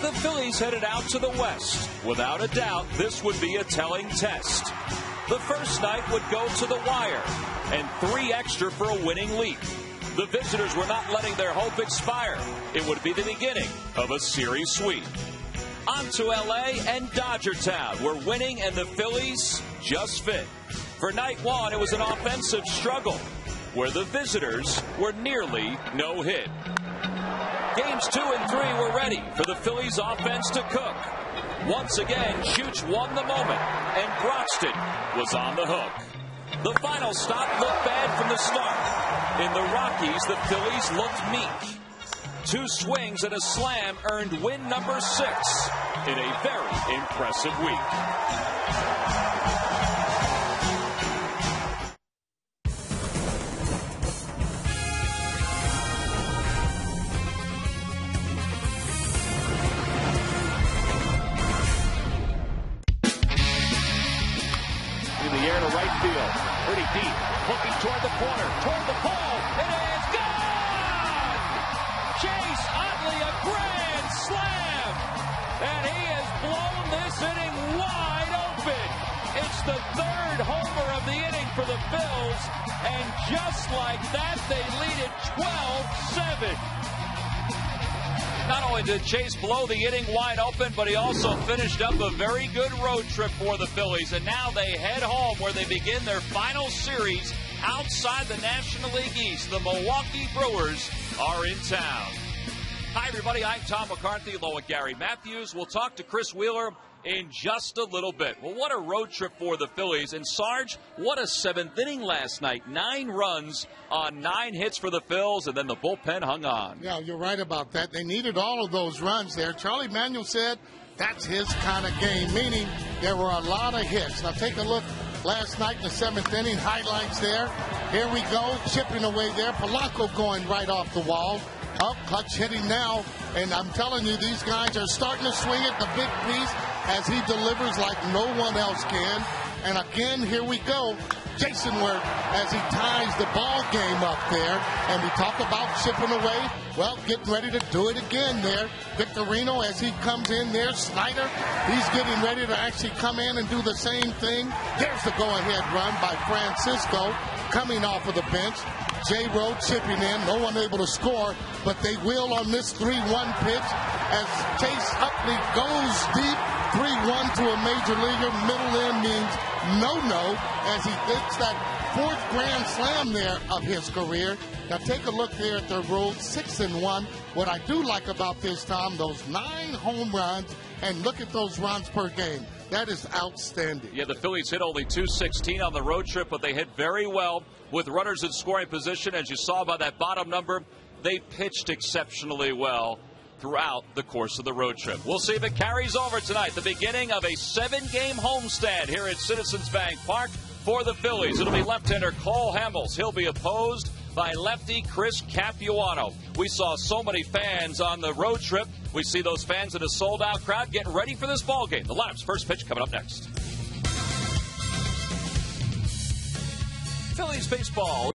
The Phillies headed out to the West. Without a doubt, this would be a telling test. The first night would go to the wire, and 3 extra for a winning lead. The visitors were not letting their hope expire. It would be the beginning of a series sweep. On to L.A. and Dodger Town, where winning and the Phillies just fit. For night 1, it was an offensive struggle, where the visitors were nearly no-hit. Games 2 and 3 were ready for the Phillies offense to cook. Once again, Chooch won the moment, and Broxton was on the hook. The final stop looked bad from the start. In the Rockies, the Phillies looked meek. 2 swings and a slam earned win number 6 in a very impressive week. Pretty deep, looking toward the corner, toward the pole. It is gone! Chase Utley, a grand slam! And he has blown this inning wide open. It's the 3rd homer of the inning for the Phils. And just like that, they lead it 12-7. Not only did Chase blow the inning wide open, but he also finished up a very good road trip for the Phillies. And now they head home where they begin their final series outside the National League East. The Milwaukee Brewers are in town. Hi, everybody. I'm Tom McCarthy, along with Gary Matthews. We'll talk to Chris Wheeler in just a little bit. Well, what a road trip for the Phillies. And Sarge, what a 7th inning last night. 9 runs on 9 hits for the Phils, and then the bullpen hung on. Yeah, you're right about that. They needed all of those runs there. Charlie Manuel said that's his kind of game, meaning there were a lot of hits. Now take a look last night in the 7th inning, highlights there. Here we go, chipping away there. Polanco going right off the wall. Up, clutch hitting now, and I'm telling you, these guys are starting to swing at the big piece as he delivers like no one else can. And again, here we go. Jason Worth as he ties the ball game up there. And we talk about chipping away. Well, getting ready to do it again there. Victorino as he comes in there. Snyder, he's getting ready to actually come in and do the same thing. There's the go-ahead run by Francisco coming off of the bench. J-Rowe chipping in, no one able to score, but they will on this 3-1 pitch as Chase Utley goes deep, 3-1 to a major leaguer. Middle end means no-no as he hits that 4th grand slam there of his career. Now take a look there at the road, 6-1. What I do like about this, Tom, those 9 home runs, and look at those runs per game. That is outstanding. Yeah, the Phillies hit only .216 on the road trip, but they hit very well with runners in scoring position. As you saw by that bottom number, they pitched exceptionally well throughout the course of the road trip. We'll see if it carries over tonight. The beginning of a 7-game homestand here at Citizens Bank Park for the Phillies. It'll be left-hander Cole Hamels. He'll be opposed by lefty Chris Capuano. We saw so many fans on the road trip. We see those fans in a sold-out crowd getting ready for this ball game. The Labs' first pitch coming up next. Phillies baseball.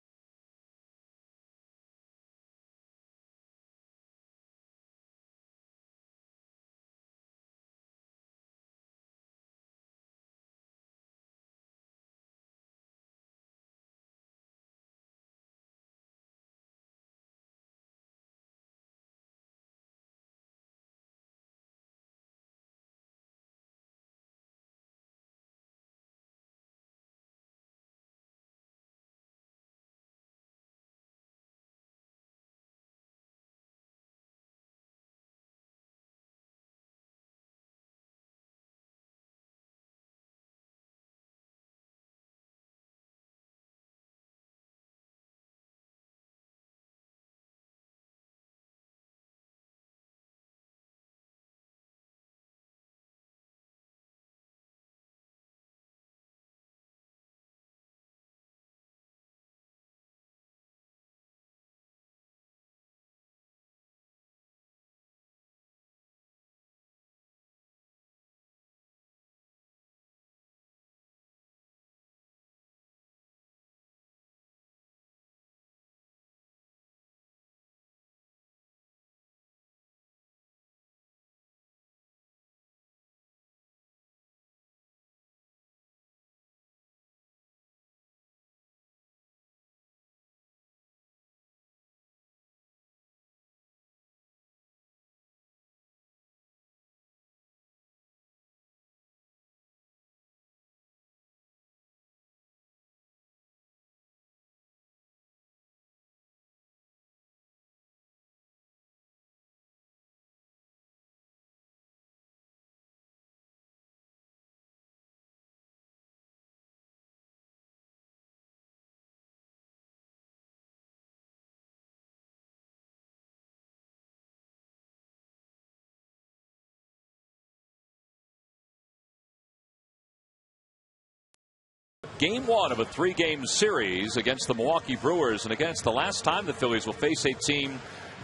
game one of a 3-game series against the Milwaukee Brewers. And again, it's the last time the Phillies will face a team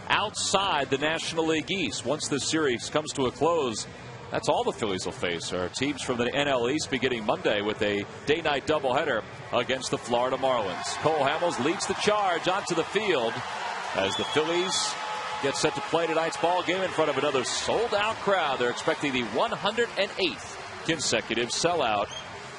outside the National League East. Once this series comes to a close, that's all the Phillies will face are teams from the NL East beginning Monday with a day-night doubleheader against the Florida Marlins. Cole Hamels leads the charge onto the field as the Phillies get set to play tonight's ball game in front of another sold-out crowd. They're expecting the 108th consecutive sellout.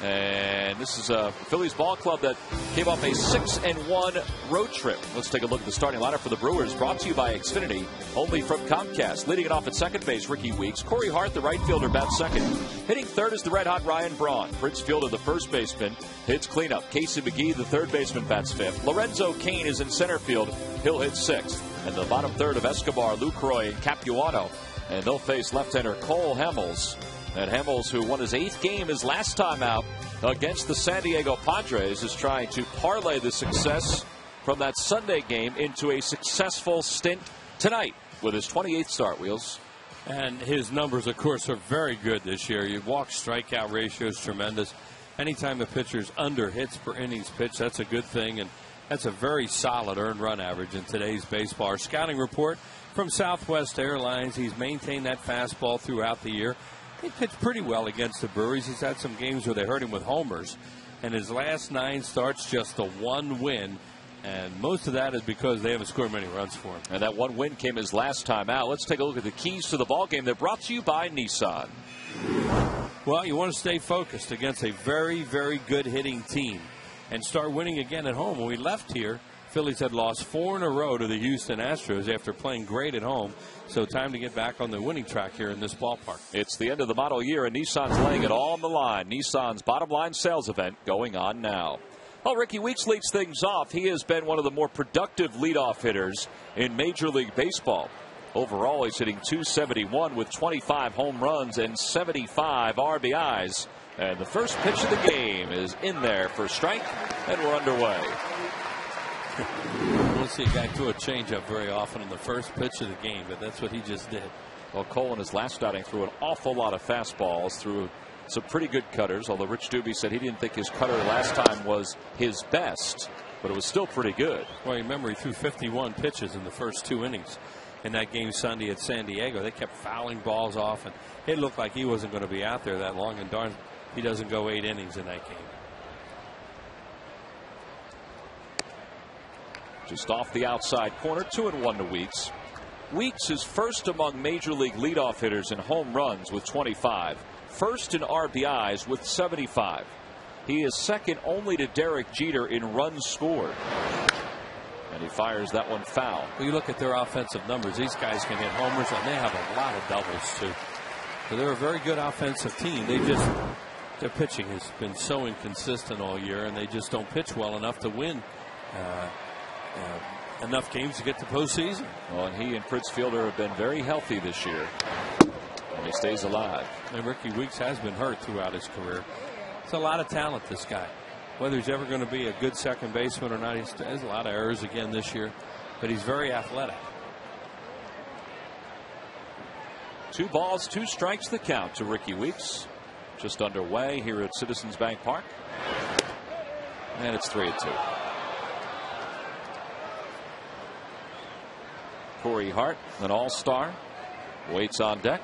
And this is a Phillies ball club that came off a 6-1 road trip. Let's take a look at the starting lineup for the Brewers, brought to you by Xfinity, only from Comcast. Leading it off at second base, Ricky Weeks. Corey Hart, the right fielder, bats second. Hitting third is the red-hot Ryan Braun. Fritz Fielder, the first baseman, hits cleanup. Casey McGee, the third baseman, bats fifth. Lorenzo Cain is in center field. He'll hit sixth. And the bottom third of Escobar, Lucroy, and Capuano. And they'll face left-hander Cole Hamels. And Hamels, who won his 8th game his last time out against the San Diego Padres, is trying to parlay the success from that Sunday game into a successful stint tonight with his 28th start, Wheels. And his numbers, of course, are very good this year. Your walk-strikeout ratio is tremendous. Anytime a pitcher's under hits per innings pitched, that's a good thing. And that's a very solid earned run average in today's baseball. Our scouting report from Southwest Airlines, he's maintained that fastball throughout the year. He pitched pretty well against the Brewers. He's had some games where they hurt him with homers. And his last 9 starts, just the 1 win. And most of that is because they haven't scored many runs for him. And that 1 win came his last time out. Let's take a look at the keys to the ballgame. They're brought to you by Nissan. Well, you want to stay focused against a very, very good hitting team and start winning again at home. When we left here, Phillies had lost 4 in a row to the Houston Astros after playing great at home. So time to get back on the winning track here in this ballpark. It's the end of the model year, and Nissan's laying it all on the line. Nissan's bottom line sales event going on now. Well, Ricky Weeks leads things off. He has been one of the more productive leadoff hitters in Major League Baseball. Overall, he's hitting .271 with 25 home runs and 75 RBIs. And the first pitch of the game is in there for strike, and we're underway. I don't see a guy throw a changeup very often in the first pitch of the game, but that's what he just did. Well, Cole in his last outing threw an awful lot of fastballs, threw some pretty good cutters, although Rich Doobie said he didn't think his cutter last time was his best, but it was still pretty good. Well, remember, he threw 51 pitches in the first 2 innings in that game Sunday at San Diego. They kept fouling balls off, and it looked like he wasn't going to be out there that long, and darn, he doesn't go 8 innings in that game. Just off the outside corner, 2-1 to Weeks. Weeks is first among Major League leadoff hitters in home runs with 25. First in RBIs with 75. He is second only to Derek Jeter in runs scored. And he fires that one foul. Well, you look at their offensive numbers. These guys can hit homers, and they have a lot of doubles, too. So they're a very good offensive team. Their pitching has been so inconsistent all year, and they just don't pitch well enough to win enough games to get to postseason. Well, and he and Fritz Fielder have been very healthy this year. And he stays alive. And Ricky Weeks has been hurt throughout his career. It's a lot of talent, this guy. Whether he's ever going to be a good second baseman or not, he has a lot of errors again this year. But he's very athletic. 2 balls, 2 strikes the count to Ricky Weeks. Just underway here at Citizens Bank Park. And it's 3-2. Corey Hart, an all-star, waits on deck.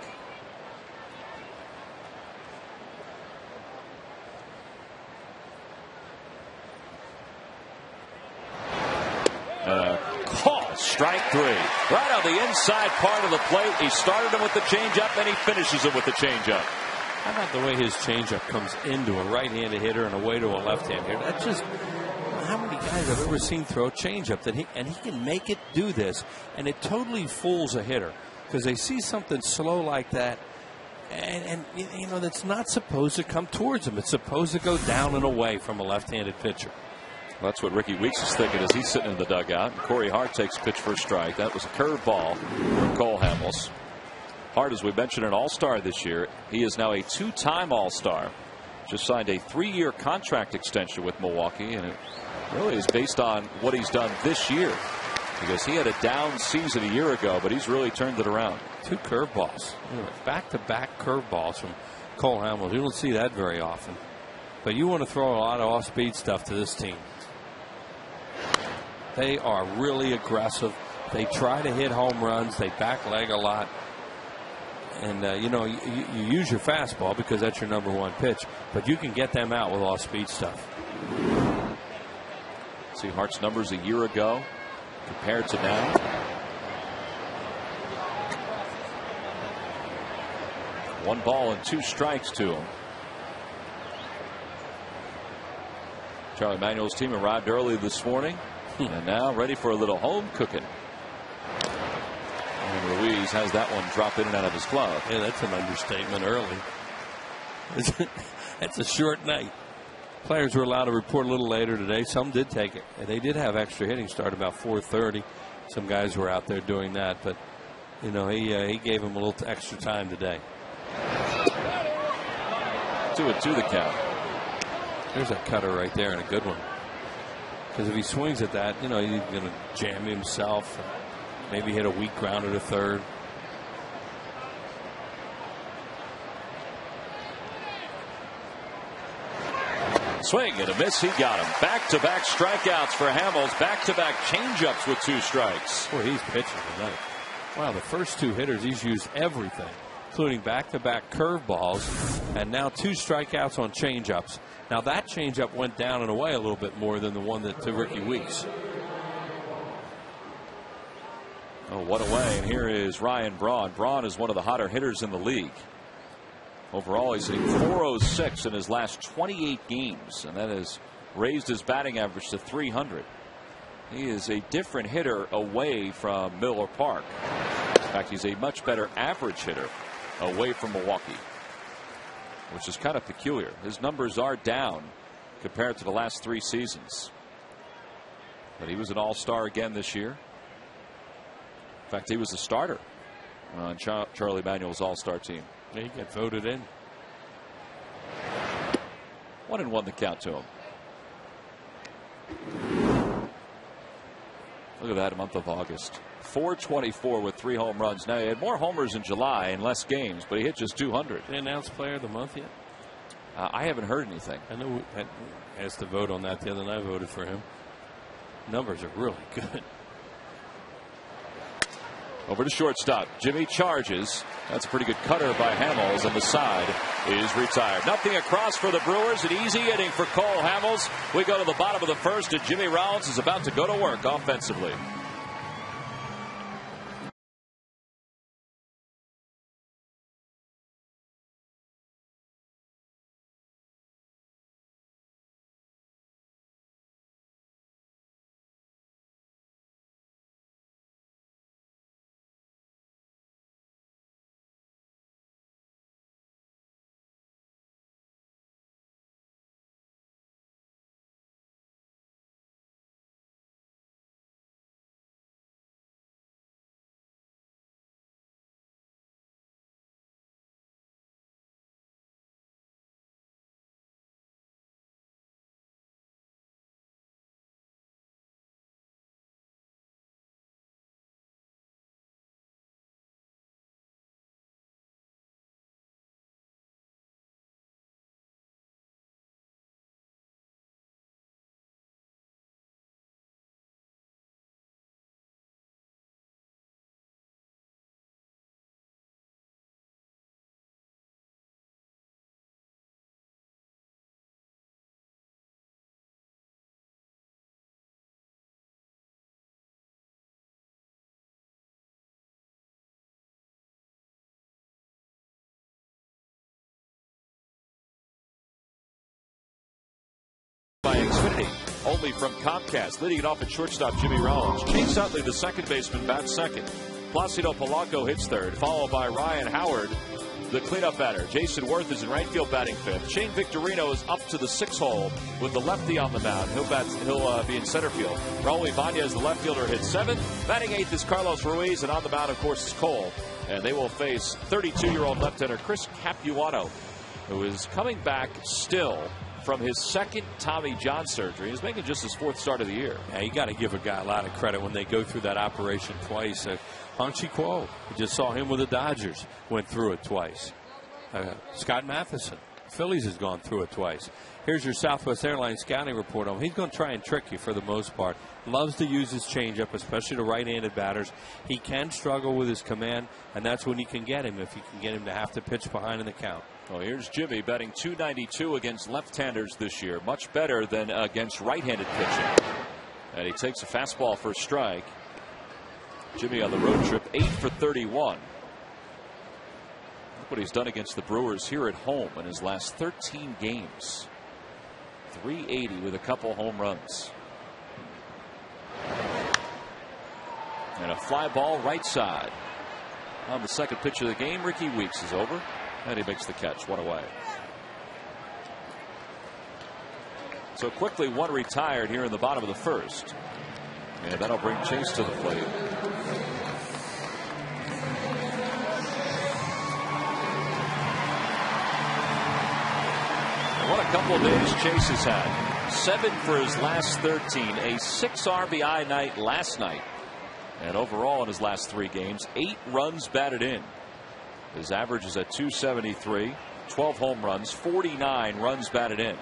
Call, strike 3. Right on the inside part of the plate. He started him with the changeup, and he finishes him with the changeup. How about the way his changeup comes into a right-handed hitter and away to a left-handed hitter? That's just, how many guys I've ever seen throw a changeup that he can make it do this, and it totally fools a hitter because they see something slow like that, and you know that's not supposed to come towards him. It's supposed to go down and away from a left-handed pitcher. Well, that's what Ricky Weeks is thinking as he's sitting in the dugout. And Corey Hart takes pitch for a strike. That was a curveball from Cole Hamels. Hart, as we mentioned, an all-star this year. He is now a 2-time all-star. Just signed a 3-year contract extension with Milwaukee, and it really is based on what he's done this year, because he had a down season a year ago, but he's really turned it around. 2 curveballs, back-to-back curveballs from Cole Hamels. You don't see that very often. But you want to throw a lot of off-speed stuff to this team. They are really aggressive. They try to hit home runs. They back leg a lot. And, you use your fastball because that's your #1 pitch. But you can get them out with off-speed stuff. See Hart's numbers a year ago compared to now. One ball and 2 strikes to him. Charlie Manuel's team arrived early this morning and now ready for a little home cooking. And Ruiz has that one drop in and out of his glove. Yeah, that's an understatement early. It's a short night. Players were allowed to report a little later today. Some did take it. They did have extra hitting start about 4:30. Some guys were out there doing that, but he gave them a little extra time today. 2-2 the count. There's a cutter right there and a good one. Because if he swings at that, he's going to jam himself. Maybe hit a weak grounder to third. Swing and a miss. He got him. Back-to-back strikeouts for Hamels. Back-to-back changeups with 2 strikes. Boy, he's pitching tonight. Wow, the first 2 hitters, he's used everything, including back-to-back curveballs, and now 2 strikeouts on changeups. Now that changeup went down and away a little bit more than the one to Ricky Weeks. Oh, what a way. And here is Ryan Braun. Braun is one of the hotter hitters in the league. Overall, he's hitting .406 in his last 28 games, and that has raised his batting average to .300. He is a different hitter away from Miller Park. In fact, he's a much better average hitter away from Milwaukee, which is kind of peculiar. His numbers are down compared to the last 3 seasons. But he was an all-star again this year. In fact, he was a starter on Charlie Manuel's all-star team. He got voted in. 1-1 the count to him. Look at that month of August. 424 with 3 home runs. Now, he had more homers in July and less games, but he hit just 200. Did they announce player of the month yet? I haven't heard anything. I know I asked to vote on that the other night. I voted for him. Numbers are really good. Over to shortstop. Jimmy charges. That's a pretty good cutter by Hamels, and the side is retired. Nothing across for the Brewers. An easy inning for Cole Hamels. We go to the bottom of the first, and Jimmy Rollins is about to go to work offensively. By Xfinity, only from Comcast. Leading it off at shortstop, Jimmy Rollins. Chase Utley, the second baseman, bats second. Placido Polanco hits third, followed by Ryan Howard, the cleanup batter. Jason Worth is in right field batting fifth. Shane Victorino is up to the 6th hole with the lefty on the mound. He'll be in center field. Raul Ibanez, the left fielder, hits 7th. Batting 8th is Carlos Ruiz, and on the mound, of course, is Cole. And they will face 32-year-old left-hander Chris Capuano, who is coming back still from his 2nd Tommy John surgery. He's making just his 4th start of the year. Yeah, you got to give a guy a lot of credit when they go through that operation twice. Hanshi Kuo, we just saw him with the Dodgers, went through it twice. Scott Matheson, Phillies has gone through it twice. Here's your Southwest Airlines scouting report on him. He's going to try and trick you for the most part. Loves to use his changeup, especially to right-handed batters. He can struggle with his command, and that's when you can get him, if you can get him to have to pitch behind in the count. Well, here's Jimmy batting .292 against left-handers this year. Much better than against right-handed pitching. And he takes a fastball for a strike. Jimmy on the road trip 8 for 31. Look what he's done against the Brewers here at home in his last 13 games. 380 with a couple home runs. And a fly ball right side. On the second pitch of the game, Ricky Weeks is over. And he makes the catch. One away. So quickly, one retired here in the bottom of the first. And that'll bring Chase to the plate. What a couple of days Chase has had. 7 for his last 13. A 6 RBI night last night. And overall in his last 3 games, 8 runs batted in. His average is at .273. 12 home runs, 49 runs batted in.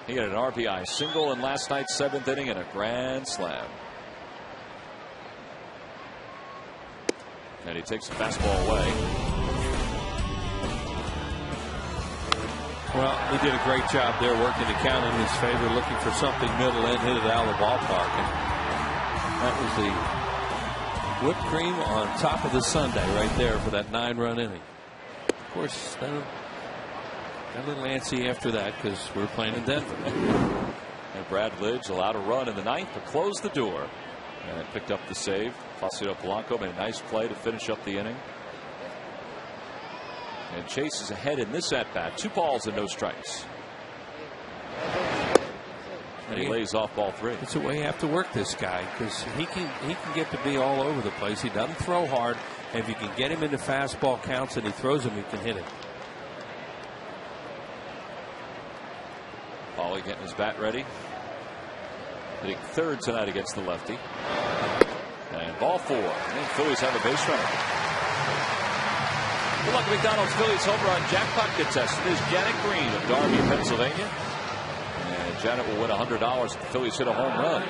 He had an RBI single in last night's 7th inning and a grand slam. And he takes a fastball away. Well, he did a great job there working the count in his favor, looking for something middle in, hit it out of the ballpark. And that was the whipped cream on top of the sundae right there for that 9-run inning. Of course, then got a little antsy after that because we're playing in Denver. And Brad Lidge allowed a run in the 9th to close the door. And picked up the save. Placido Polanco made a nice play to finish up the inning. And Chase is ahead in this at-bat. 2 balls and no strikes. And he lays off ball 3. It's the way you have to work this guy because he can get to be all over the place. He doesn't throw hard. And if you can get him into fastball counts and he throws them, you can hit it. Paulie getting his bat ready. Hitting 3rd tonight against the lefty. And ball 4. And Phillies have a base runner. Good luck McDonald's Phillies home run jackpot contestant is Janet Green of Darby, Pennsylvania. And Janet will win $100 if the Phillies hit a home run.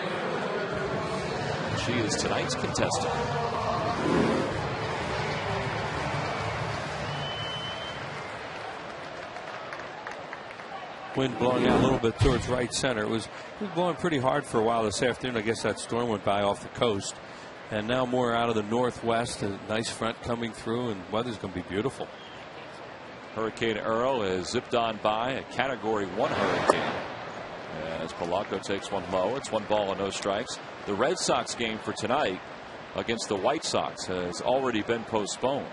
She is tonight's contestant. Wind blowing out a little bit towards right center. It was blowing pretty hard for a while this afternoon. I guess that storm went by off the coast. And now more out of the northwest. A nice front coming through, and weather's going to be beautiful. Hurricane Earl has zipped on by, a Category 1 hurricane. As Polanco takes one low, it's 1 ball and no strikes. The Red Sox game for tonight against the White Sox has already been postponed.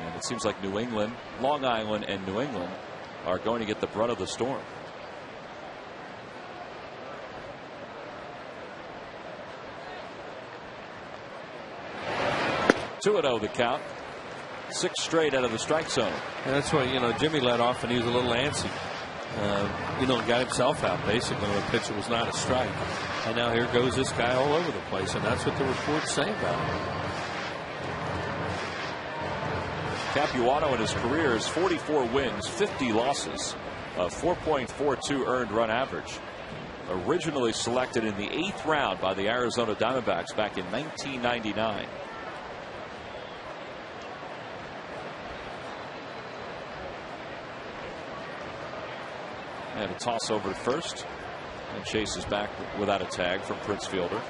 And it seems like New England, Long Island, and New England are going to get the brunt of the storm. 2-0 the count. 6 straight out of the strike zone. And that's why, Jimmy led off and he was a little antsy. Got himself out basically when the pitcher was not a strike. And now here goes this guy all over the place, and that's what the reports say about him. Capuano in his career is 44 wins, 50 losses, a 4.42 earned run average. Originally selected in the 8th round by the Arizona Diamondbacks back in 1999. And a toss over to first. And Chase is back without a tag from Prince Fielder.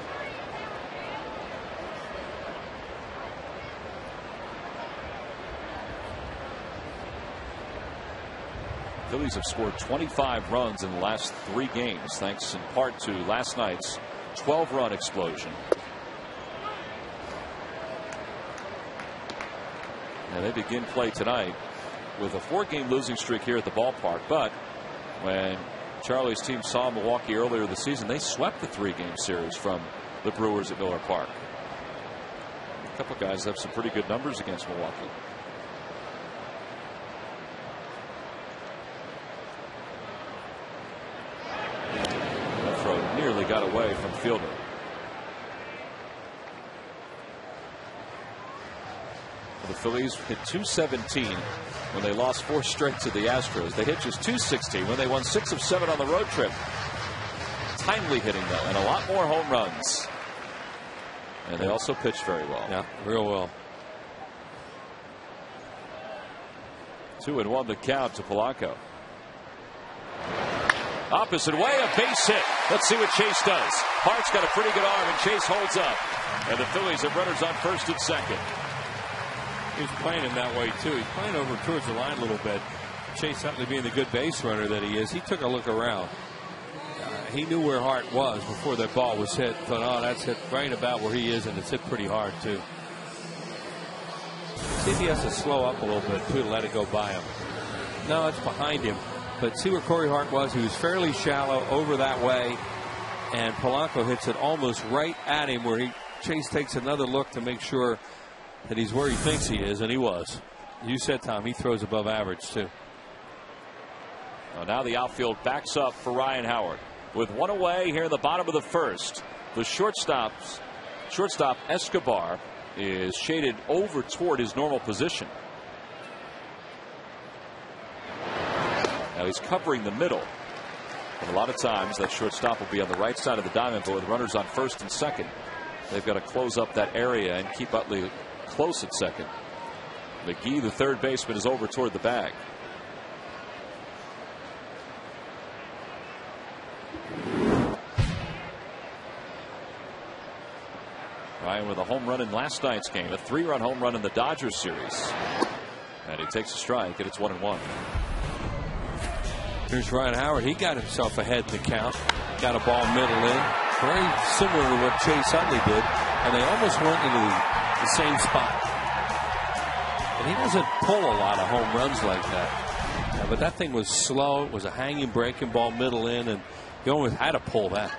Phillies have scored 25 runs in the last 3 games, thanks in part to last night's 12-run explosion. And they begin play tonight with a 4-game losing streak here at the ballpark. But when Charlie's team saw Milwaukee earlier this season, they swept the 3-game series from the Brewers at Miller Park. A couple guys have some pretty good numbers against Milwaukee. That throw nearly got away from Fielder. The Phillies hit .217 when they lost 4 straight to the Astros. They hit just .216 when they won 6 of 7 on the road trip. Timely hitting, though, and a lot more home runs. And they also pitched very well. Yeah, real well. 2-1 the count to Polanco. Opposite way, a base hit. Let's see what Chase does. Hart's got a pretty good arm, and Chase holds up. And the Phillies have runners on first and second. He's playing him that way, too. He's playing over towards the line a little bit. Chase Utley, being the good base runner that he is, he took a look around. He knew where Hart was before that ball was hit. Thought, oh, that's hit right about where he is, and it's hit pretty hard, too. See if he has to slow up a little bit, too, to let it go by him. No, it's behind him. But see where Corey Hart was? He was fairly shallow over that way, and Polanco hits it almost right at him, where Chase takes another look to make sure that he's where he thinks he is, and he was. You said, Tom, he throws above average, too. Well, now the outfield backs up for Ryan Howard. With 1 away here in the bottom of the first, the shortstop Escobar is shaded over toward his normal position. Now he's covering the middle. And a lot of times that shortstop will be on the right side of the diamond, but with runners on first and second, they've got to close up that area and keep Utley close at second. McGee, the third baseman, is over toward the bag. Ryan with a home run in last night's game, a 3-run home run in the Dodgers series. And he takes a strike, and it's 1-1. Here's Ryan Howard. He got himself ahead in the count. Got a ball middle in. Very similar to what Chase Utley did. And they almost went into the same spot. And he doesn't pull a lot of home runs like that. Yeah, but that thing was slow. It was a hanging breaking ball middle in, and he almost had to pull that.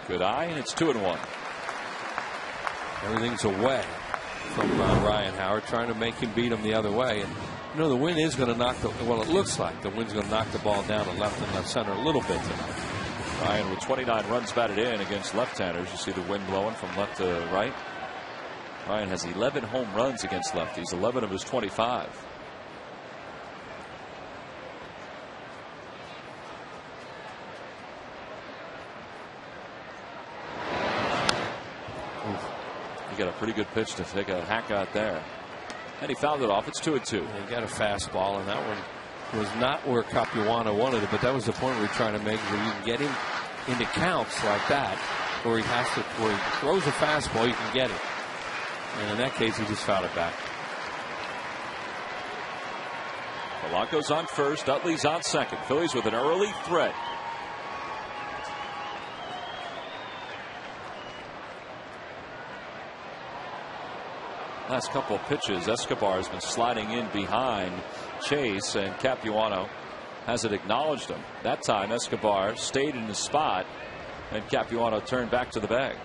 Good eye, and it's 2-1. Everything's away from Ryan Howard, trying to make him beat him the other way. And you know the wind is going to knock the, well, it looks like the wind's going to knock the ball down to left and left center a little bit tonight. Ryan with 29 runs batted in against left-handers. You see the wind blowing from left to right. Ryan has 11 home runs against lefties, 11 of his 25. He got a pretty good pitch to take a hack out there. And he fouled it off. It's 2-2. He got a fastball, and that one was not where Capuano wanted it, but that was the point we were trying to make, where you can get him into counts like that, where he throws a fastball, you can get it. And in that case, he just fouled it back. Polanco's on first. Utley's on second. Phillies with an early threat. Last couple of pitches, Escobar has been sliding in behind Chase, and Capuano hasn't acknowledged him. That time Escobar stayed in his spot, and Capuano turned back to the bag.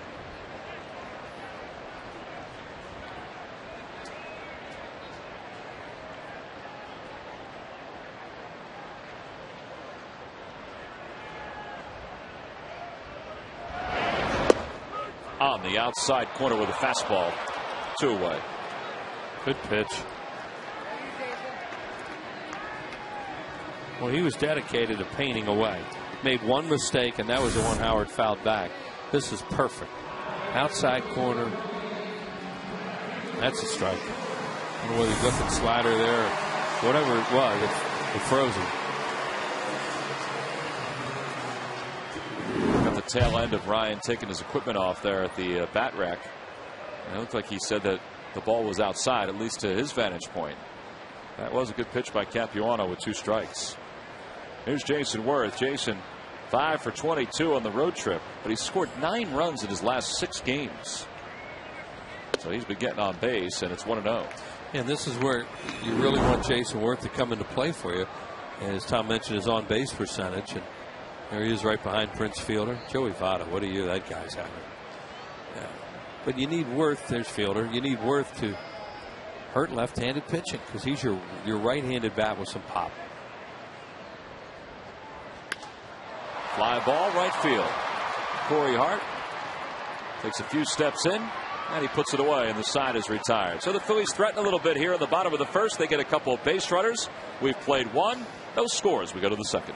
On the outside corner with a fastball. 2 away. Good pitch. Well, he was dedicated to painting away. Made one mistake, and that was the one Howard fouled back. This is perfect. Outside corner. That's a strike. I don't know whether he's looking slider there or whatever it was. It froze him. Got the tail end of Ryan taking his equipment off there at the bat rack. It looked like he said that the ball was outside, at least to his vantage point. That was a good pitch by Capuano with 2 strikes. Here's Jason Worth. Jason, 5 for 22 on the road trip, but he scored 9 runs in his last 6 games. So he's been getting on base, and it's 1-0. And this is where you really want Jason Worth to come into play for you. And as Tom mentioned, his on base percentage. And there he is right behind Prince Fielder. Joey Votto, what are you? That guy's having. Yeah. But you need Worth, there's Fielder. You need Worth to hurt left-handed pitching, because he's your right-handed bat with some pop. Fly ball right field. Corey Hart Takes a few steps in, and he puts it away, and the side is retired. So the Phillies threaten a little bit here in the bottom of the first. They get a couple of base runners. We've played one. Those scores. We go to the second.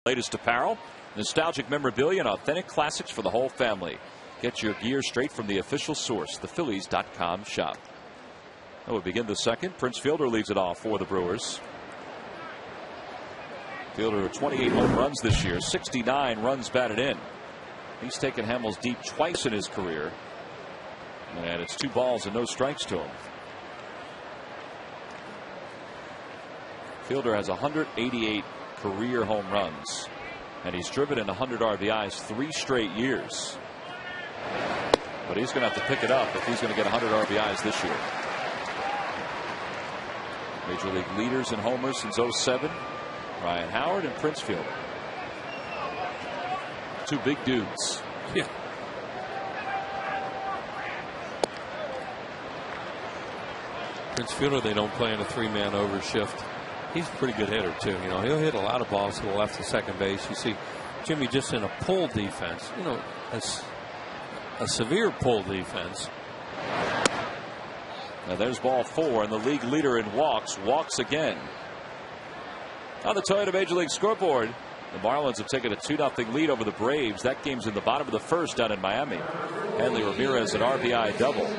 Latest apparel, nostalgic memorabilia, and authentic classics for the whole family. Get your gear straight from the official source, thephillies.com shop. That would begin the second. Prince Fielder leads it off for the Brewers. Fielder 28 home runs this year, 69 runs batted in. He's taken Hamels deep twice in his career. And it's 2 balls and no strikes to him. Fielder has 188 career home runs, and he's driven in 100 RBIs 3 straight years. But he's going to have to pick it up if he's going to get 100 RBIs this year. Major League leaders in homers since '07, Ryan Howard and Prince Fielder. 2 big dudes. Yeah. Prince Fielder, they don't play in a 3-man overshift. He's a pretty good hitter, too. You know, he'll hit a lot of balls to the left of second base. You see Jimmy just in a pull defense, you know, a severe pull defense. Now there's ball 4, and the league leader in walks again. On the Toyota Major League scoreboard, the Marlins have taken a 2-0 lead over the Braves. That game's in the bottom of the first down in Miami. Hanley Ramirez an RBI double.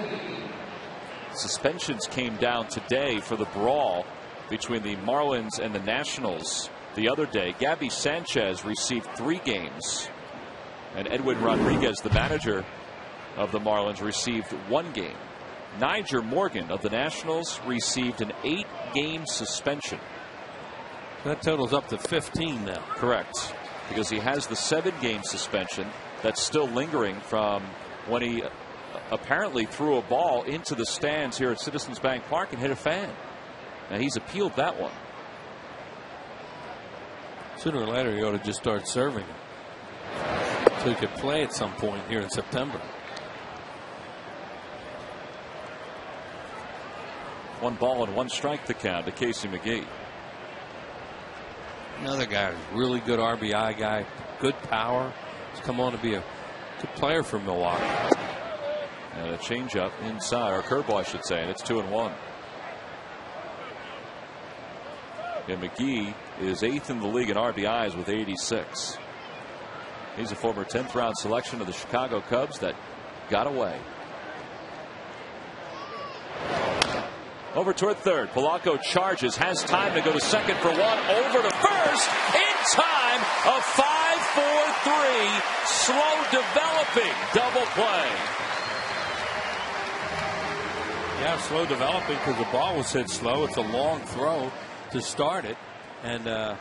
Suspensions came down today for the brawl between the Marlins and the Nationals the other day. Gabby Sanchez received 3 games, and Edwin Rodriguez, the manager of the Marlins, received 1 game. Niger Morgan of the Nationals received an 8-game suspension. That totals up to 15 now. Correct, because he has the 7-game suspension that's still lingering from when he apparently threw a ball into the stands here at Citizens Bank Park and hit a fan. And he's appealed that one. Sooner or later, he ought to just start serving him, so he could play at some point here in September. 1 ball and 1 strike to count to Casey McGee. Another guy, really good RBI guy, good power. He's come on to be a good player for Milwaukee. And a changeup inside, or curveball, I should say, and it's 2-1. And McGee is 8th in the league in RBIs with 86. He's a former 10th round selection of the Chicago Cubs that got away. Over toward third. Polanco charges, has time to go to second for 1. Over to first. In time. A 5-4-3. Slow developing double play. Yeah, slow developing because the ball was hit slow. It's a long throw to start it. And I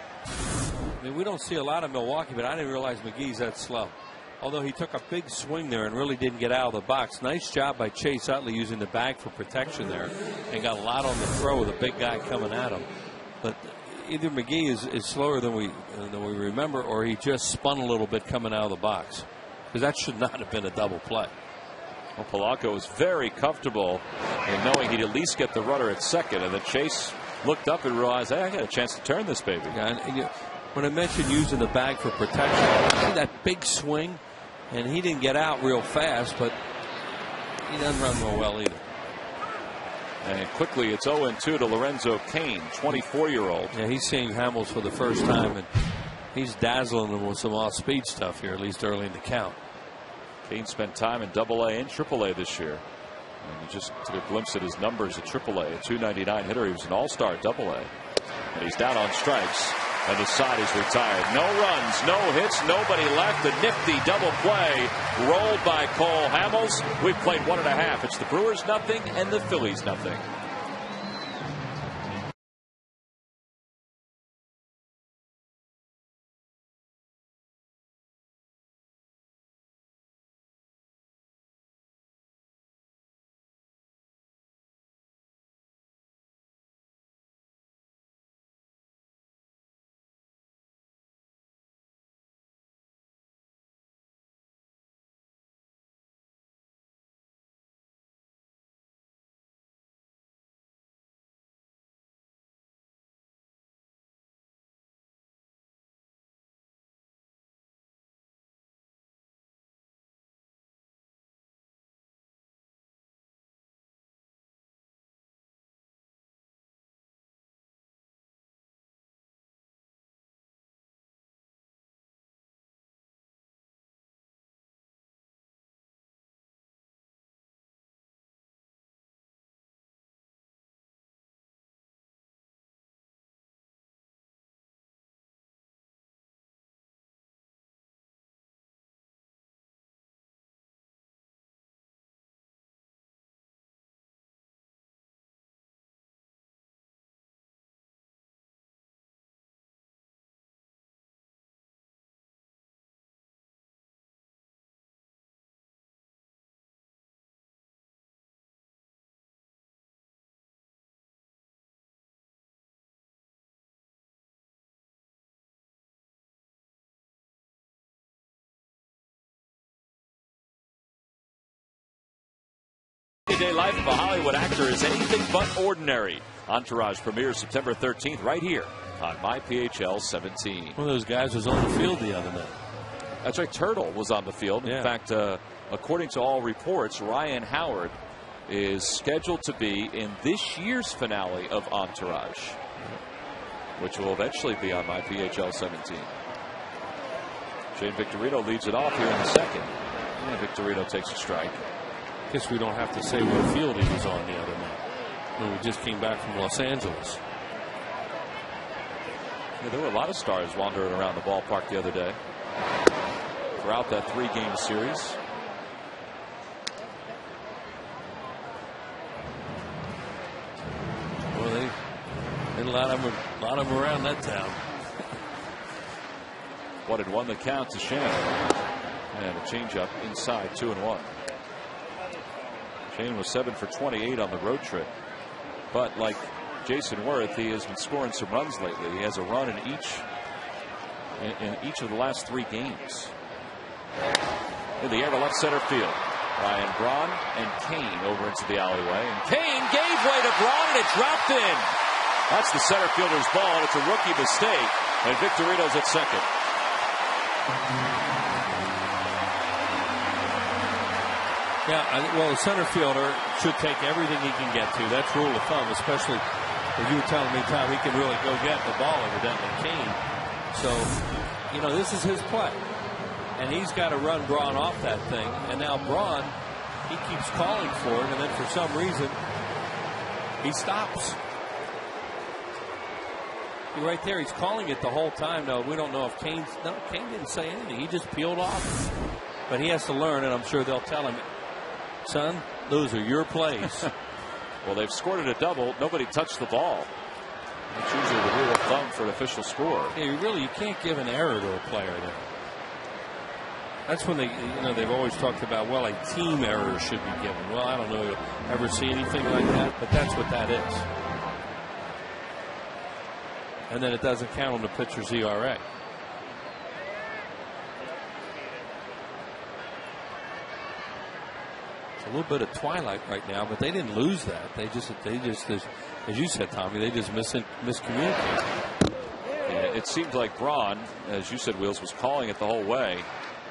mean, we don't see a lot of Milwaukee, but I didn't realize McGee's that slow. Although he took a big swing there and really didn't get out of the box. Nice job by Chase Utley using the bag for protection there and got a lot on the throw with a big guy coming at him. But either McGee is slower than we remember, or he just spun a little bit coming out of the box, because that should not have been a double play. Well, Polanco was very comfortable in knowing he'd at least get the runner at second, and then Chase looked up and realized, hey, I got a chance to turn this baby. Yeah, and when I mentioned using the bag for protection, see that big swing, and he didn't get out real fast, but he doesn't run real well either. And quickly, it's 0-2 to Lorenzo Cain, 24-year-old. Yeah, he's seeing Hamels for the first time, and he's dazzling him with some off-speed stuff here, at least early in the count. Cain spent time in AA and AAA this year. And you just took a glimpse at his numbers at AAA. A .299 hitter. He was an all-star at AA. And he's down on strikes. And the side is retired. No runs, no hits, nobody left. A nifty double play rolled by Cole Hamels. We've played 1.5. It's the Brewers nothing and the Phillies nothing. Everyday life of a Hollywood actor is anything but ordinary. Entourage premieres September 13th right here on MyPHL 17. One of those guys was on the field the other night. That's right. Turtle was on the field. Yeah. In fact, according to all reports, Ryan Howard is scheduled to be in this year's finale of Entourage, which will eventually be on MyPHL 17. Shane Victorino leads it off here in the second. And Victorino takes a strike. Guess we don't have to say what field he was on the other night when we just came back from Los Angeles. Yeah, there were a lot of stars wandering around the ballpark the other day throughout that 3-game series. Well, they a lot of them around that town. 1-1 the count to Shane, and a changeup inside 2-1. Shane was 7 for 28 on the road trip, but like Jason Worth, he has been scoring some runs lately. He has a run in each of the last 3 games. In the air to left center field, Ryan Braun and Cain over into the alleyway, and Cain gave way to Braun, and it dropped in. That's the center fielder's ball, and it's a rookie mistake, and Victorino's at second. Yeah, well, the center fielder should take everything he can get to. That's rule of thumb, especially if you were telling me, Tom, he can really go get the ball, evidently, Cain. So, you know, this is his play. And he's got to run Braun off that thing. And now Braun, he keeps calling for it, and then for some reason, he stops. Right there, he's calling it the whole time. No, we don't know if Cain didn't say anything. He just peeled off. But he has to learn, and I'm sure they'll tell him, son, those are your plays. Well, they've scored a double. Nobody touched the ball. That's usually the rule of thumb for an official score. Yeah, you can't give an error to a player there. That's when they've always talked about, well, a team error should be given. Well, I don't know if you'll ever see anything like that, but that's what that is. And then it doesn't count on the pitcher's ERA. It's a little bit of twilight right now, but they didn't lose that. They just, as you said, Tommy, they just miscommunicated. Yeah, it seemed like Braun, as you said, Wheels, was calling it the whole way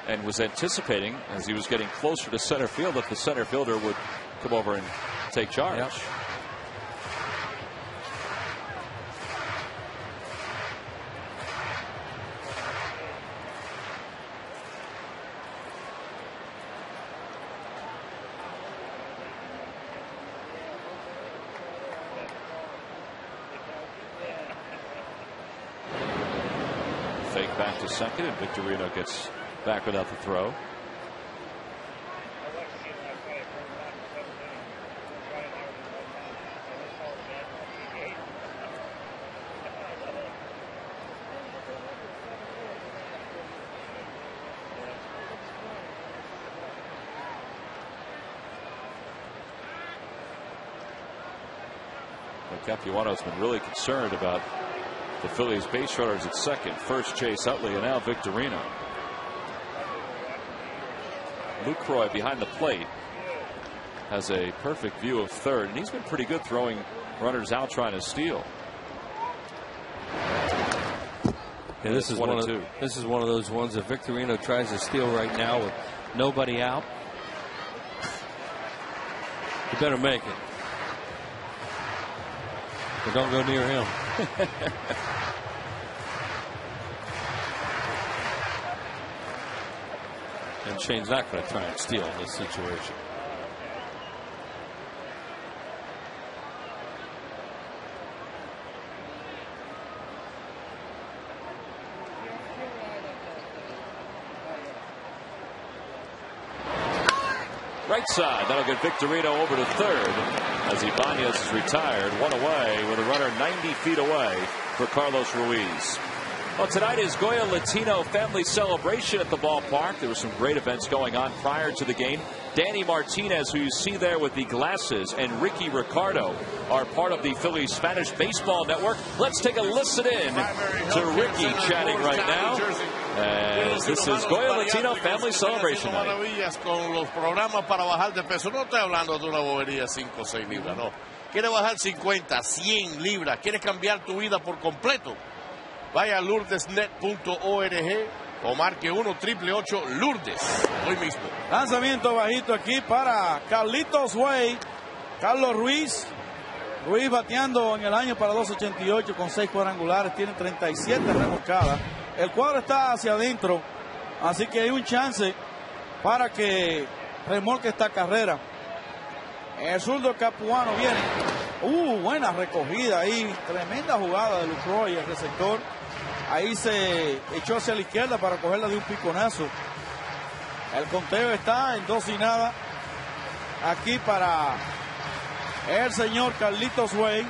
and was anticipating, as he was getting closer to center field, that the center fielder would come over and take charge. Yep. Fake back to second, and Victorino gets back without the throw. Capuano's been really concerned about the Phillies base runners at second. First Chase Utley, and now Victorino. Lucroy behind the plate has a perfect view of third, and he's been pretty good throwing runners out trying to steal. Yeah, this is one of those ones that Victorino tries to steal right now with nobody out. You better make it. But don't go near him. And Shane's not going to try and steal in this situation. Right side, that'll get Victorino over to third as Ibanez is retired. One away with a runner 90 feet away for Carlos Ruiz. Well, tonight is Goya Latino Family Celebration at the ballpark. There were some great events going on prior to the game. Danny Martinez, who you see there with the glasses, and Ricky Ricardo are part of the Phillies Spanish Baseball Network. Let's take a listen in to Ricky chatting right now. As this is Goya Latino Family Celebration night. Maravillas con los programas para bajar de peso. No estoy hablando de una bobería 5 o 6 libras, no. ¿Quieres bajar 50, 100 libras? ¿Quieres cambiar tu vida por completo? Vaya a lourdesnet.org o marque 1-888-LOURDES hoy mismo. Lanzamiento bajito aquí para Carlitos Way. Carlos Ruiz. Ruiz bateando en el año para 2.88 con 6 cuadrangulares. Tiene 37 remolcadas. El cuadro está hacia adentro. Así que hay un chance para que remolque esta carrera. El zurdo Capuano viene. Buena recogida ahí. Tremenda jugada de Lucroy, el receptor. Ahí se echó hacia la izquierda para cogerla de un piconazo. El conteo está en 2-0. Aquí para el señor Carlitos Way.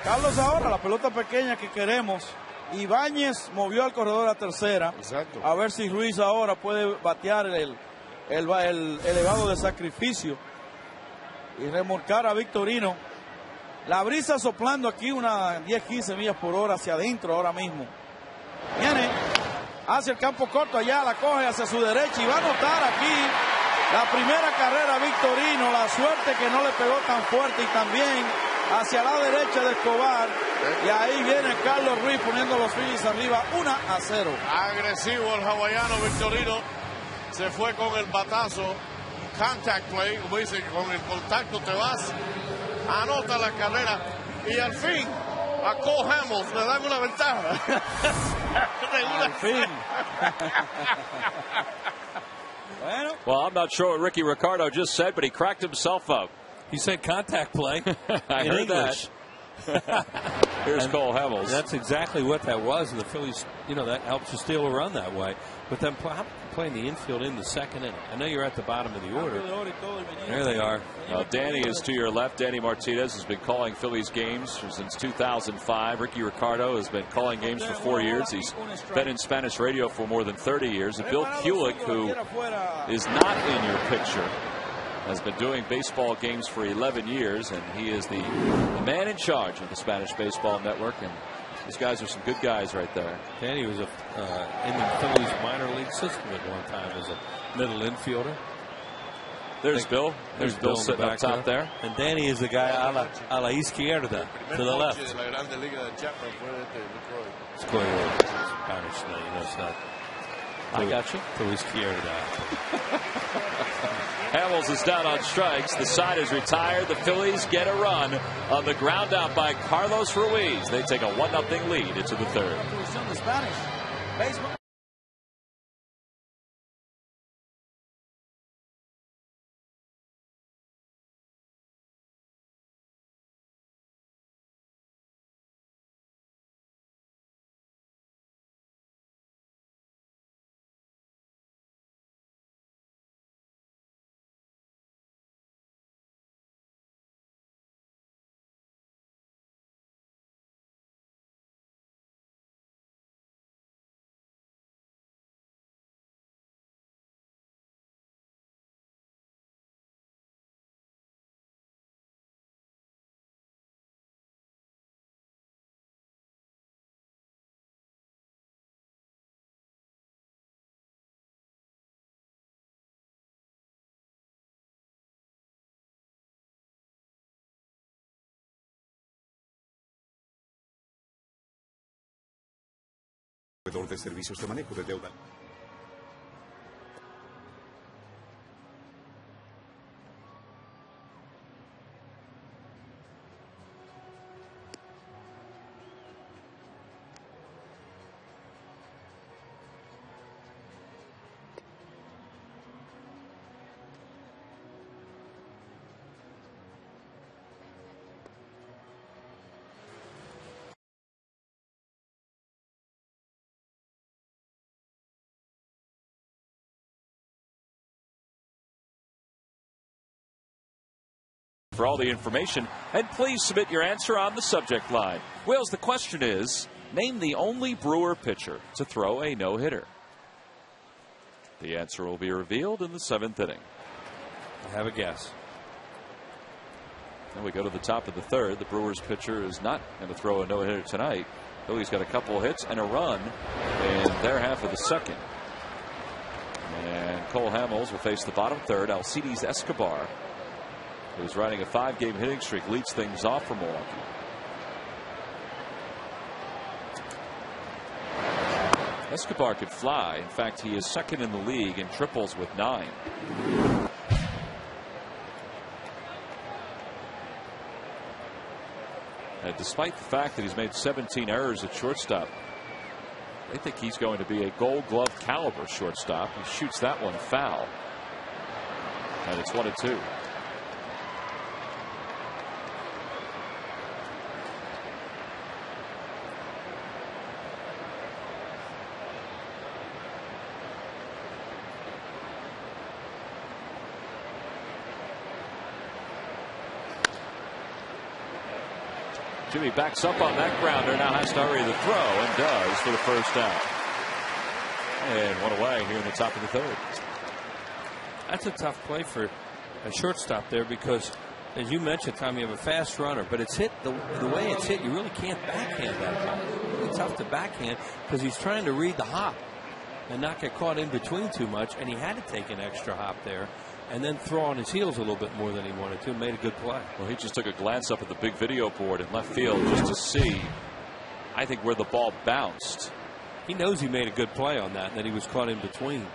Carlos ahora, la pelota pequeña que queremos. Ibáñez movió al corredor a tercera. Exacto. A ver si Ruiz ahora puede batear el elevado de sacrificio y remolcar a Victorino. La brisa soplando aquí unas 10-15 millas por hora hacia adentro ahora mismo. Viene hacia el campo corto, allá la coge hacia su derecha y va a anotar aquí la primera carrera Victorino. La suerte que no le pegó tan fuerte, y también hacia la derecha de Escobar. Y ahí viene Carlos Ruiz poniendo los Phillies arriba 1-0. Agresivo el hawaiano Victorino. Se fue con el batazo. Contact play, como dice, con el contacto te vas. Anota la carrera. Y al fin a Cole Hamels le dan una ventaja. Al fin. Bueno. Well, I'm not sure what Ricky Ricardo just said, but he cracked himself up. He said contact play. I heard English. Here's Cole Hamels. That's exactly what that was. And the Phillies, that helps you steal a run that way. But then playing the infield in the second inning. I know you're at the bottom of the order. There they are. Danny is to your left. Danny Martinez has been calling Phillies games since 2005. Ricky Ricardo has been calling games for 4 years. He's been in Spanish radio for more than 30 years. And Bill Kulick, who is not in your picture, has been doing baseball games for 11 years, and he is the man in charge of the Spanish Baseball Network. And these guys are some good guys right there. Danny was in the Phillies minor league system at one time as a middle infielder. There's Bill. There's Bill sitting up top there. And Danny is the guy a la izquierda, to the left. It's Spanish name. I got you. To izquierda. Hamels is down on strikes. The side is retired. The Phillies get a run on the ground out by Carlos Ruiz. They take a 1-0 lead into the third. De servicios de manejo de deuda. For all the information, and please submit your answer on the subject line. Wills, the question is, name the only Brewer pitcher to throw a no-hitter. The answer will be revealed in the 7th inning. I have a guess. And we go to the top of the third. The Brewers pitcher is not going to throw a no-hitter tonight. Philly's got a couple of hits and a run in their half of the second. And Cole Hamels will face the bottom third. Alcides Escobar, who's riding a 5-game hitting streak, leads things off for Milwaukee. Escobar could fly. In fact, he is second in the league in triples with 9. And despite the fact that he's made 17 errors at shortstop, I think he's going to be a Gold Glove caliber shortstop. He shoots that one foul. And it's 1-2. Jimmy backs up on that grounder, now has to hurry the throw, and does for the first out. And one away here in the top of the third. That's a tough play for a shortstop there because, as you mentioned, Tom, you have a fast runner, but it's hit the way it's hit. You really can't backhand that ball. It's really tough to backhand because he's trying to read the hop and not get caught in between too much, and he had to take an extra hop there and then throw on his heels a little bit more than he wanted to. Made a good play. Well, he just took a glance up at the big video board in left field just to see, I think, where the ball bounced. He knows he made a good play on that and that he was caught in between.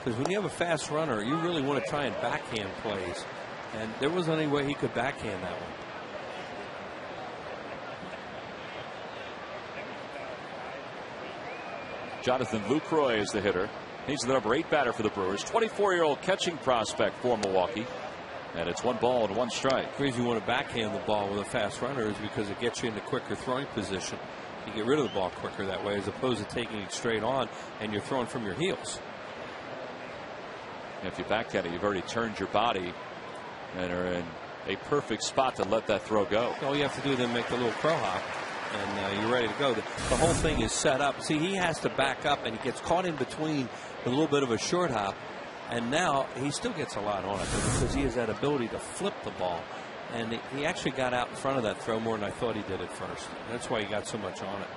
Because when you have a fast runner, you really want to try and backhand plays. And there wasn't any way he could backhand that one. Jonathan Lucroy is the hitter. He's the number 8 batter for the Brewers. 24-year-old catching prospect for Milwaukee. And it's 1 ball and 1 strike. The reason you want to backhand the ball with a fast runner is because it gets you into quicker throwing position. You get rid of the ball quicker that way, as opposed to taking it straight on and you're throwing from your heels. If you backhand it, you've already turned your body and are in a perfect spot to let that throw go. All you have to do is then make the little crow hop, and you're ready to go. The whole thing is set up. See, he has to back up, and he gets caught in between a little bit of a short hop. And now he still gets a lot on it because he has that ability to flip the ball. And he actually got out in front of that throw more than I thought he did at first. That's why he got so much on it.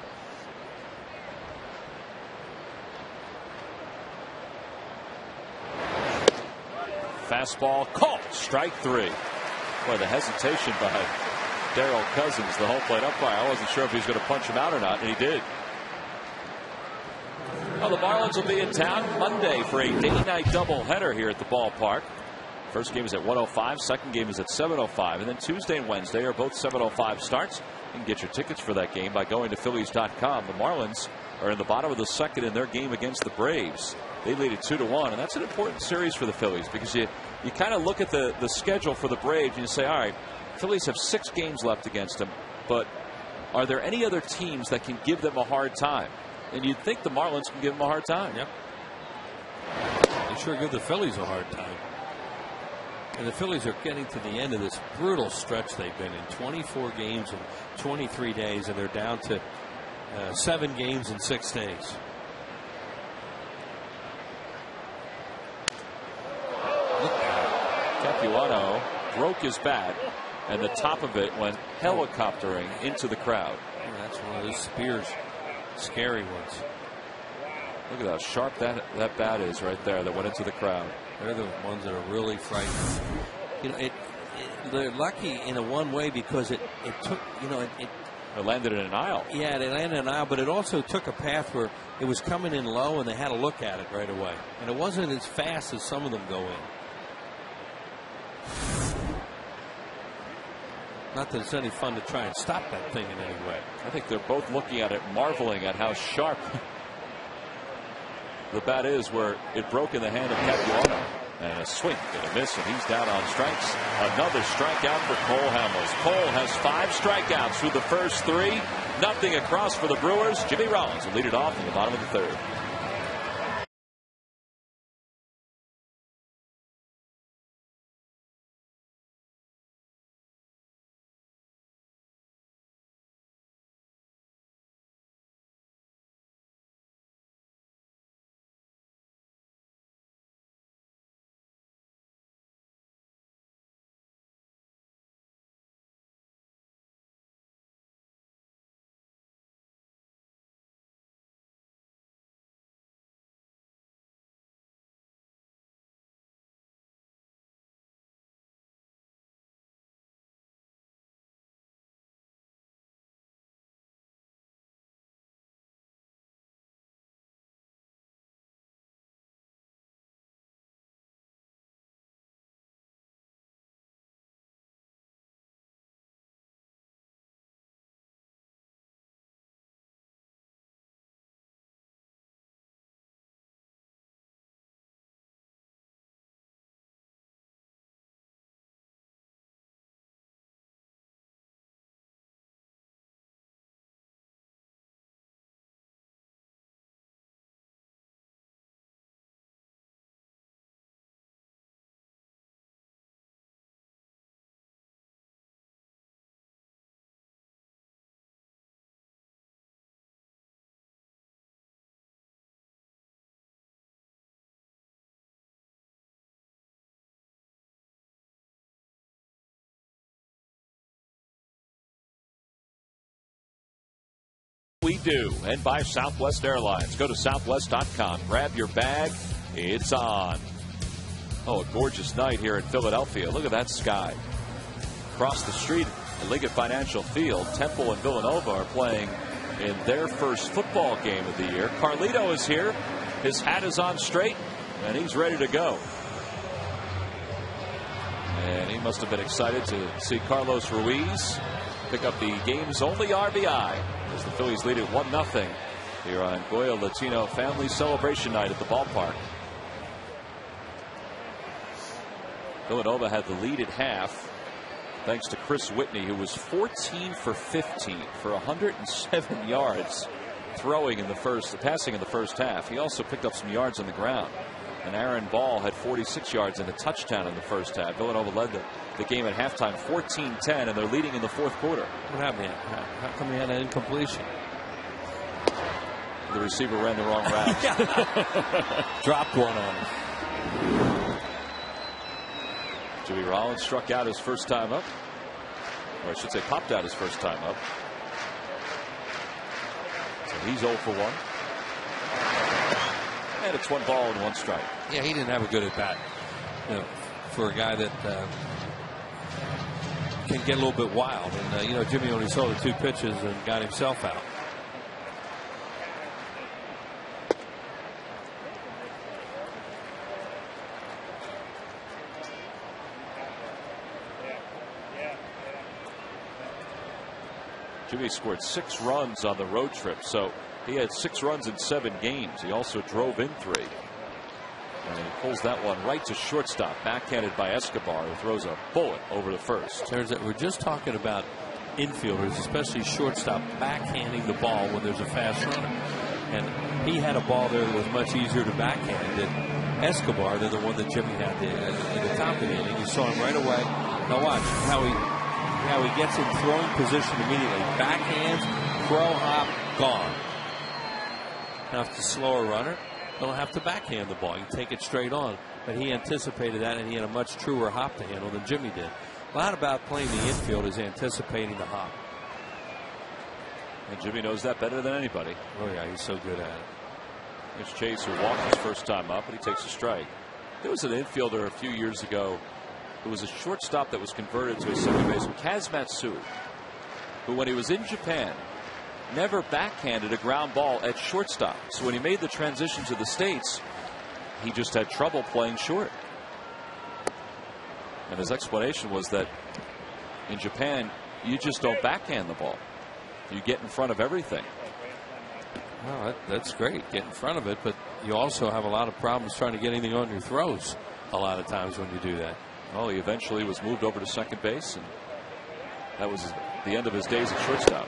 Fastball caught. Strike 3. Boy, the hesitation by Darrell Cousins, the home plate umpire. I wasn't sure if he was going to punch him out or not, and he did. Well, the Marlins will be in town Monday for a day-night doubleheader here at the ballpark. First game is at 1:05. Second game is at 7:05. And then Tuesday and Wednesday are both 7:05 starts. You can get your tickets for that game by going to Phillies.com. The Marlins are in the bottom of the second in their game against the Braves. They lead it 2-1. And that's an important series for the Phillies because you kind of look at the schedule for the Braves and you say, all right, Phillies have 6 games left against them. But are there any other teams that can give them a hard time? And you'd think the Marlins can give them a hard time. Yep. They sure give the Phillies a hard time. And the Phillies are getting to the end of this brutal stretch they've been in. 24 games in 23 days, and they're down to 7 games in 6 days. Capuano broke his bat, and the top of it went helicoptering into the crowd. Yeah, that's one of those Spears scary ones. Look at how sharp that bat is right there that went into the crowd. They're the ones that are really frightening. You know, they're lucky in a one way because it took, you know, it landed in an aisle. Yeah, they landed in an aisle, but it also took a path where it was coming in low and they had to look at it right away. And it wasn't as fast as some of them go in. Not that it's any fun to try and stop that thing in any way. I think they're both looking at it, marveling at how sharp the bat is where it broke in the hand of Capuano. And a swing and a miss, and he's down on strikes. Another strikeout for Cole Hamels. Cole has 5 strikeouts through the first 3. Nothing across for the Brewers. Jimmy Rollins will lead it off in the bottom of the 3rd. We do, and by Southwest Airlines. Go to southwest.com. Grab your bag. It's on. Oh, a gorgeous night here in Philadelphia. Look at that sky. Across the street at Lincoln Financial Field, Temple and Villanova are playing in their first football game of the year. Carlito is here. His hat is on straight, and he's ready to go. And he must have been excited to see Carlos Ruiz pick up the game's only RBI as the Phillies lead it 1-0 here on Goya Latino Family Celebration Night at the ballpark. Villanova had the lead at half thanks to Chris Whitney, who was 14 for 15 for 107 yards passing in the first half. He also picked up some yards on the ground. And Aaron Ball had 46 yards and a touchdown in the first half. Villanova led the game at halftime 14-10, and they're leading in the fourth quarter. What happened? How come he had an incompletion? The receiver ran the wrong route. Dropped one on him. Jimmy Rollins struck out his first time up. Or I should say popped out his first time up. So he's 0 for 1. And it's 1 ball and 1 strike. Yeah, he didn't have a good at bat. You know, for a guy that can get a little bit wild. And, Jimmy only saw the 2 pitches and got himself out. Jimmy scored 6 runs on the road trip, so he had 6 runs in 7 games. He also drove in 3. And he pulls that one right to shortstop, backhanded by Escobar, who throws a bullet over the first. We're just talking about infielders, especially shortstop, backhanding the ball when there's a fast runner. And he had a ball there that was much easier to backhand than Escobar, than the one that Jimmy had in the top of the inning. You saw him right away. Now watch how he gets in throwing position immediately. Backhands, throw, hop, gone. Now if it's a slower runner, he'll have to backhand the ball. You take it straight on. But he anticipated that, and he had a much truer hop to handle than Jimmy did. A lot about playing the infield is anticipating the hop. And Jimmy knows that better than anybody. Oh yeah, he's so good at it. It's Chase, who walked his first time up, but he takes a strike. There was an infielder a few years ago who was a shortstop that was converted to a second baseman, Kaz Matsui, who when he was in Japan never backhanded a ground ball at shortstop. So when he made the transition to the States, he just had trouble playing short. And his explanation was that in Japan, you just don't backhand the ball. You get in front of everything. Well, that's great. Get in front of it, but you also have a lot of problems trying to get anything on your throws a lot of times when you do that. Well, he eventually was moved over to second base, and that was the end of his days at shortstop.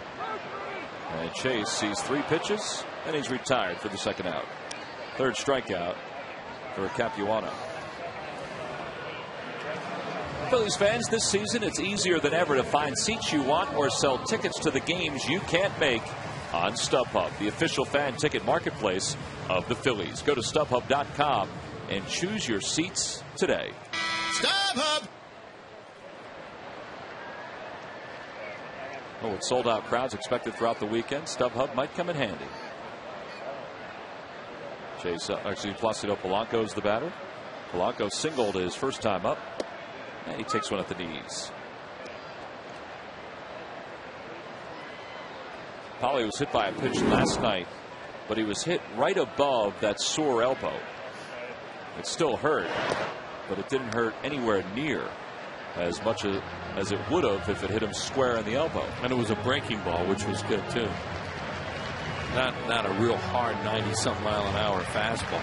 And Chase sees 3 pitches, and he's retired for the second out. 3rd strikeout for Capuano. Phillies fans, this season it's easier than ever to find seats you want or sell tickets to the games you can't make on StubHub, the official fan ticket marketplace of the Phillies. Go to StubHub.com and choose your seats today. StubHub! Oh, with sold-out crowds expected throughout the weekend, StubHub might come in handy. Placido Polanco's the batter. Polanco singled his first time up, and he takes one at the knees. Polly was hit by a pitch last night, but he was hit right above that sore elbow. It still hurt, but it didn't hurt anywhere near as much as it would have if it hit him square in the elbow. And it was a breaking ball, which was good too. Not a real hard 90-something mile an hour fastball.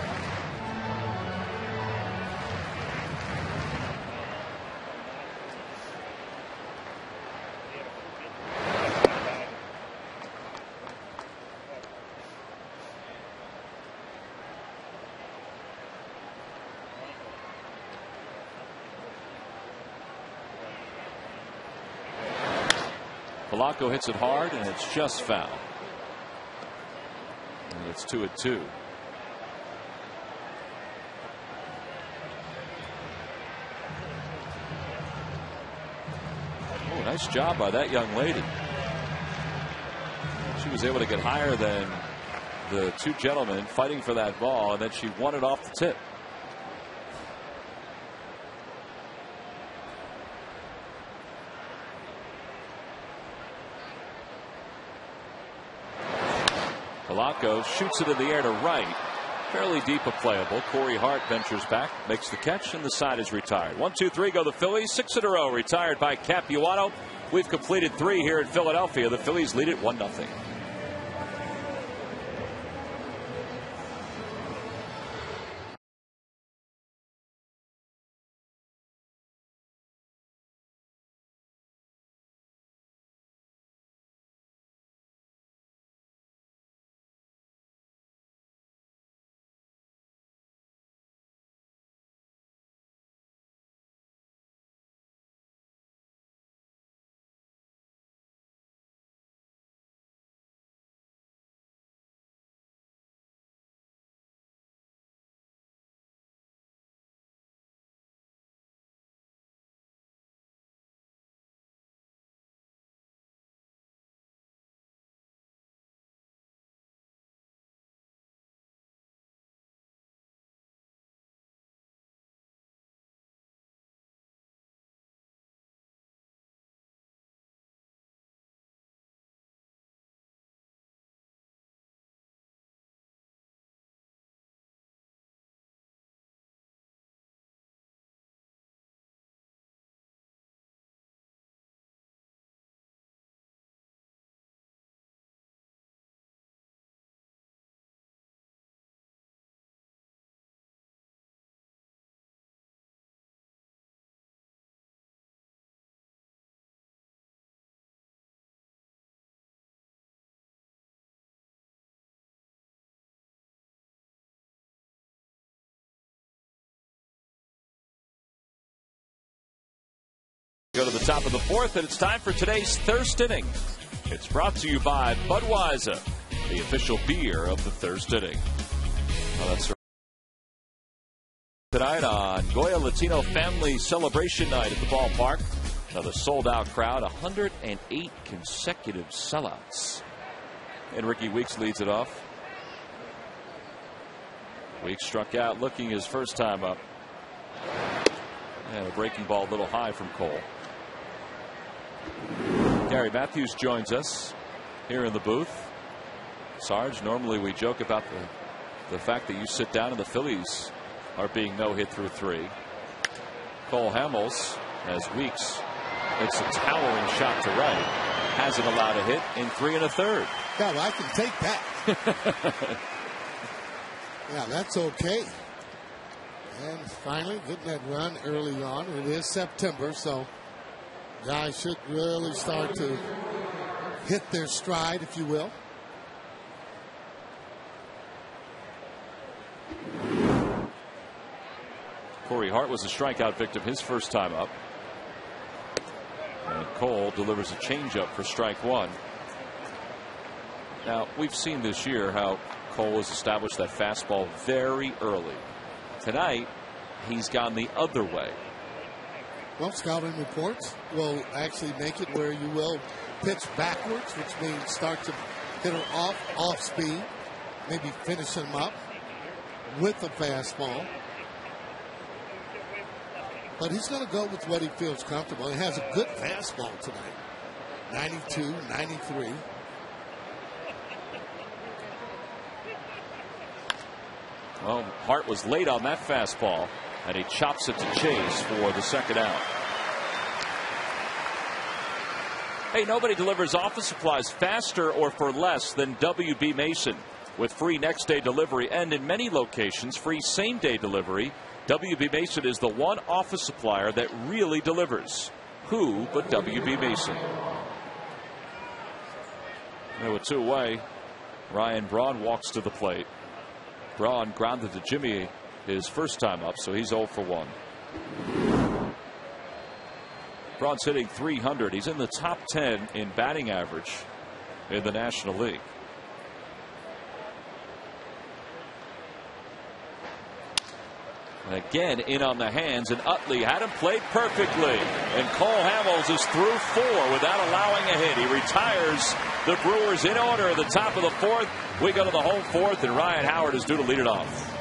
Polanco hits it hard, and it's just foul. And it's 2-2. Oh, nice job by that young lady. She was able to get higher than the 2 gentlemen fighting for that ball, and then she won it off the tip. Polanco shoots it in the air to right. Fairly deep of playable. Corey Hart ventures back, makes the catch, and the side is retired. 1, 2, 3 go the Phillies. 6 in a row retired by Capuano. We've completed 3 here in Philadelphia. The Phillies lead it 1-0. Go to the top of the fourth, and it's time for today's Thirst Inning. It's brought to you by Budweiser, the official beer of the Thirst Inning. Well, that's right. Tonight on Goya Latino Family Celebration Night at the ballpark. Another sold-out crowd, 108 consecutive sellouts. And Ricky Weeks leads it off. Weeks struck out looking his first time up. And a breaking ball a little high from Cole. Gary Matthews joins us here in the booth. Sarge, normally we joke about the fact that you sit down and the Phillies are being no hit through 3. Cole Hamels, as Weeks hits a towering shot to right, hasn't allowed a hit in 3 1/3. Yeah, well, I can take that. Yeah, that's okay. And finally getting that run early on. It is September, so guys should really start to hit their stride, if you will. Corey Hart was a strikeout victim his first time up. And Cole delivers a changeup for strike 1. Now, we've seen this year how Cole has established that fastball very early. Tonight, he's gone the other way. Well, scouting reports will actually make it where you will pitch backwards, which means start to hit her off speed, maybe finish him up with a fastball. But he's going to go with what he feels comfortable. He has a good fastball tonight. 92, 93. Well, Hart was late on that fastball, and he chops it to Chase for the second out. Hey, nobody delivers office supplies faster or for less than WB Mason. With free next-day delivery and in many locations, free same-day delivery, WB Mason is the one office supplier that really delivers. Who but WB Mason? And with 2 away, Ryan Braun walks to the plate. Braun grounded to Jimmy his first time up, so he's 0 for 1. Braun's hitting .300. He's in the top 10 in batting average in the National League. And again, in on the hands, and Utley had him played perfectly. And Cole Hamels is through 4 without allowing a hit. He retires the Brewers in order at the top of the 4th. We go to the home 4th, and Ryan Howard is due to lead it off.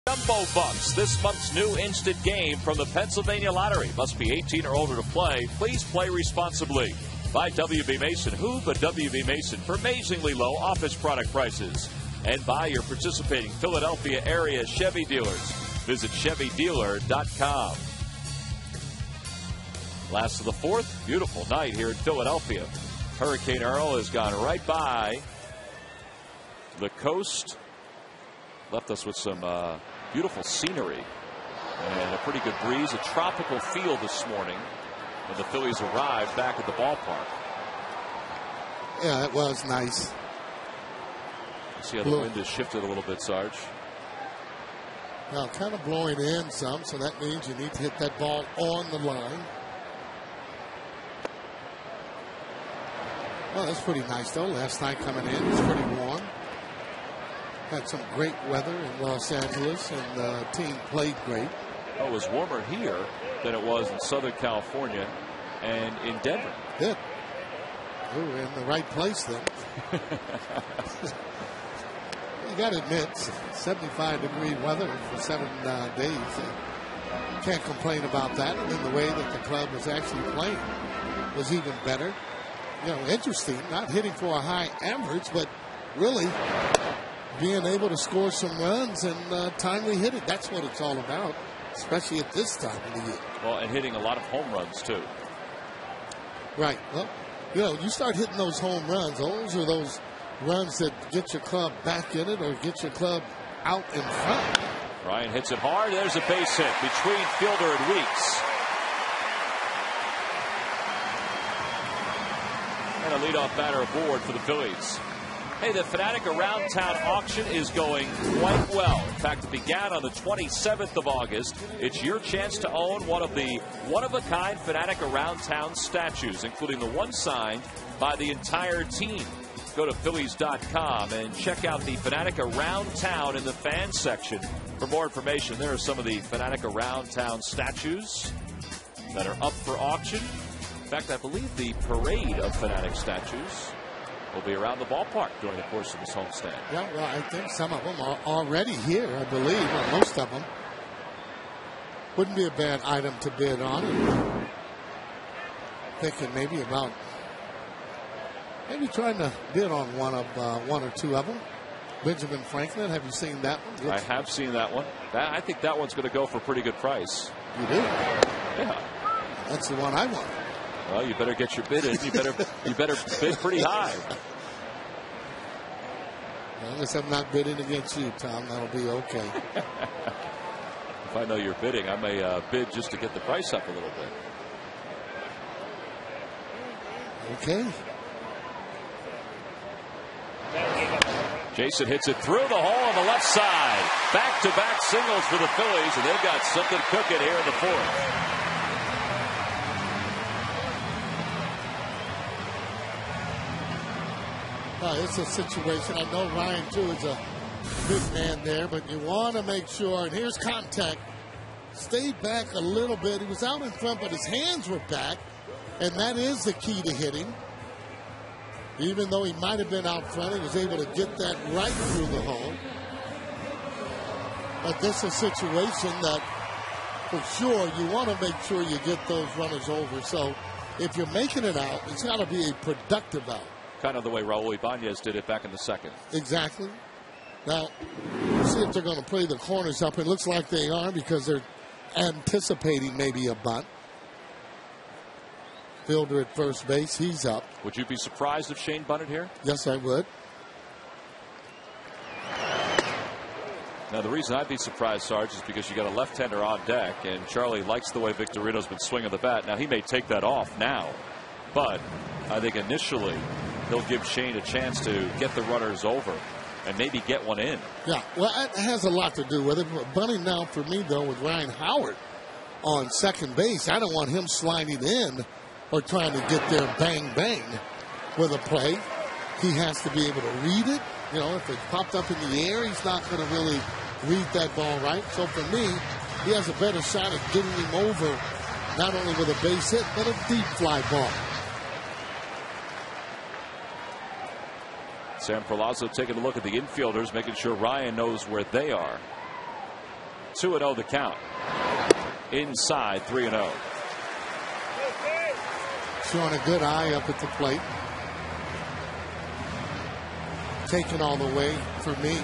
Jumbo Bucks, this month's new instant game from the Pennsylvania Lottery. Must be 18 or older to play. Please play responsibly. By WB Mason. Who but WB Mason for amazingly low office product prices. And by your participating Philadelphia area Chevy dealers. Visit ChevyDealer.com. Last of the 4th. Beautiful night here in Philadelphia. Hurricane Earl has gone right by the coast left us with some beautiful scenery and a pretty good breeze. A tropical feel this morning when the Phillies arrived back at the ballpark. Yeah, it was nice. See how the wind has shifted a little bit, Sarge. Now, kind of blowing in some, so that means you need to hit that ball on the line. Well, that's pretty nice, though. Last night coming in, it was pretty warm. Had some great weather in Los Angeles, and the team played great. Oh, it was warmer here than it was in Southern California and in Denver. Good. We were in the right place then. You got to admit, 75-degree weather for 7 days. Can't complain about that. And then the way that the club was actually playing was even better. You know, interesting. Not hitting for a high average, but really being able to score some runs and timely hit it. That's what it's all about, especially at this time of the year. Well, and hitting a lot of home runs, too. Right. Well, you know, you start hitting those home runs. Those are those runs that get your club back in it or get your club out in front. Ryan hits it hard. There's a base hit between Fielder and Weeks. And a leadoff batter aboard for the Phillies. Hey, the Fanatic Around Town auction is going quite well. In fact, it began on the 27th of August. It's your chance to own one of the one-of-a-kind Fanatic Around Town statues, including the one signed by the entire team. Go to Phillies.com and check out the Fanatic Around Town in the fan section. For more information, there are some of the Fanatic Around Town statues that are up for auction. In fact, I believe the parade of Fanatic statues will be around the ballpark during the course of this homestand. Yeah, well, I think some of them are already here, I believe, or most of them. Wouldn't be a bad item to bid on. Thinking maybe about trying to bid on one or two of them. Benjamin Franklin, have you seen that one? I have seen that one. I think that one's going to go for a pretty good price. You do? Yeah. That's the one I want. Well, you better get your bid in. You better bid pretty high. As long as I'm not bidding against you, Tom, that'll be okay. If I know you're bidding, I may bid just to get the price up a little bit. Okay. Jason hits it through the hole on the left side. Back-to-back singles for the Phillies, and they've got something cooking here in the fourth. It's a situation. I know Ryan, too, is a big man there, but you want to make sure, and here's contact, stayed back a little bit. He was out in front, but his hands were back, and that is the key to hitting. Even though he might have been out front, he was able to get that right through the hole. But this is a situation that, for sure, you want to make sure you get those runners over. So if you're making it out, it's got to be a productive out. Kind of the way Raul Ibanez did it back in the second. Exactly. Now, we'll see if they're going to play the corners up. It looks like they are because they're anticipating maybe a bunt. Fielder at first base, he's up. Would you be surprised if Shane bunted here? Yes, I would. Now, the reason I'd be surprised, Sarge, is because you got a left-hander on deck, and Charlie likes the way Victorino's been swinging the bat. Now, he may take that off now, but I think initially he'll give Shane a chance to get the runners over and maybe get one in. Yeah, well, it has a lot to do with it. Bunting now for me, though, with Ryan Howard on second base, I don't want him sliding in or trying to get there bang, bang with a play. He has to be able to read it. You know, if it popped up in the air, he's not going to really read that ball right. So for me, he has a better shot at getting him over, not only with a base hit, but a deep fly ball. Sam Perlazzo taking a look at the infielders, making sure Ryan knows where they are. 2-0 the count. Inside 3-0. Showing a good eye up at the plate. Taking all the way for me.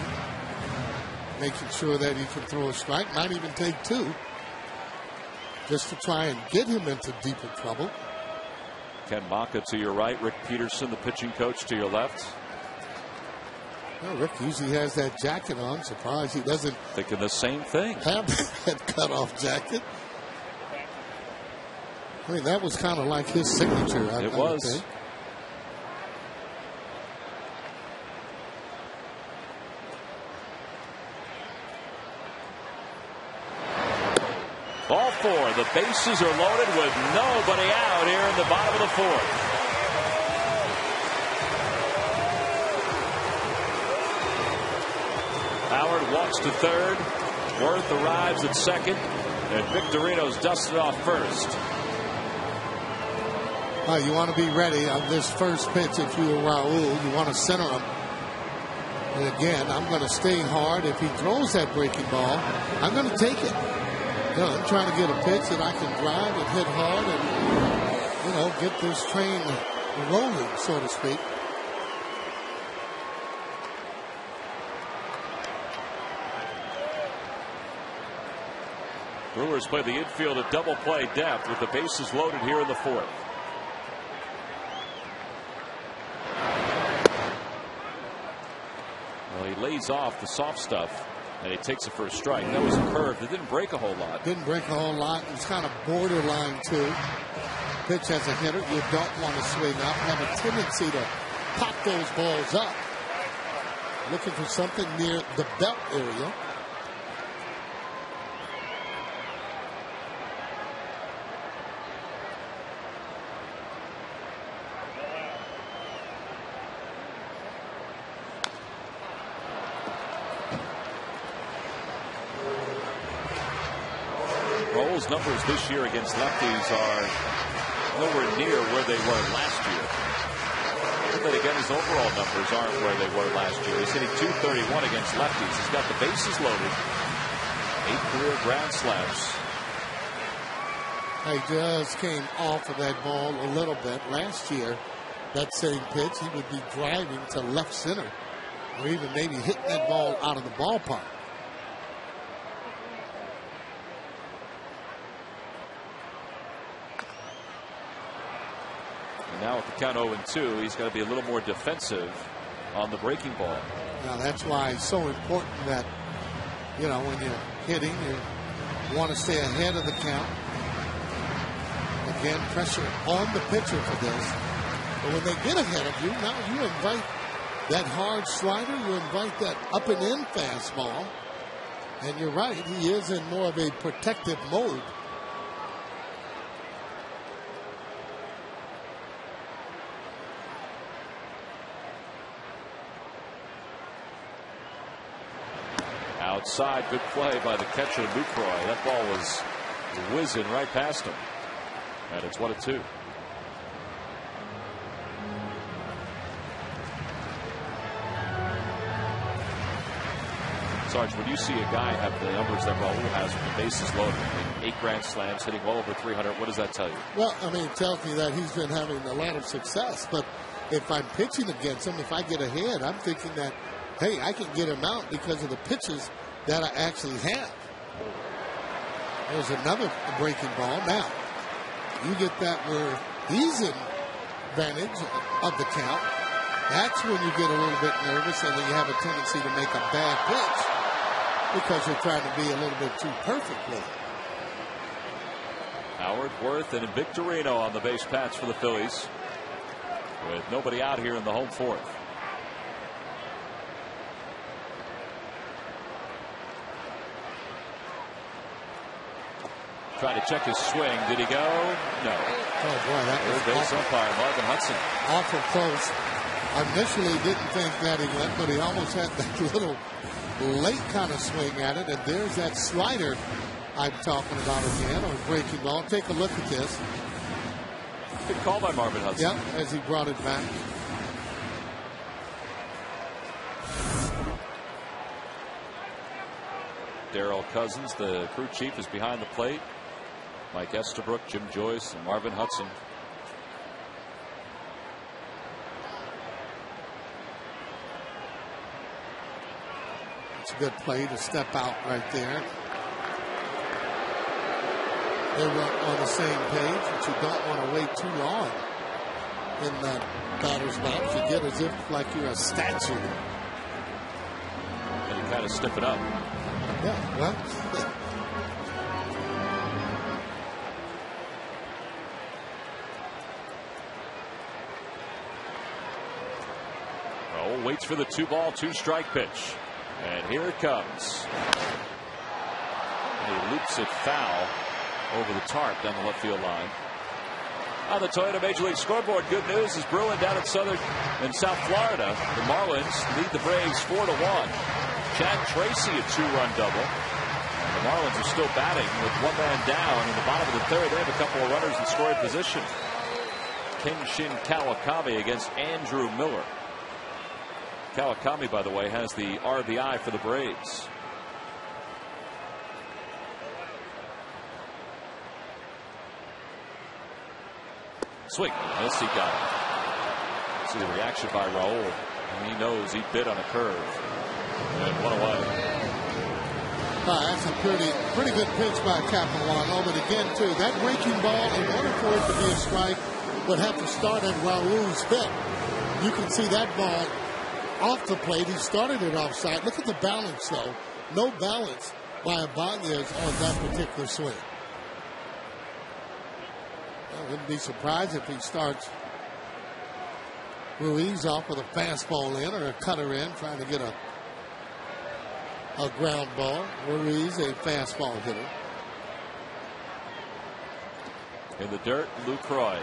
Making sure that he can throw a strike. Might even take two. Just to try and get him into deeper trouble. Ken Maka to your right. Rick Peterson, the pitching coach, to your left. Well, Rick usually has that jacket on. Surprised he doesn't. Thinking the same thing. Have that cutoff jacket. I mean, that was kind of like his signature. I would think. Ball four. The bases are loaded with nobody out here in the bottom of the fourth. Howard walks to third. Worth arrives at second. And Victorino's dusted off first. You want to be ready on this first pitch. If you were Raul, you want to center him. And again, I'm going to stay hard. If he throws that breaking ball, I'm going to take it. I'm trying to get a pitch that I can drive and hit hard and, get this train rolling, so to speak. Brewers play the infield at double play depth with the bases loaded here in the fourth. Well, he lays off the soft stuff. And he takes it for a strike. That was a curve that didn't break a whole lot. Didn't break a whole lot. It was kind of borderline, too. Pitch as a hitter, you don't want to swing up. Have a tendency to pop those balls up. Looking for something near the belt area. Roll's numbers this year against lefties are nowhere near where they were last year. But again, his overall numbers aren't where they were last year. He's hitting .231 against lefties. He's got the bases loaded. 8 career ground slams. He just came off of that ball a little bit. Last year, that same pitch, he would be driving to left center. Or even maybe hitting that ball out of the ballpark. Now with the count 0-2, he's got to be a little more defensive on the breaking ball. Now that's why it's so important that, when you're hitting, you want to stay ahead of the count. Again, pressure on the pitcher for this. But when they get ahead of you, now you invite that hard slider, you invite that up and in fastball. And you're right, he is in more of a protective mode. Outside, good play by the catcher, Lucroy. That ball was whizzing right past him. And it's 1-2. Sarge, when you see a guy have the numbers that Raul has with the bases loaded, 8 grand slams, hitting well over 300, what does that tell you? Well, it tells me that he's been having a lot of success. But if I'm pitching against him, if I get ahead, I'm thinking that, hey, I can get him out because of the pitches that I actually have. There's another breaking ball. Now, you get that where he's in advantage of the count. That's when you get a little bit nervous and then you have a tendency to make a bad pitch because you're trying to be a little bit too perfect with it. Howard, Worth, and Victorino on the base paths for the Phillies with nobody out here in the home fourth. Trying to check his swing. Did he go? No. Oh, boy, that was base umpire Marvin Hudson. Awful close. I initially didn't think that he went, but he almost had that little late kind of swing at it. And there's that slider I'm talking about again, or breaking ball. Take a look at this. Good call by Marvin Hudson. Yep, as he brought it back. Darrell Cousins, the crew chief, is behind the plate. Mike Estabrook, Jim Joyce, and Marvin Hudson. It's a good play to step out right there. They were on the same page, but you don't want to wait too long in that batter's box. You get as if like you're a statue. had to stiff it up. Yeah, well. Raul waits for the 2-ball, 2-strike pitch. And here it comes. And he loops it foul over the tarp down the left field line. On the Toyota Major League scoreboard, good news is brewing down in South Florida. The Marlins lead the Braves 4-1. Chad Tracy a 2-run double. And the Marlins are still batting with one man down in the bottom of the third. They have a couple of runners in scoring position. Kenshin Kawakami against Andrew Miller. Kawakami, by the way, has the RBI for the Braves. Swing. Yes, he got it. See the reaction by Raul. And he knows he bit on a curve. And one away. That's a pretty good pitch by Capuano. But again, too, that breaking ball, in order for it to be a strike, would have to start at Raul's hip. You can see that ball off the plate. He started it offside. Look at the balance, though. No balance by Ibanez on that particular swing. I wouldn't be surprised if he starts Ruiz off with a fastball in or a cutter in, trying to get a ground ball. Ruiz, a fastball hitter. In the dirt, Lucroy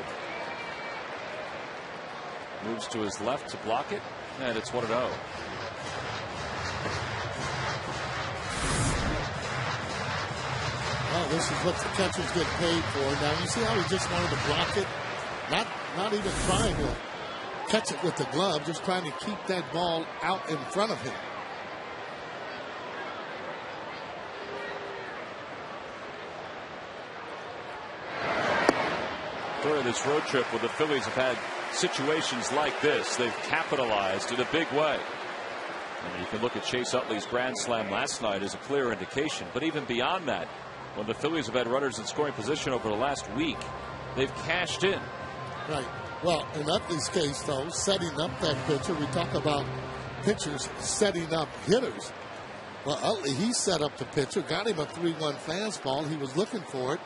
moves to his left to block it, and it's 1-0. Well, this is what the catchers get paid for. Now, you see how he just wanted to block it? Not even trying to catch it with the glove, just trying to keep that ball out in front of him. During this road trip where the Phillies have had situations like this, they've capitalized in a big way. And you can look at Chase Utley's grand slam last night as a clear indication. But even beyond that, when the Phillies have had runners in scoring position over the last week, they've cashed in. Right. Well, in Utley's case, though, setting up that pitcher, we talk about pitchers setting up hitters. Well, Utley, he set up the pitcher, got him a 3-1 fastball. He was looking for it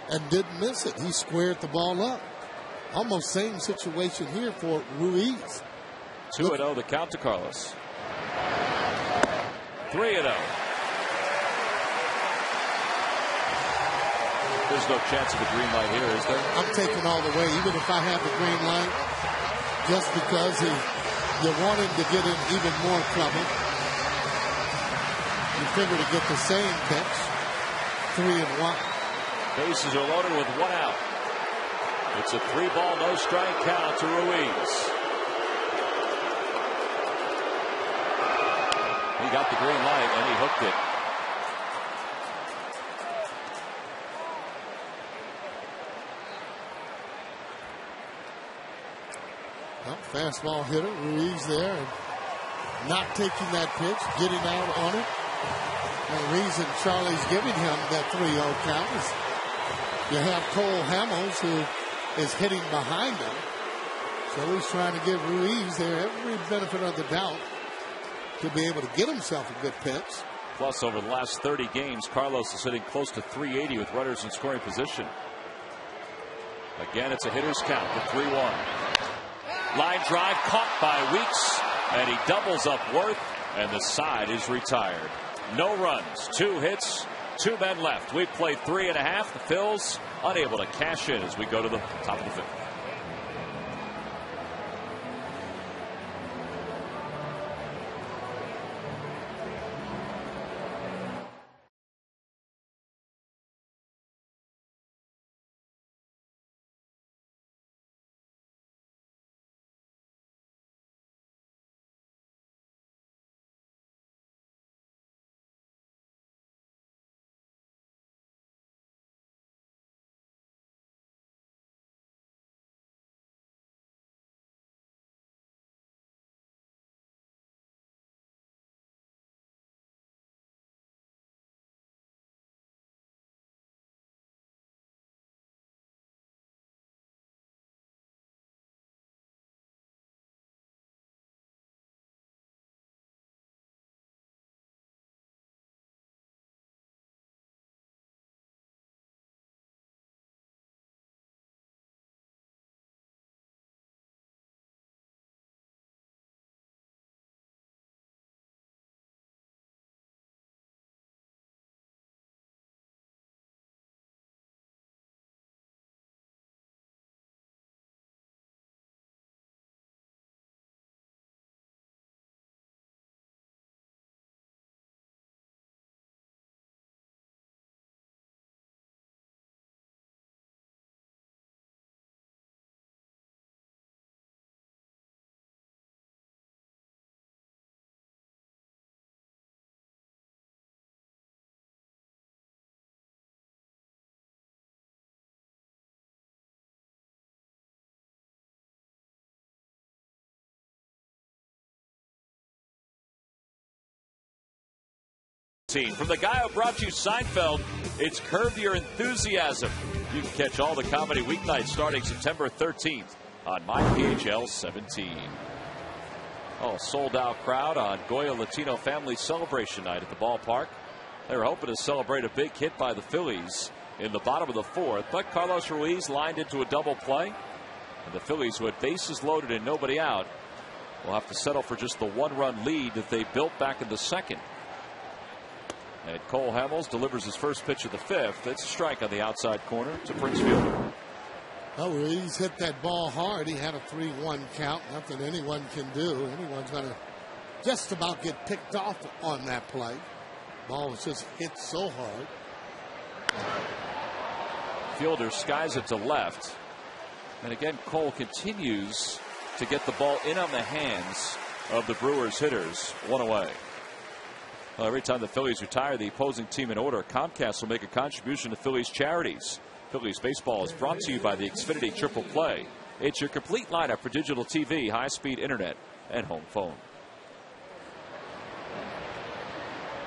and didn't miss it. He squared the ball up. Almost same situation here for Ruiz. 2-0 the count to Carlos. 3-0. There's no chance of a green light here, is there? I'm taking all the way, even if I have the green light, just because you want him to get in even more trouble. You figure to get the same pitch. 3-1. Bases are loaded with one out. It's a 3-ball, no strike count to Ruiz. He got the green light and he hooked it. Well, fastball hitter, Ruiz there, and not taking that pitch, getting out on it. And the reason Charlie's giving him that 3-0 count is you have Cole Hamels, who is hitting behind him. So he's trying to give Ruiz there every benefit of the doubt to be able to get himself a good pitch. Plus, over the last 30 games, Carlos is hitting close to 380 with runners in scoring position. Again, it's a hitter's count, the 3-1. Line drive caught by Weeks, and he doubles up Worth, and the side is retired. No runs, 2 hits, 2 men left. We've played 3.5. The Phils unable to cash in as we go to the top of the 5th. From the guy who brought you Seinfeld, it's Curb Your Enthusiasm. You can catch all the comedy weeknights starting September 13th on MyPHL 17. Oh, sold-out crowd on Goya Latino Family Celebration Night at the ballpark. They were hoping to celebrate a big hit by the Phillies in the bottom of the fourth, but Carlos Ruiz lined into a double play. And the Phillies, who had bases loaded and nobody out, will have to settle for just the one-run lead that they built back in the second. And Cole Hamels delivers his first pitch of the fifth. It's a strike on the outside corner to Prince Fielder. Oh, Ruiz hit that ball hard. He had a 3-1 count. Nothing anyone can do. Anyone's going to just about get picked off on that play. Ball was just hit so hard. Fielder skies it to left. And again, Cole continues to get the ball in on the hands of the Brewers hitters. One away. Well, every time the Phillies retire the opposing team in order, Comcast will make a contribution to Phillies charities. Phillies baseball is brought to you by the Xfinity Triple Play. It's your complete lineup for digital TV, high-speed internet, and home phone.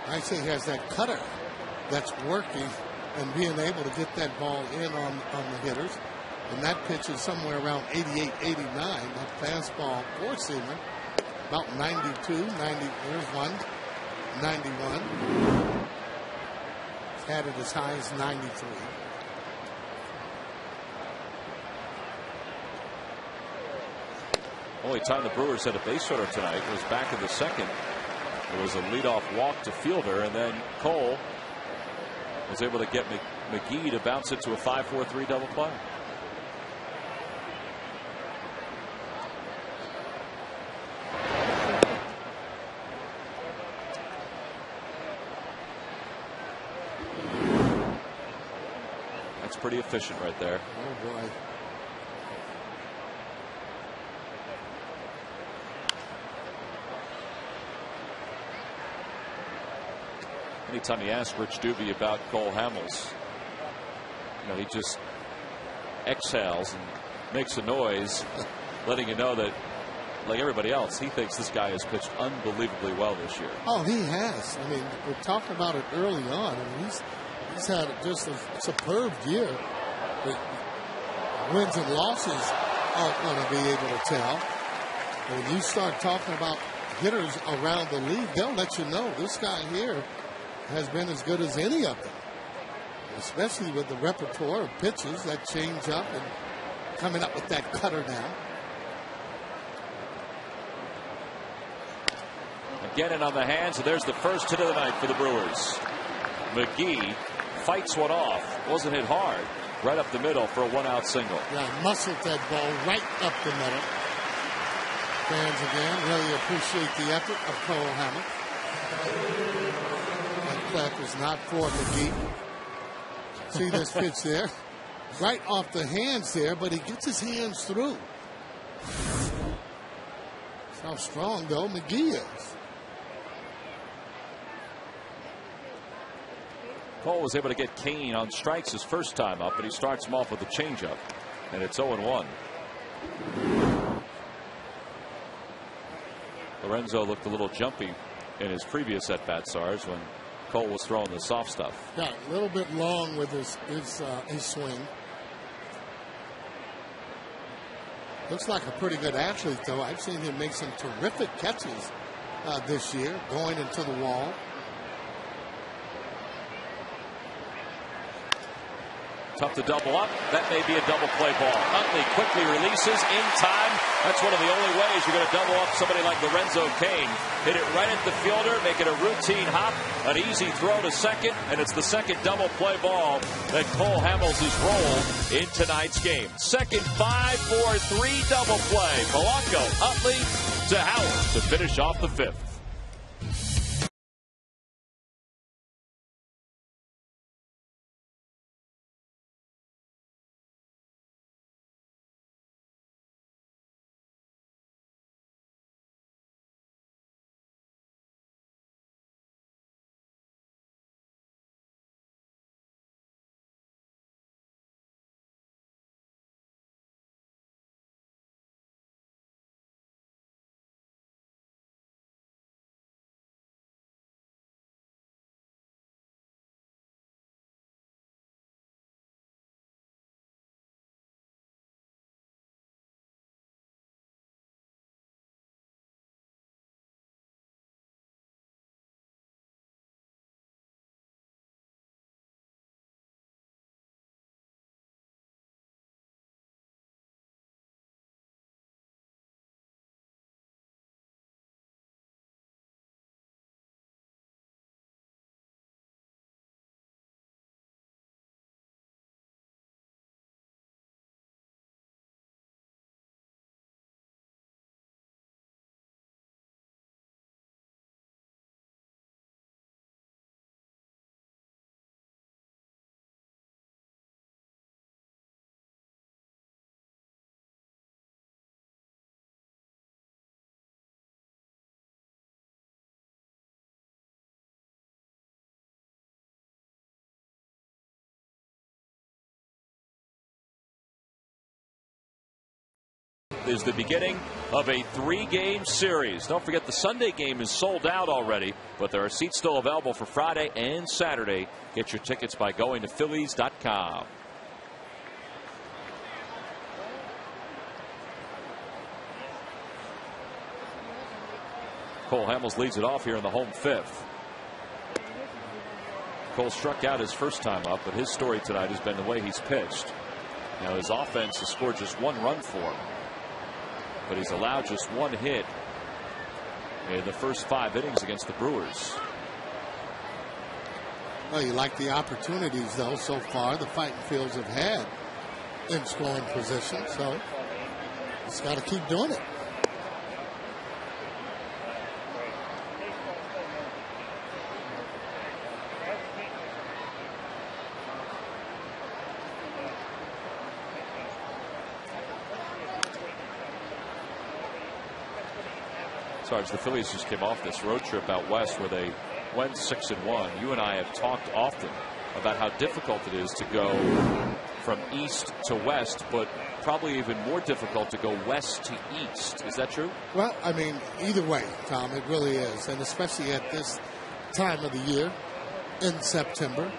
I think he has that cutter that's working and being able to get that ball in on the hitters. And that pitch is somewhere around 88, 89. That fastball, four-seamer, about 92, 90. There's one. 91. Had it as high as 93. Only time the Brewers had a base runner tonight was back in the second. It was a leadoff walk to Fielder, and then Cole was able to get McGee to bounce it to a 5-4-3 double play. Pretty efficient right there. Oh boy. Anytime you ask Rich Doobie about Cole Hamels, he just exhales and makes a noise, letting you know that, like everybody else, he thinks this guy has pitched unbelievably well this year. Oh, he has. I mean, we're talking about it early on. I mean, he's had just a superb year. The wins and losses aren't going to be able to tell. When you start talking about hitters around the league, they'll let you know this guy here has been as good as any of them, especially with the repertoire of pitches that change up and coming up with that cutter now. Again, in on the hands, and there's the first hit of the night for the Brewers. McGee fights one off. Wasn't hit hard. Right up the middle for a one-out single. Yeah, muscled that ball right up the middle. Fans again really appreciate the effort of Cole Hamels. That clap is not for McGee. See this pitch there? Right off the hands there, but he gets his hands through. That's how strong, though, McGee is. Cole was able to get Kane on strikes his first time up, but he starts him off with a changeup, and it's 0-1. Lorenzo looked a little jumpy in his previous at-bat, Sarge, when Cole was throwing the soft stuff. Yeah, a little bit long with his swing. Looks like a pretty good athlete, though. I've seen him make some terrific catches this year, going into the wall. Tough to double up. That may be a double play ball. Utley quickly releases in time. That's one of the only ways you're going to double up somebody like Lorenzo Cain. Hit it right at the fielder, make it a routine hop, an easy throw to second, and it's the second double play ball that Cole Hamels has rolled in tonight's game. Second 5-4-3 double play. Polanco, Utley to Howard to finish off the fifth. is the beginning of a 3-game series. Don't forget the Sunday game is sold out already, but there are seats still available for Friday and Saturday. Get your tickets by going to Phillies.com. Cole Hamels leads it off here in the home 5th. Cole struck out his first time up, but his story tonight has been the way he's pitched. Now his offense has scored just 1 run for him, but he's allowed just 1 hit in the first 5 innings against the Brewers. Well, you like the opportunities, though, so far the Fighting Fields have had in scoring position, so it's got to keep doing it. Sarge, the Phillies just came off this road trip out west where they went 6-1. You and I have talked often about how difficult it is to go from east to west, but probably even more difficult to go west to east. Is that true? Well, I mean, either way, Tom, it really is. And especially at this time of the year in September.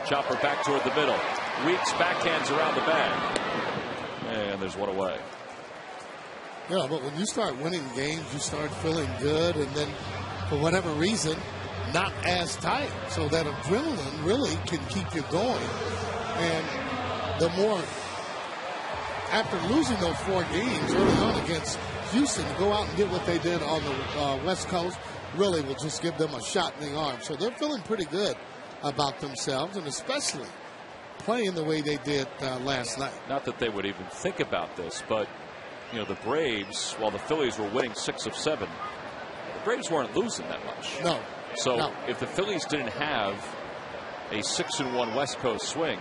Chopper back toward the middle. Weeks backhands around the bag. And there's 1 away. Yeah, but when you start winning games, you start feeling good, and then for whatever reason, not as tight. So that adrenaline really can keep you going. And the more, after losing those 4 games early on against Houston, to go out and get what they did on the West Coast really will just give them a shot in the arm. So they're feeling pretty good about themselves, and especially playing the way they did last night. Not that they would even think about this, but you know, the Braves, while the Phillies were winning 6 of 7, the Braves weren't losing that much. No. So no. If the Phillies didn't have a 6-1 West Coast swing,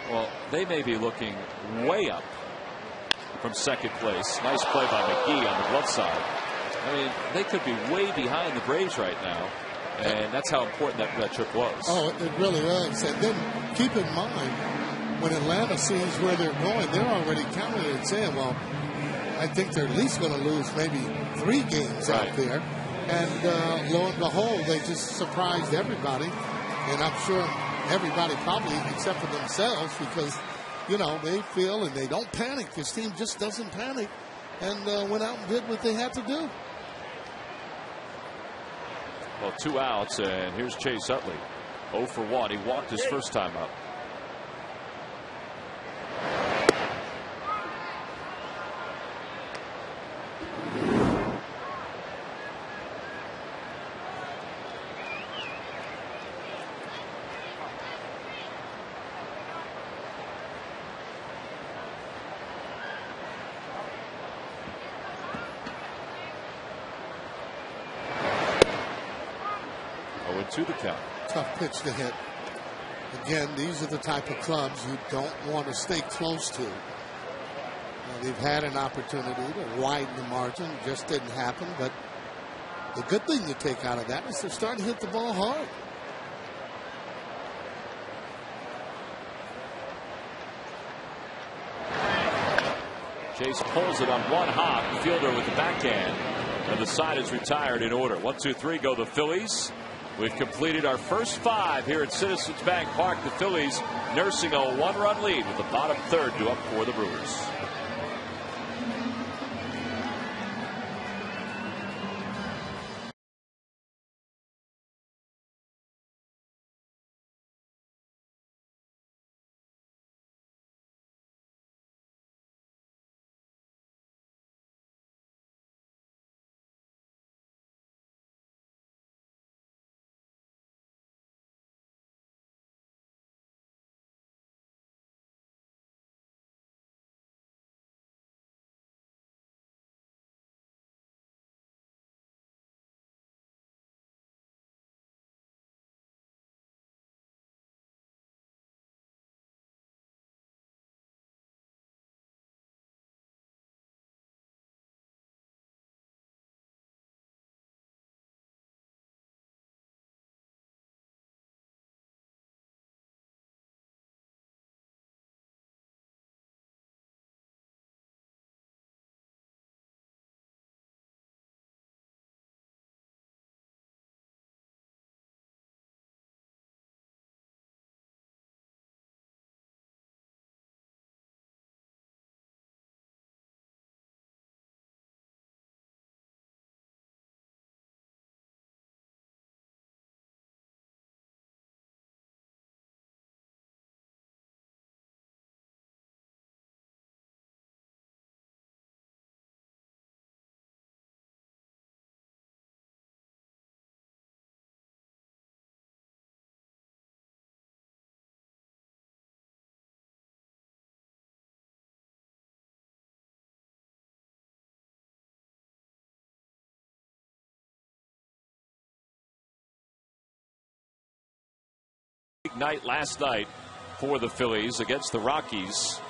well, they may be looking way up from second place. Nice play by McGee on the glove side. I mean, they could be way behind the Braves right now, and that's how important that trip was. Oh, it really was. And then keep in mind, when Atlanta sees where they're going, they're already counting and saying, well, I think they're at least going to lose maybe 3 games out there. And lo and behold, they just surprised everybody. And I'm sure everybody probably, except for themselves, because, you know, they feel and they don't panic. This team just doesn't panic. And went out and did what they had to do. Well, 2 outs, and here's Chase Utley. 0 for 1. He walked his first time up. To the count. Tough pitch to hit. Again, these are the type of clubs you don't want to stay close to. They've had an opportunity to widen the margin. It just didn't happen. But the good thing to take out of that is they're starting to hit the ball hard. Chase pulls it on 1 hop. Fielder with the backhand. And the side is retired in order. 1, 2, 3 go the Phillies. We've completed our first 5 here at Citizens Bank Park. The Phillies nursing a 1-run lead with the bottom third due up for the Brewers. big night last night for the Phillies against the Rockies.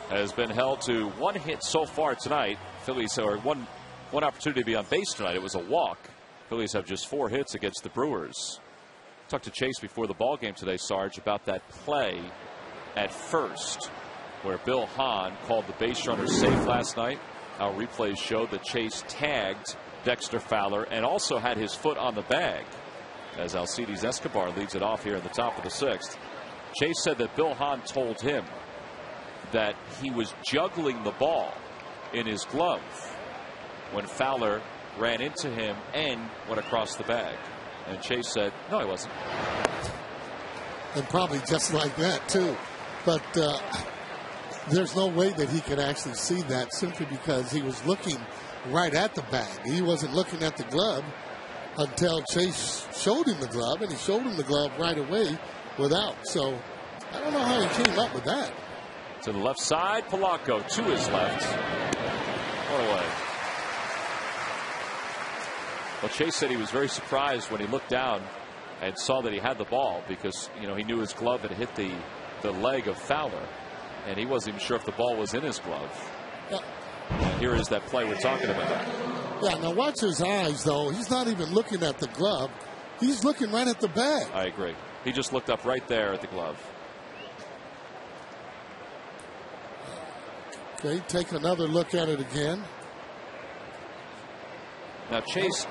Has been held to 1 hit so far tonight. Phillies are one opportunity to be on base tonight. It was a walk. Phillies have just 4 hits against the Brewers. Talked to Chase before the ball game today, Sarge, about that play at first where Bill Hahn called the base runner safe last night. Our replays showed that Chase tagged Dexter Fowler and also had his foot on the bag as Alcides Escobar leads it off here in the top of the 6th. Chase said that Bill Hahn told him that he was juggling the ball in his glove when Fowler ran into him and went across the bag. And Chase said, no, he wasn't. And probably just like that, too. But there's no way that he could actually see that simply because he was looking right at the bag. He wasn't looking at the glove until Chase showed him the glove, and he showed him the glove right away without. So I don't know how he came up with that. To the left side, Polanco to his left. What away. Well, Chase said he was very surprised when he looked down and saw that he had the ball because, you know, he knew his glove had hit the leg of Fowler, and he wasn't even sure if the ball was in his glove. Yeah. And here is that play we're talking about. Yeah, now watch his eyes, though. He's not even looking at the glove. He's looking right at the bag. I agree. He just looked up right there at the glove. Okay, take another look at it again. Now Chase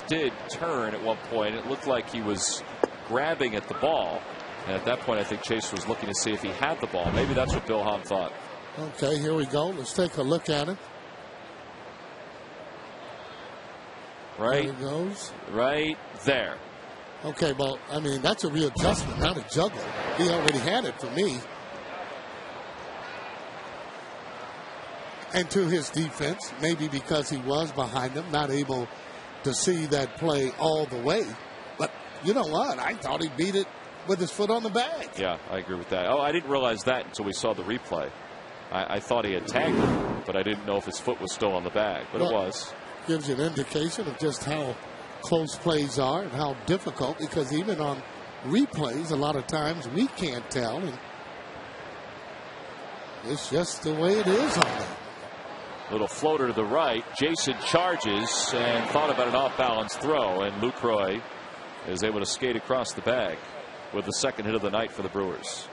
did turn at one point. It looked like he was grabbing at the ball. And at that point, I think Chase was looking to see if he had the ball. Maybe that's what Bill Hahn thought. Okay, here we go. Let's take a look at it. Right. There it goes. Right there. Okay, well, I mean, that's a readjustment, not a juggler. He already had it for me. And to his defense, maybe because he was behind him, not able to see that play all the way. But you know what? I thought he beat it with his foot on the bag. Yeah, I agree with that. Oh, I didn't realize that until we saw the replay. I thought he had tagged him, but I didn't know if his foot was still on the bag. But it was. Gives you an indication of just how close plays are and how difficult, because even on replays, a lot of times we can't tell. And it's just the way it is on them. Little floater to the right. Jason charges and thought about an off-balance throw, and Lucroy is able to skate across the bag with the second hit of the night for the Brewers.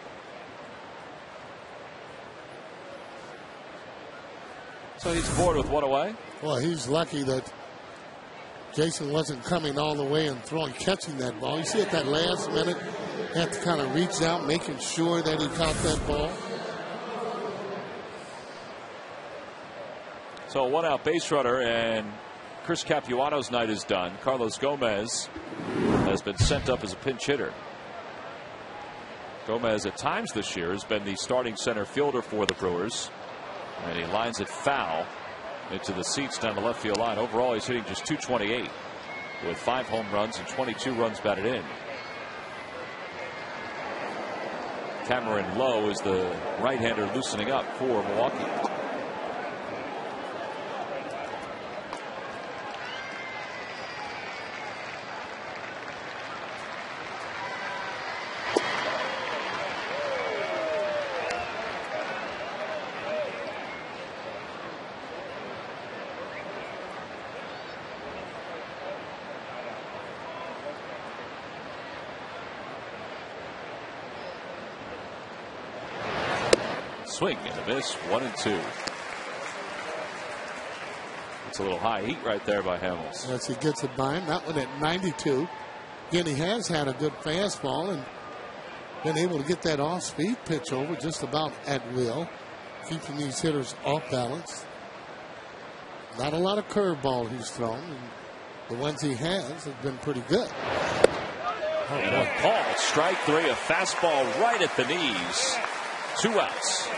So he's bored with one away. Well, he's lucky that Jason wasn't coming all the way and catching that ball. You see at that last minute, he had to kind of reach out, making sure that he caught that ball. So a one-out base runner, and Chris Capuano's night is done. Carlos Gomez has been sent up as a pinch hitter. Gomez at times this year has been the starting center fielder for the Brewers, and he lines it foul into the seats down the left field line. Overall, he's hitting just .228 with 5 home runs and 22 runs batted in. Cameron Lowe is the right-hander loosening up for Milwaukee. Swing and a miss, 1-2. It's a little high heat right there by Hamels. As he gets it by him, that one at 92. Again, he has had a good fastball and been able to get that off-speed pitch over just about at will, keeping these hitters off balance. Not a lot of curveball he's thrown, and the ones he has have been pretty good. And a call, strike 3, a fastball right at the knees. 2 outs.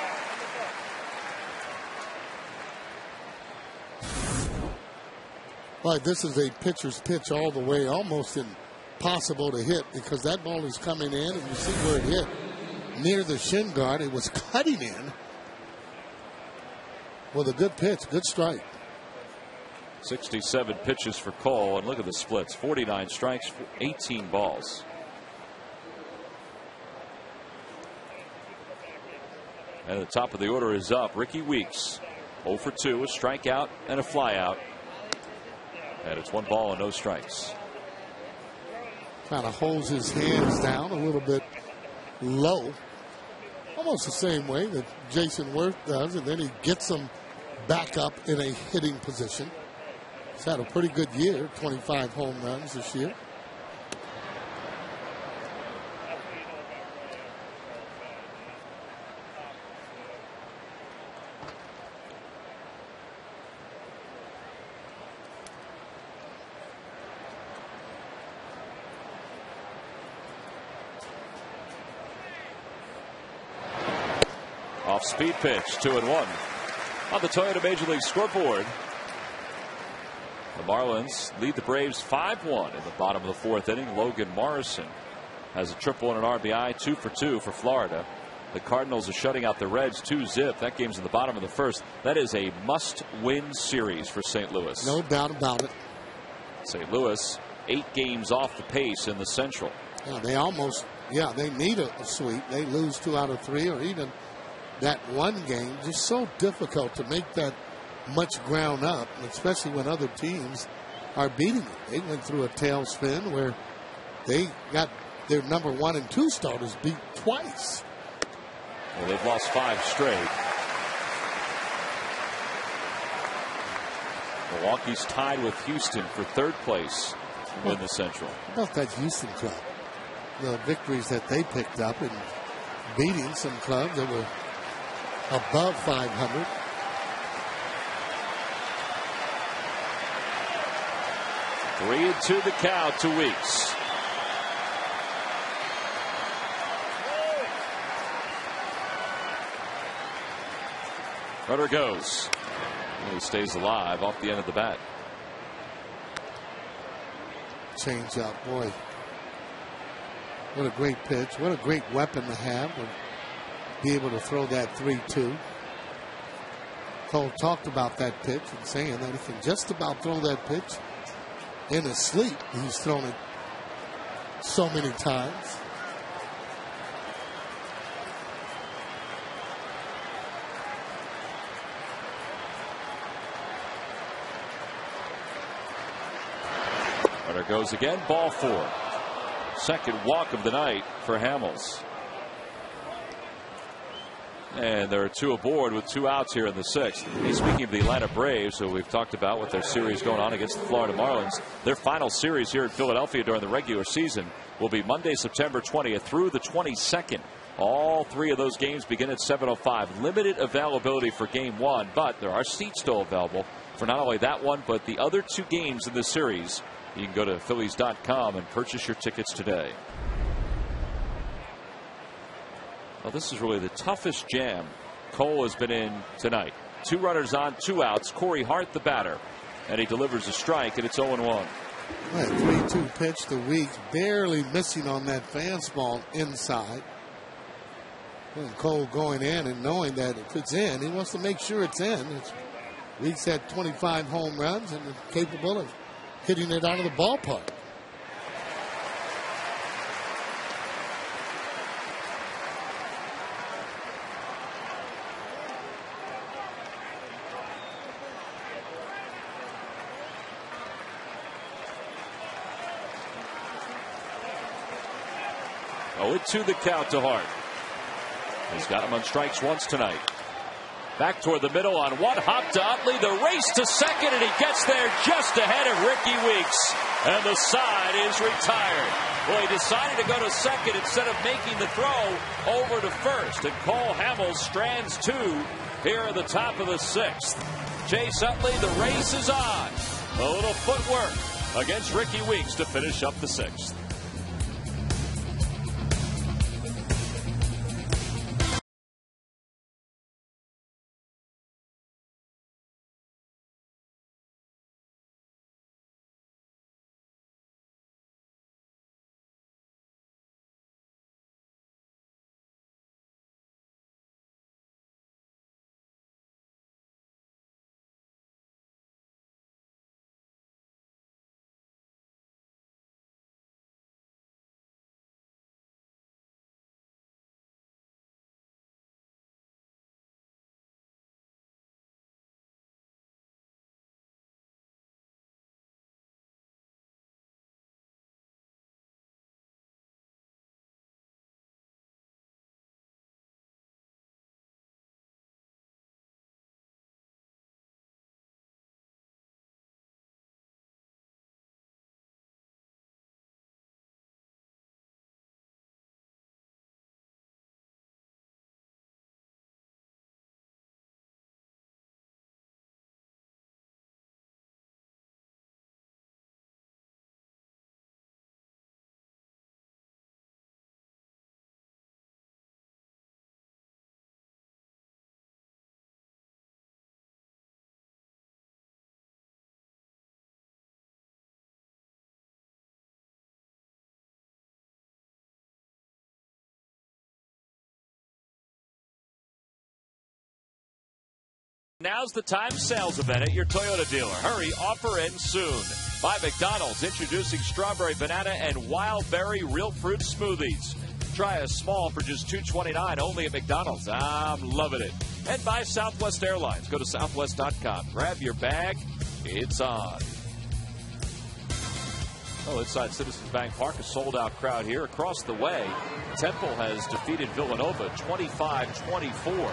Well, this is a pitcher's pitch all the way, almost impossible to hit because that ball is coming in, and you see where it hit near the shin guard. It was cutting in with a good pitch, good strike. 67 pitches for Cole, and look at the splits: 49 strikes, 18 balls. And the top of the order is up. Ricky Weeks, 0 for 2, a strikeout and a flyout. And it's 1 ball and no strikes. Kind of holds his hands down a little bit low. Almost the same way that Jason Worth does, and then he gets them back up in a hitting position. He's had a pretty good year, 25 home runs this year. Off-speed pitch, 2-1. On the Toyota Major League scoreboard, the Marlins lead the Braves 5-1 in the bottom of the 4th inning. Logan Morrison has a triple and an RBI, 2 for 2 for Florida. The Cardinals are shutting out the Reds 2-0. That game's in the bottom of the 1st. That is a must-win series for St. Louis. No doubt about it. St. Louis 8 games off the pace in the Central. Yeah, they almost, they need a sweep. They lose 2 out of 3, or even that one game. Just so difficult to make that much ground up, especially when other teams are beating it. They went through a tailspin where they got their number 1 and 2 starters beat twice. Well, they've lost 5 straight. Milwaukee's tied with Houston for 3rd place in the Central. How about that Houston club? The victories that they picked up and beating some clubs that were above 500. Three and 2 the count to Weeks. Runner goes. And he stays alive off the end of the bat. Change up, boy. What a great pitch. What a great weapon to have. Be able to throw that 3-2. Cole talked about that pitch and saying that he can just about throw that pitch in his sleep. He's thrown it so many times. Runner goes again. Ball 4. Second walk of the night for Hamels. And there are 2 aboard with 2 outs here in the 6th. Hey, speaking of the Atlanta Braves, who we've talked about with their series going on against the Florida Marlins, their final series here in Philadelphia during the regular season will be Monday, September 20th through the 22nd. All 3 of those games begin at 7:05. Limited availability for game 1, but there are seats still available for not only that one, but the other 2 games in the series. You can go to Phillies.com and purchase your tickets today. Well, this is really the toughest jam Cole has been in tonight. 2 runners on, 2 outs. Corey Hart, the batter, and he delivers a strike, and it's 0-1. That 3-2 pitch to Weeks, barely missing on that fastball inside. And Cole going in and knowing that if it's in, he wants to make sure it's in. Weeks had 25 home runs and is capable of hitting it out of the ballpark. To the count to Hart. He's got him on strikes once tonight. Back toward the middle on one hop to Utley. The race to second, and he gets there just ahead of Ricky Weeks. And the side is retired. Well, he decided to go to second instead of making the throw over to first. And Cole Hamels strands 2 here at the top of the 6th. Chase Utley, the race is on. A little footwork against Ricky Weeks to finish up the 6th. Now's the time sales event at your Toyota dealer. Hurry, offer ends soon. By McDonald's, introducing strawberry, banana, and wild berry real fruit smoothies. Try a small for just $2.29 only at McDonald's. I'm loving it. And by Southwest Airlines. Go to southwest.com. Grab your bag. It's on. Oh, inside Citizens Bank Park, a sold-out crowd here. Across the way, Temple has defeated Villanova 25-24.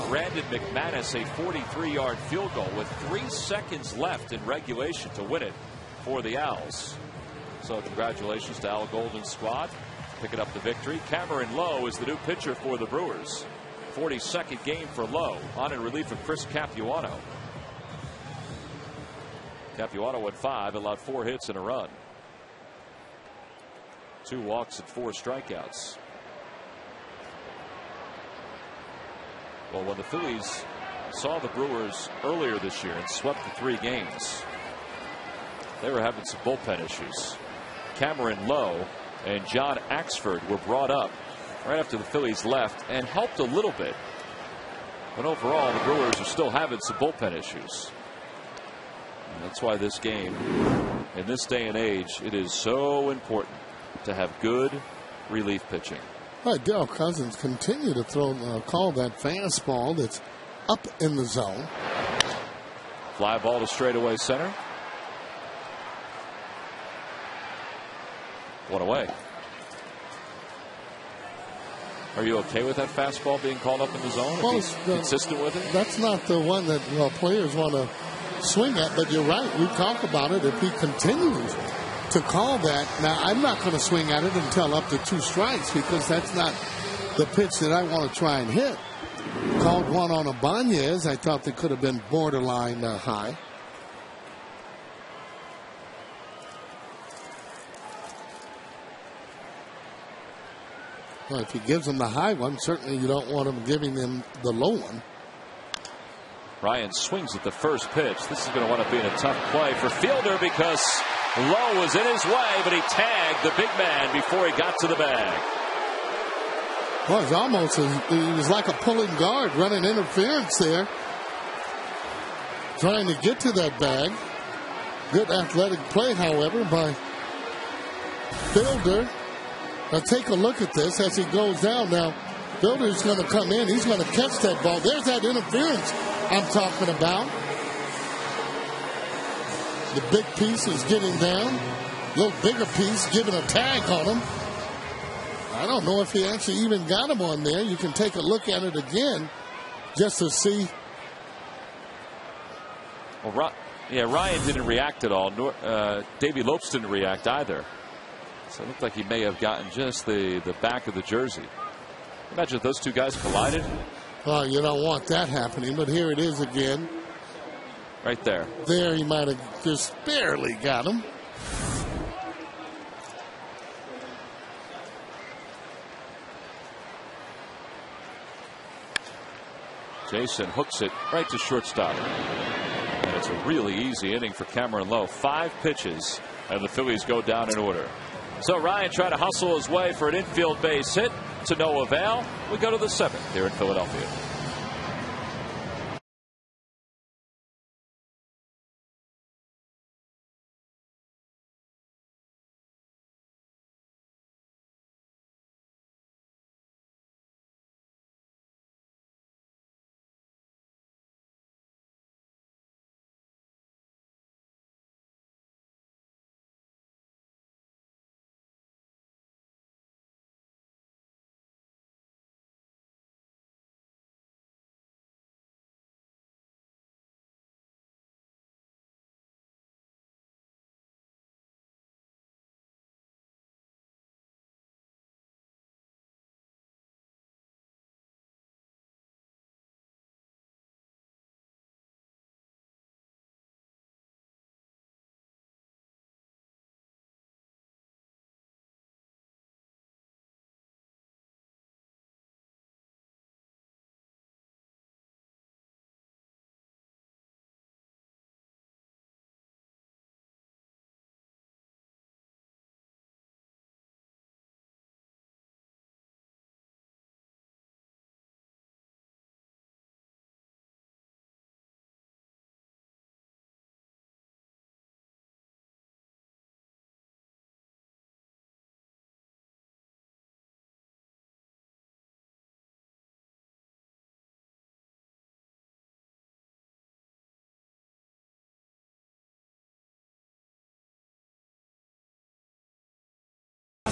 Brandon McManus a 43-yard field goal with 3 seconds left in regulation to win it for the Owls. So congratulations to Al Golden's squad picking up the victory. Cameron Lowe is the new pitcher for the Brewers. 42nd game for Lowe, on in relief of Chris Capuano. Capuano at 5, allowed 4 hits and a run. 2 walks and 4 strikeouts. Well, when the Phillies saw the Brewers earlier this year and swept the 3 games, they were having some bullpen issues. Cameron Lowe and John Axford were brought up right after the Phillies left and helped a little bit. But overall, the Brewers are still having some bullpen issues. And that's why this game, in this day and age, it is so important to have good relief pitching. Right, Darrell Cousins continue to call that fastball that's up in the zone. Fly ball to straightaway center. 1 away. Are you okay with that fastball being called up in the zone? Well, if he's consistent with it? That's not the one that players want to swing at, but you're right. We talk about it. If he continues to call that, now I'm not going to swing at it until up to 2 strikes because that's not the pitch that I want to try and hit. Called one on Ibanez. I thought they could have been borderline high. Well, if he gives them the high one, certainly you don't want him giving them the low one. Ryan swings at the first pitch. This is going to wind up being a tough play for Fielder because Lowe was in his way, but he tagged the big man before he got to the bag. Well, it's almost he was like a pulling guard, running interference there, trying to get to that bag. Good athletic play, however, by Fielder. Now take a look at this as he goes down. Now, Fielder's going to come in. He's going to catch that ball. There's that interference I'm talking about. The big piece is getting down. A little bigger piece giving a tag on him. I don't know if he actually even got him on there. You can take a look at it again just to see. Well, Ryan didn't react at all. Davey Lopes didn't react either. So it looked like he may have gotten just the back of the jersey. Imagine if those 2 guys collided. Well, you don't want that happening, but here it is again. Right there. There he might have just barely got him. Jason hooks it right to shortstop. And it's a really easy inning for Cameron Lowe. 5 pitches, and the Phillies go down in order. So Ryan tried to hustle his way for an infield base hit to no avail. We go to the 7th here in Philadelphia.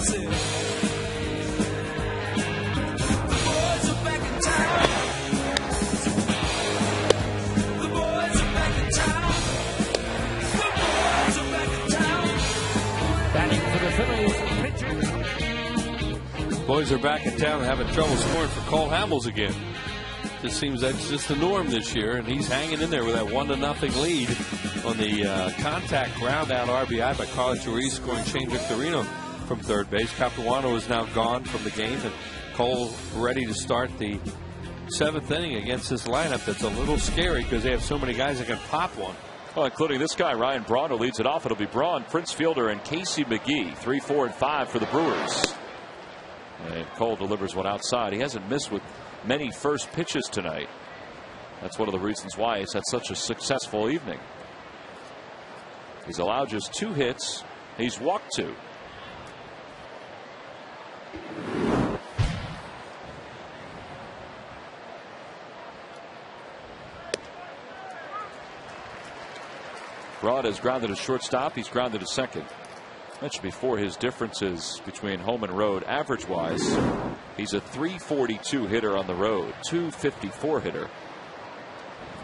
said, the boys are back in town. The boys are back in town. The boys are back in town. Batting for the Phillies, pitcher. Boys are back in town having trouble scoring for Cole Hamels again. Just seems that's just the norm this year, and he's hanging in there with that 1-0 lead on the contact ground out RBI by Carlos Ruiz, scoring Shane Victorino from third base. Capuano is now gone from the game, and Cole ready to start the 7th inning against this lineup that's a little scary because they have so many guys that can pop one. Well, including this guy, Ryan Braun, who leads it off. It'll be Braun, Prince Fielder, and Casey McGee. 3, 4, and 5 for the Brewers. And Cole delivers one outside. He hasn't missed with many first pitches tonight. That's one of the reasons why he's had such a successful evening. He's allowed just 2 hits. He's walked 2. Braun has grounded a shortstop. He's grounded a second. Mentioned before his differences between home and road average wise. He's a 342 hitter on the road, 254 hitter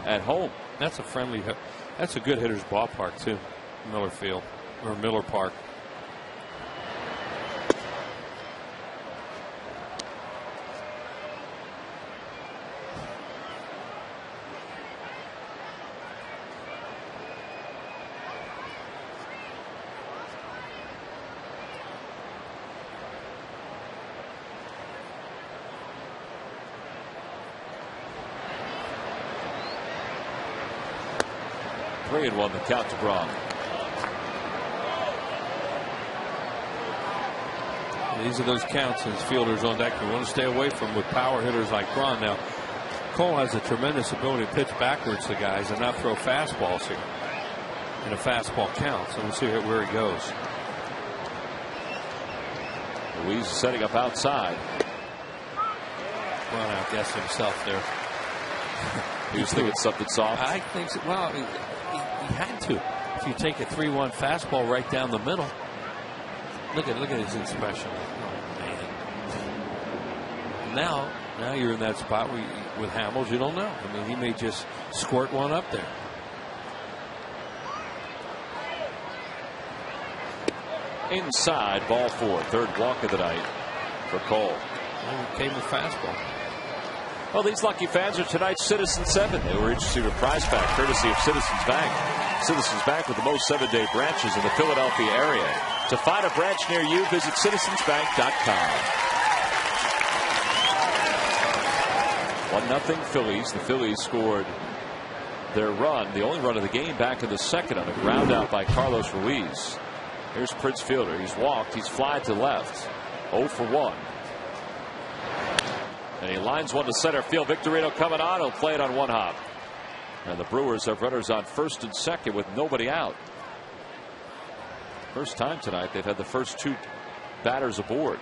at home. That's a friendly hit. That's a good hitter's ballpark too. Miller Field or Miller Park. Three and 1 the count to Braun. These are those counts as fielders on deck you want to stay away from with power hitters like Braun. Now, Cole has a tremendous ability to pitch backwards to guys and not throw fastballs here in a fastball count. So we'll see where he goes. Ruiz setting up outside. Braun outguessed himself there. He was thinking something soft. I think so. Well, he had to. If you take a 3-1 fastball right down the middle. Look at his expression. Oh, man. Now you're in that spot where with Hamels, you don't know. I mean, he may just squirt one up there. Inside, ball 4. Third walk of the night for Cole. Well, he came with fastball. Well, these lucky fans are tonight's Citizens 7. They were interested in a prize pack courtesy of Citizens Bank. Citizens Bank with the most 7-day branches in the Philadelphia area. To find a branch near you, visit citizensbank.com. 1-0 Phillies. The Phillies scored their run, the only run of the game, back in the second on a ground out by Carlos Ruiz. Here's Prince Fielder. He's walked. He's flied to left. 0 for 1. And he lines one to center field. Victorino coming on. He'll play it on one hop. And the Brewers have runners on first and second with nobody out. First time tonight they've had the first 2 batters aboard.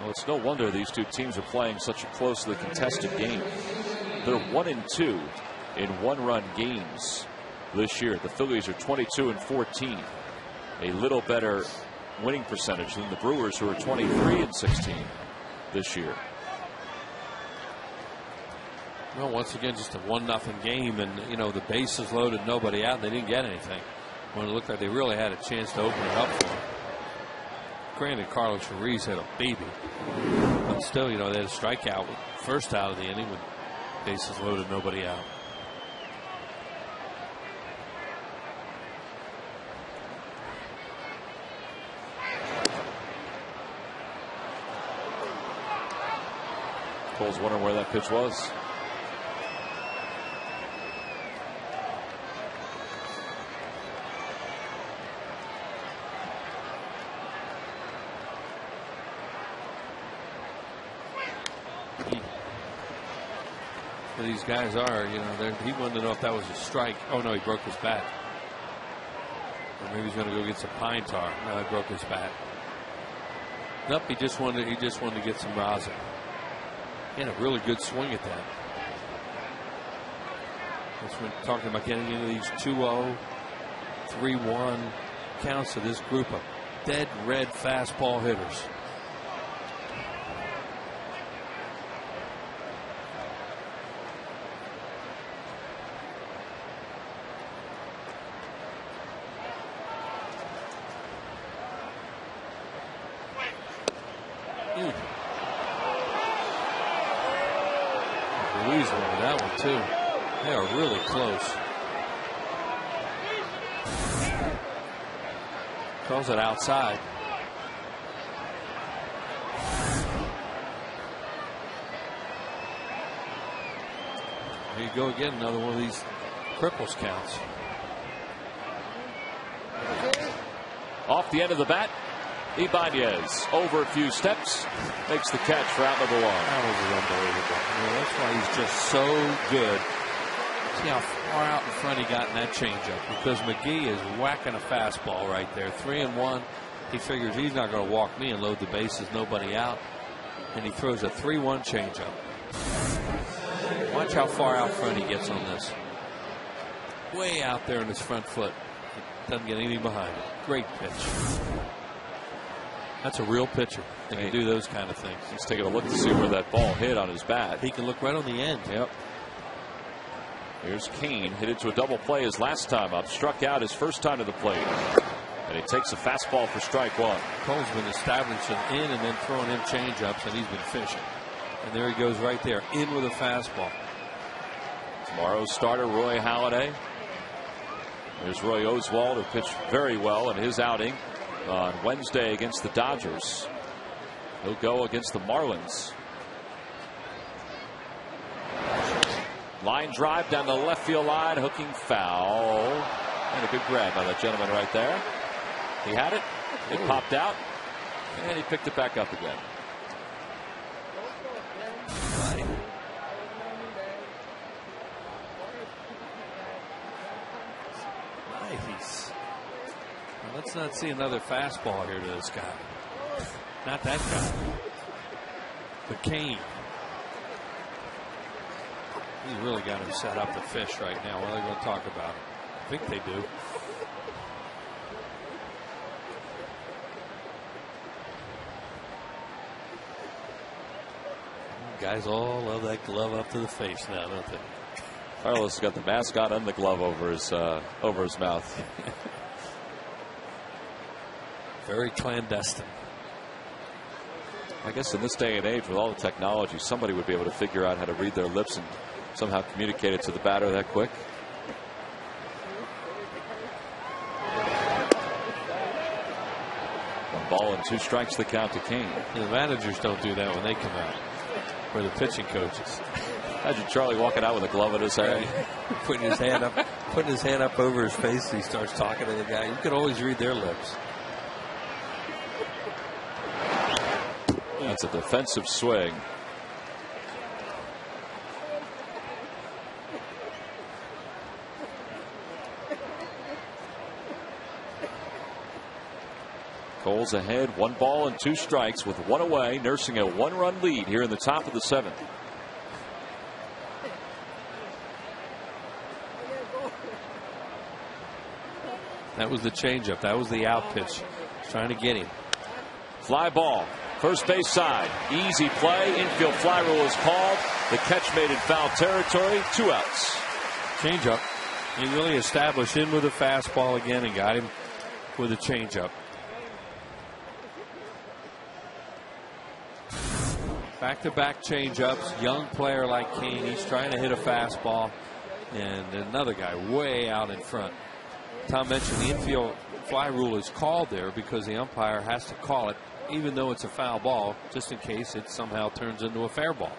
Well, it's no wonder these 2 teams are playing such a closely contested game. They're 1-2 in 1-run games this year. The Phillies are 22-14. A little better winning percentage than the Brewers, who are 23-16 this year. Well, once again, just a 1-0 game, and the bases loaded, nobody out, and they didn't get anything. When it looked like they really had a chance to open it up for them. Granted, Carlos Ruiz had a baby, but still, they had a strikeout first out of the inning with bases loaded, nobody out. Cole's wondering where that pitch was. These guys are, he wanted to know if that was a strike. Oh no, he broke his bat. Or maybe he's going to go get some pine tar. No, he broke his bat. Nope, he just wanted to get some rosin. He had a really good swing at that. That's when talking about getting into these 2-0, 3-1 counts to this group of dead red fastball hitters. Ruiz wanted that one too. They are really close. Calls it outside. Here you go again, another one of these cripples counts. Off the end of the bat, Ibanez over a few steps, makes the catch for out number 1. That was unbelievable. I mean, that's why he's just so good. See how far out in front he got in that changeup, because McGee is whacking a fastball right there. 3-1. He figures he's not going to walk me and load the bases, nobody out, and he throws a 3-1 changeup. Watch how far out front he gets on this. Way out there in his front foot. Doesn't get anything behind it. Great pitch. That's a real pitcher. He can do those kind of things. He's taking a look to see where that ball hit on his bat. He can look right on the end. Yep. Here's Kane, hit into a double play his last time up, struck out his first time to the plate, and he takes a fastball for strike 1. Cole's been establishing in and then throwing in changeups, and he's been fishing. And there he goes right there, in with a fastball. Tomorrow's starter, Roy Halladay. There's Roy Oswalt, who pitched very well in his outing on Wednesday against the Dodgers. He'll go against the Marlins. Line drive down the left field line, hooking foul. And a good grab by that gentleman right there. He had it. It popped out. And he picked it back up again. Nice. Well, let's not see another fastball here to this guy. Not that guy. But Kane. He's really got him set up to fish right now. What are they going to talk about? I think they do. Guys all love that glove up to the face now, don't they? Carlos has got the mascot and the glove over his mouth. Very clandestine. I guess in this day and age, with all the technology, somebody would be able to figure out how to read their lips and somehow communicate it to the batter that quick. One ball and 2 strikes, the count to Kane. The managers don't do that when they come out, or the pitching coaches. Imagine Charlie walking out with a glove in his hand. putting his hand up over his face, and he starts talking to the guy. You could always read their lips. That's a defensive swing. Cole's ahead, 1 ball and 2 strikes with 1 away, nursing a 1-run lead here in the top of the 7th. That was the changeup. That was the out pitch. Trying to get him. Fly ball. First base side. Easy play. Infield fly rule is called. The catch made in foul territory. 2 outs. Changeup. He really established in with a fastball again and got him with a changeup. Back-to-back changeups. Young player like Kane. He's trying to hit a fastball. And another guy way out in front. Tom mentioned the infield fly rule is called there because the umpire has to call it, even though it's a foul ball, just in case it somehow turns into a fair ball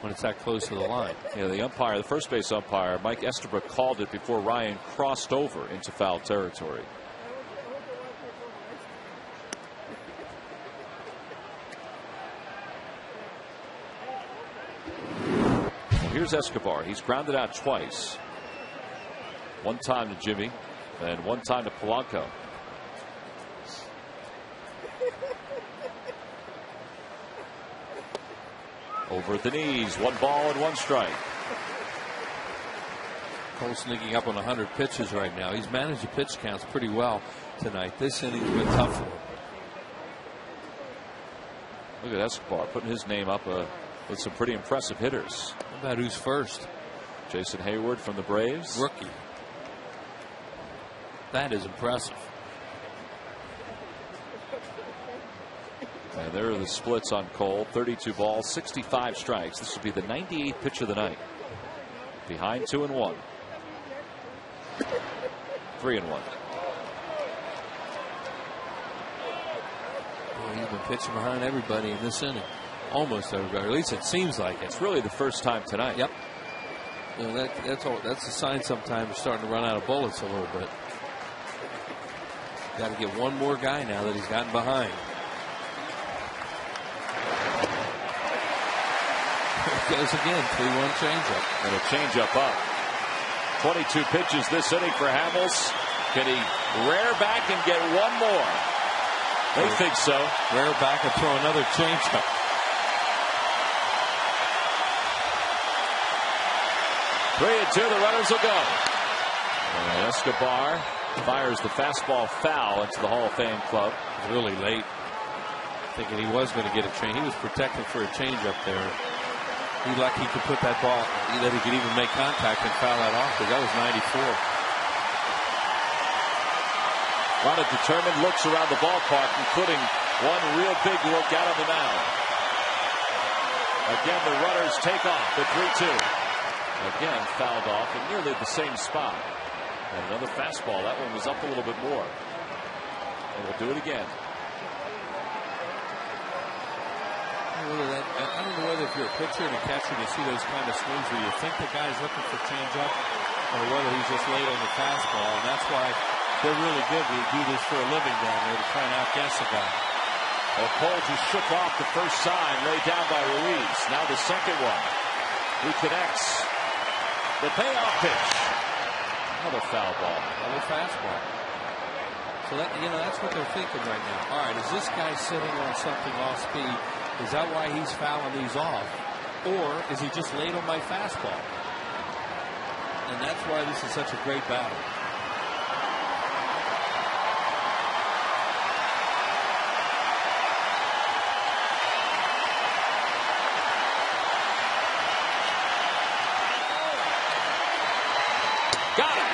when it's that close to the line. Yeah, the umpire, the first base umpire, Mike Estabrook, called it before Ryan crossed over into foul territory. Well, here's Escobar. He's grounded out twice. 1 time to Jimmy and 1 time to Polanco. Over at the knees, 1 ball and 1 strike. Cole sneaking up on 100 pitches right now. He's managed the pitch counts pretty well tonight. This inning's been tough for him. Look at Escobar putting his name up with some pretty impressive hitters. How about who's first? Jason Hayward from the Braves. Rookie. That is impressive. And there are the splits on Cole. 32 balls, 65 strikes. This will be the 98th pitch of the night. Behind 2-1. 3-1. Well, he's been pitching behind everybody in this inning. Almost everybody. At least it seems like it. It's really the first time tonight. Yep. You know, that's a sign sometimes you're starting to run out of bullets a little bit. Got to get one more guy now that he's gotten behind. There it goes again. 3-1 changeup. And a changeup up. 22 pitches this inning for Hamels. Can he rear back and get one more? They think so. Rear back and throw another changeup. Three and two, the runners will go. And Escobar fires the fastball foul into the Hall of Fame club. Really late. Thinking he was going to get a change. He was protecting for a changeup there. He lucky he could put that ball, that he could even make contact and foul that off, because that was 94. A lot of determined looks around the ballpark, including one real big look out of the mound. Again, the runners take off the 3-2. Again, fouled off in nearly the same spot. And another fastball. That one was up a little bit more. And we'll do it again. I don't know whether if you're a pitcher and a catcher, you see those kind of swings where you think the guy's looking for changeup, or whether he's just late on the fastball. And that's why they're really good. They do this for a living down there to try and outguess a guy. Well, Cole just shook off the first sign laid down by Ruiz. Now the second one. He connects. The payoff pitch. Another foul ball. Another fastball. So that, that's what they're thinking right now. All right, is this guy sitting on something off speed? Is that why he's fouling these off? Or is he just late on my fastball? And that's why this is such a great battle. Got it.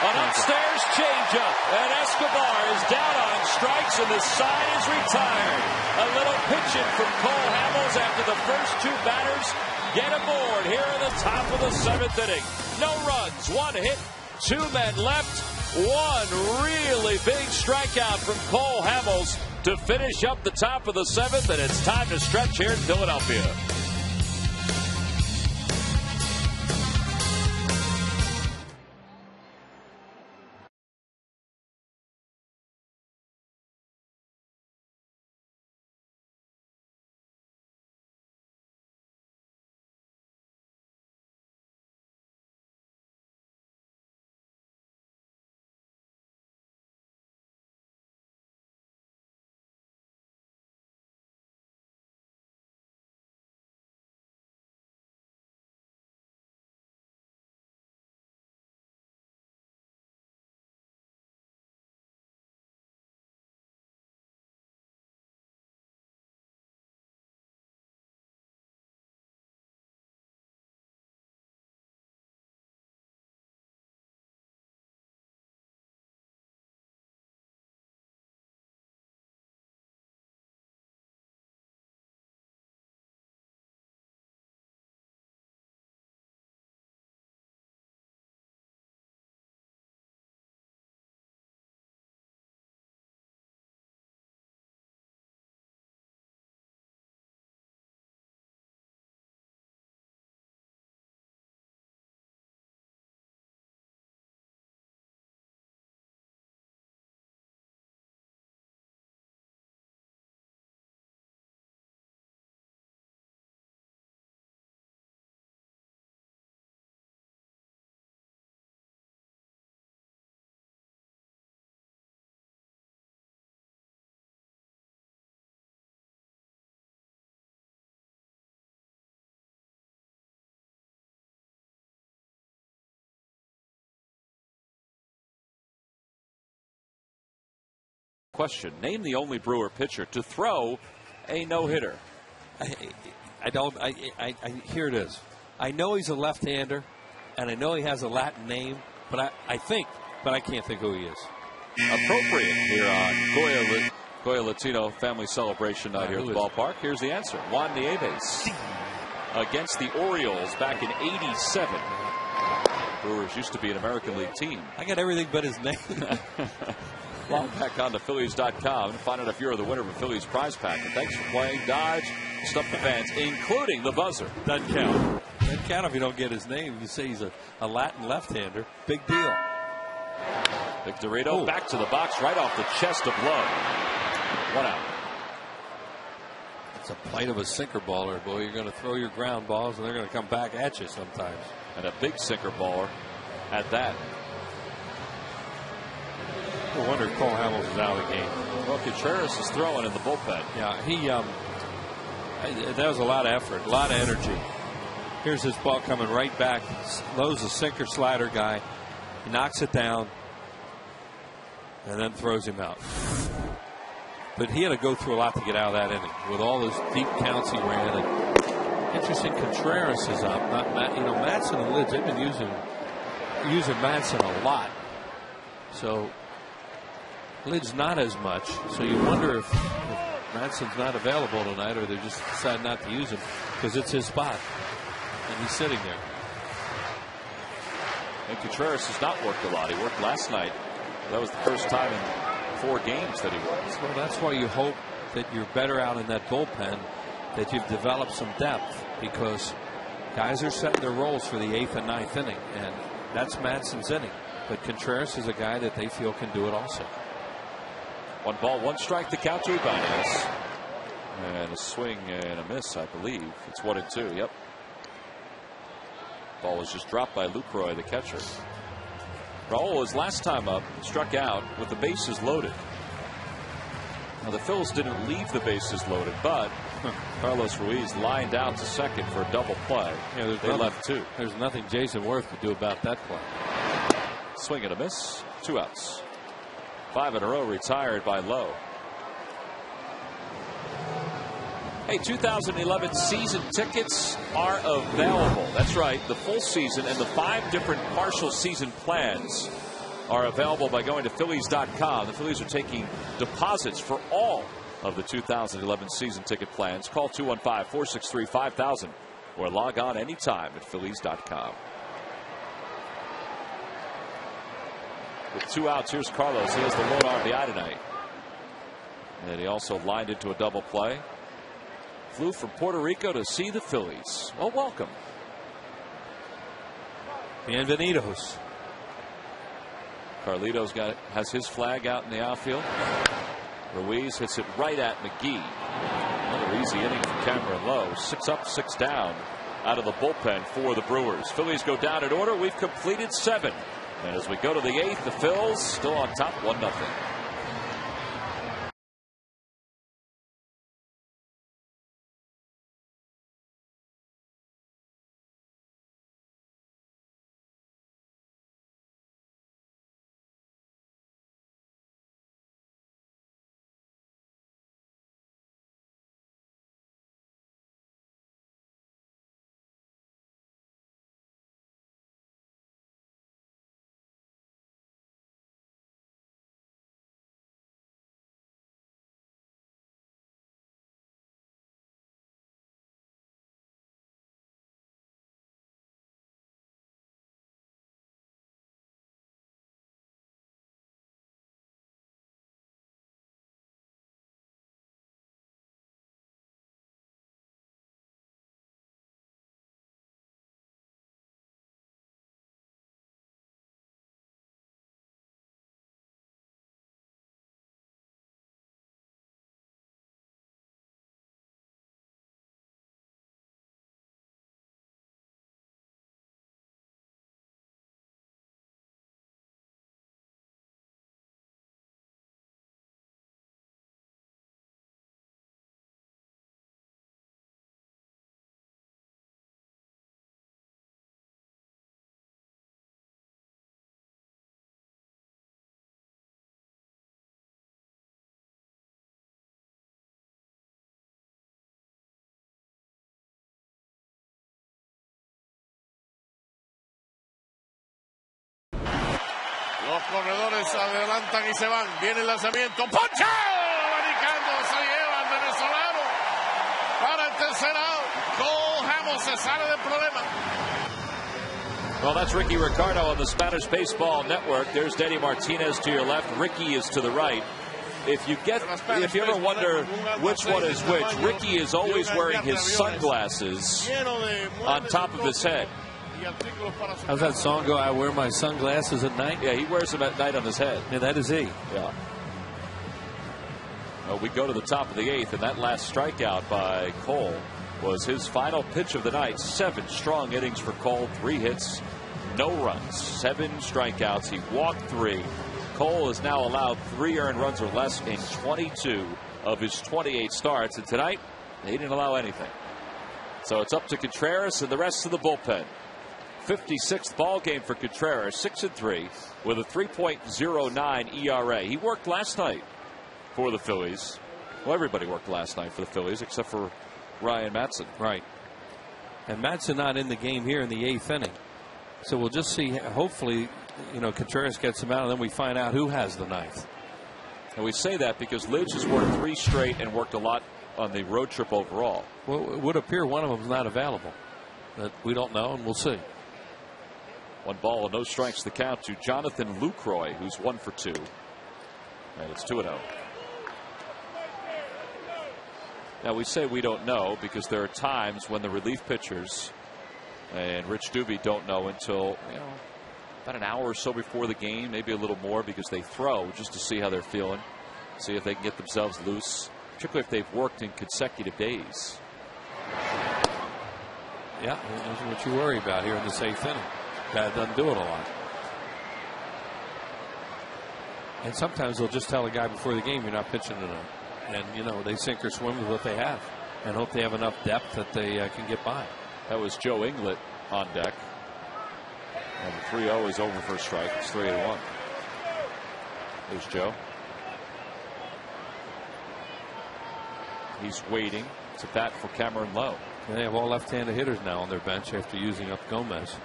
An upstairs changeup, and Escobar is down on strikes, and the side is retired. A little pitching from Cole Hamels after the first two batters get aboard here in the top of the seventh inning. No runs, one hit, two men left, one really big strikeout from Cole Hamels to finish up the top of the seventh, and it's time to stretch here in Philadelphia. Question: name the only Brewer pitcher to throw a no-hitter. Here it is. I know he's a left-hander, and I know he has a Latin name, but I can't think who he is. Appropriate here on Goya Latino Family Celebration Night here at the ballpark. Here's the answer: Juan Nieves against the Orioles back in '87. Brewers used to be an American League team. I got everything but his name. Log back on to Phillies.com and find out if you're the winner of a Phillies prize pack. And thanks for playing Dodge. Stuff the fans, including the buzzer. Doesn't count. Doesn't count if you don't get his name. You say he's a Latin left-hander. Big deal. Big Dorito back to the box right off the chest of Love. 1 out. It's a plight of a sinker baller, boy. You're going to throw your ground balls, and they're going to come back at you sometimes. And a big sinker baller at that. No wonder Cole Hamels is out of the game. Well, Contreras is throwing in the bullpen. Yeah, that was a lot of effort, a lot of energy. Here's his ball coming right back. Lowe's a sinker slider guy. He knocks it down and then throws him out. But he had to go through a lot to get out of that inning with all those deep counts he ran. And interesting, Contreras is up. Madsen and Lids, they've been using Madsen a lot. So Lids not as much. So you wonder if Madsen's not available tonight, or they just decide not to use him because it's his spot and he's sitting there. And Contreras has not worked a lot. He worked last night. That was the first time in 4 games that he worked. Well, that's why you hope that you're better out in that bullpen, that you've developed some depth, because guys are setting their roles for the 8th and 9th inning, and that's Madsen's inning. But Contreras is a guy that they feel can do it also. 1 ball, 1 strike to count to Ibanez. And a swing and a miss, I believe. It's 1-2. Yep. Ball was just dropped by Lucroy, the catcher. Raul, his last time up, struck out with the bases loaded. Now, the Phils didn't leave the bases loaded, but Carlos Ruiz lined out to second for a double play. Yeah, they left 2. There's nothing Jason Worth could do about that play. Swing and a miss. 2 outs. 5 in a row retired by Lowe. Hey, 2011 season tickets are available. That's right. The full season and the 5 different partial season plans are available by going to Phillies.com. The Phillies are taking deposits for all of the 2011 season ticket plans. Call 215-463-5000 or log on anytime at Phillies.com. With 2 outs, here's Carlos. He has the lone RBI tonight. And he also lined into a double play. Flew from Puerto Rico to see the Phillies. Well, welcome. Bienvenidos. Carlitos has his flag out in the outfield. Ruiz hits it right at McGee. Another easy inning for Cameron Lowe. 6 up, 6 down out of the bullpen for the Brewers. Phillies go down in order. We've completed 7. And as we go to the 8th, the Phils still on top 1-0. Los corredores adelantan y se van. Viene el lanzamiento. ¡Poncho! Abanicando, se lleva el venezolano para el tercer out. Cole Hamels se sale del problema. Well, that's Ricky Ricardo on the Spanish Baseball Network. There's Denny Martinez to your left. Ricky is to the right. If you ever wonder which one is which, Ricky is always wearing his sunglasses on top of his head. How's that song go? I wear my sunglasses at night? Yeah, he wears them at night on his head. Yeah, that is he. Yeah. Well, we go to the top of the 8th, and that last strikeout by Cole was his final pitch of the night. 7 strong innings for Cole, 3 hits, no runs, 7 strikeouts. He walked 3. Cole has now allowed 3 earned runs or less in 22 of his 28 starts, and tonight he didn't allow anything. So it's up to Contreras and the rest of the bullpen. 56th ball game for Contreras, 6-3 with a 3.09 ERA. He worked last night for the Phillies. Well, everybody worked last night for the Phillies except for Ryan Madson. Right. And Madson not in the game here in the 8th inning. So we'll just see. Hopefully, Contreras gets him out, and then we find out who has the 9th. And we say that because Lidge has worked 3 straight and worked a lot on the road trip overall. Well, it would appear one of them is not available. But we don't know, and we'll see. 1 ball and no strikes the count to Jonathan Lucroy, who's 1 for 2. And it's 2-0. Now we say we don't know because there are times when the relief pitchers and Rich Doobie don't know until about an hour or so before the game, maybe a little more, because they throw just to see how they're feeling, see if they can get themselves loose, particularly if they've worked in consecutive days. Yeah, that's what you worry about here in this 8th inning. Guy doesn't do it a lot. And sometimes they'll just tell a guy before the game, you're not pitching tonight. And, they sink or swim with what they have and hope they have enough depth that they can get by. That was Joe Inglet on deck. And the 3-0 is over for a strike. It's 3-1. There's Joe. He's waiting to bat for Cameron Lowe. And they have all left-handed hitters now on their bench after using up Gomez.